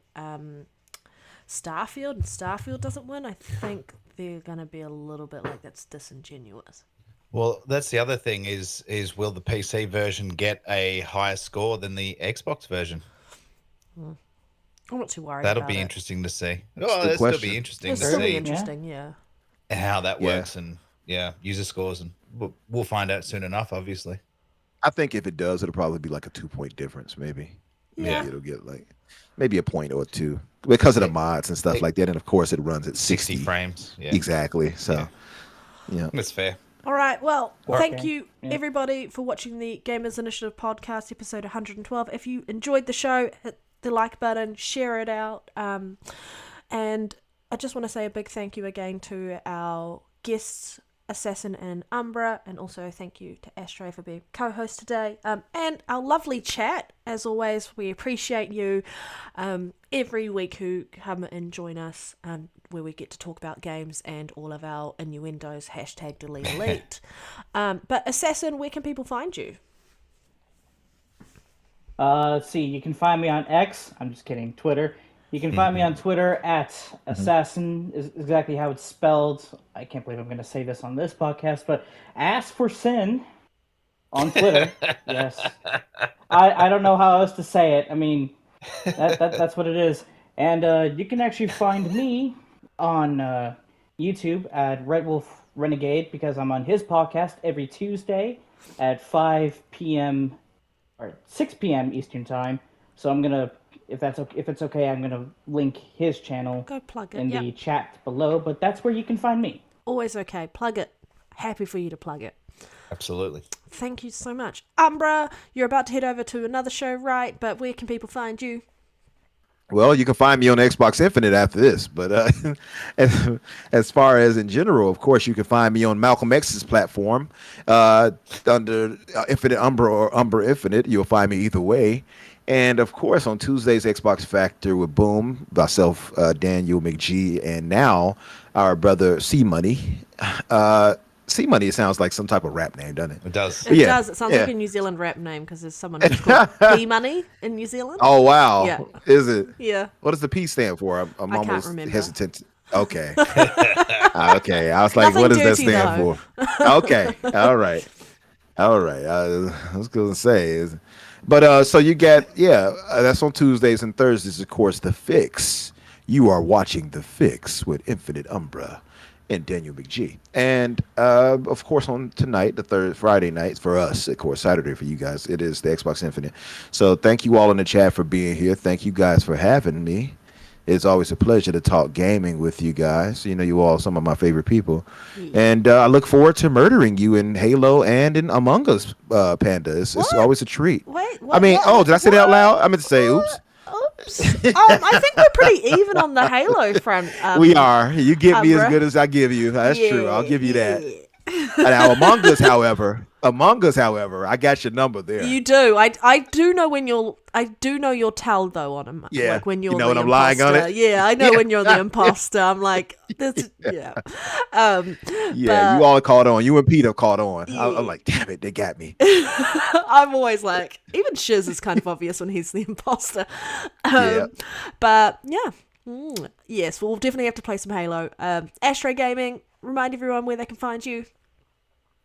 Starfield, and Starfield doesn't win, I think they're going to be a little bit like, that's disingenuous. Well, that's the other thing is will the PC version get a higher score than the Xbox version? I'm not too worried That'll about be it. interesting to see. That's Oh, a good that'll still question. be interesting It'll to still be see interesting, yeah. how that works and user scores, and we'll find out soon enough, obviously. I think if it does, it'll probably be like a 2-point difference, maybe. Yeah. Maybe it'll get like maybe a point or 2 because of the mods and stuff like that. And of course, it runs at 60 frames. Yeah, exactly. So, yeah, that's fair. All right. Well, thank you, Yeah. everybody, for watching the Gamers Initiative podcast, episode 112. If you enjoyed the show, hit the like button, share it out. And I just want to say a big thank you again to our guests, Assassin and Umbra, and also thank you to Ashtrey for being co-host today, and our lovely chat. As always, we appreciate you every week who come and join us, where we get to talk about games and all of our innuendos, #DeleteElite. But Assassin, where can people find you? Let's see, you can find me on X. I'm just kidding. Twitter. You can find me on Twitter at Assassin, is exactly how it's spelled. I can't believe I'm going to say this on this podcast, but Ask for Sin on Twitter. Yes. I don't know how else to say it. I mean, that's what it is. And you can actually find me on YouTube at Red Wolf Renegade, because I'm on his podcast every Tuesday at 5 p.m. or 6 p.m. Eastern Time. So I'm going to, if it's okay, I'm going to link his channel Go plug it. in the chat below, but that's where you can find me. Always okay. Plug it. Happy for you to plug it. Absolutely. Thank you so much. Umbra, you're about to head over to another show, right? But where can people find you? Well, you can find me on Xbox Infinite after this, but as far as in general, of course, you can find me on Malcolm X's platform under Infinite Umbra or Umbra Infinite. You'll find me either way. And of course, on Tuesdays, Xbox Factor with Boom, myself, Daniel McGee, and now our brother C Money. C Money sounds like some type of rap name, doesn't it? It does. It does. It sounds like a New Zealand rap name, because there's someone who's called P Money in New Zealand. Oh wow! Yeah. Is it? Yeah. What does the P stand for? I'm I can't almost remember. hesitant. Okay. Okay. I was like, Nothing what does that dirty, stand though. for? Okay. All right. All right. I was going to say, but so you get, that's on Tuesdays and Thursdays, of course, The Fix. You are watching The Fix with Infinite Umbra and Daniel McGee. And of course, on tonight, the third Friday night for us, of course, Saturday for you guys, it is the Xbox Infinite. So thank you all in the chat for being here. Thank you guys for having me. It's always a pleasure to talk gaming with you guys. You know, you all some of my favorite people. And I look forward to murdering you in Halo and in Among Us, Panda. It's always a treat. Wait, I mean, did I say that out loud? I meant to say, oops. Oops. I think we're pretty even on the Halo front. We are. You get me as Umbra. good as I give you. That's true. I'll give you that. Yeah. Now, Among Us, however, I got your number there. You do. I do know when you're. I do know your tell though on him. Yeah. Like when you're You know the when I'm lying on imposter. it? Yeah, I know when you're the imposter. I'm like, this. Yeah. Yeah, you all caught on. You and Peter caught on. I'm like, damn it, they got me. I'm always like, even Shiz is kind of obvious when he's the imposter. Yeah. But yeah. Yes, we'll definitely have to play some Halo. Ashtrey Gaming, remind everyone where they can find you.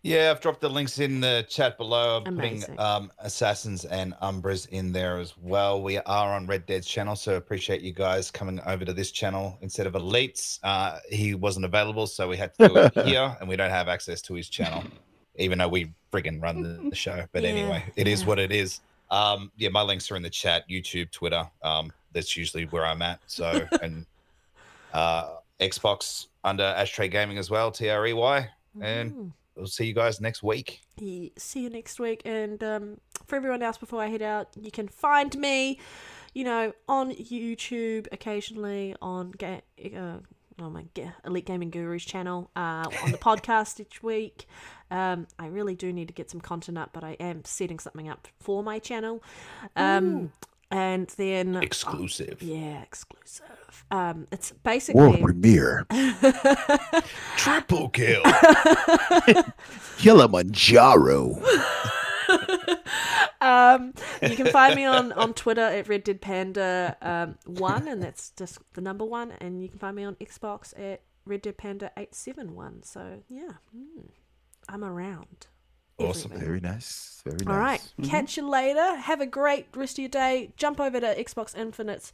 Yeah, I've dropped the links in the chat below. I'm Amazing. putting Assassins and Umbras in there as well. We are on Red Dead's channel, so appreciate you guys coming over to this channel instead of Elite's. He wasn't available, so we had to do it here, and we don't have access to his channel, even though we friggin' run the show. But anyway, it is what it is. Yeah, my links are in the chat, YouTube, Twitter. That's usually where I'm at. So, and Xbox under Ashtrey Gaming as well, TREY. And we'll see you guys next week. Yeah, see you next week. And for everyone else, before I head out, you can find me, on YouTube occasionally on Elite Gaming Guru's channel, on the podcast each week. I really do need to get some content up, but I am setting something up for my channel. And then Exclusive. exclusive. It's basically World premiere. Triple kill. Kilimanjaro. You can find me on Twitter at RedDeadPanda 1, and that's just the number 1. And you can find me on Xbox at RedDeadPanda 871. So yeah, I'm around. Awesome. everywhere. Very nice. Very nice. All right. Catch you later. Have a great rest of your day. Jump over to Xbox Infinite's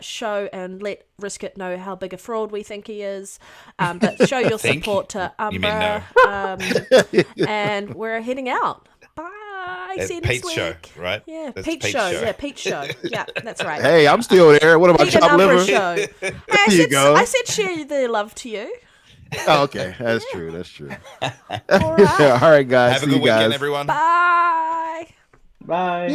show and let Riskit know how big a fraud we think he is. But show your Think? support to You mean Umbra. And we're heading out. Bye. See you next Pete's week. show, right? Yeah, That's Pete's show. Yeah, Pete's show. Yeah, that's right. Hey, I'm still there. What about Pete and chopped Umbra liver? show. Hey, There you go. I said share the love to you. Oh, okay, that's true. That's true. All right. All right, guys. Have a See good you guys. weekend, everyone. Bye. Bye.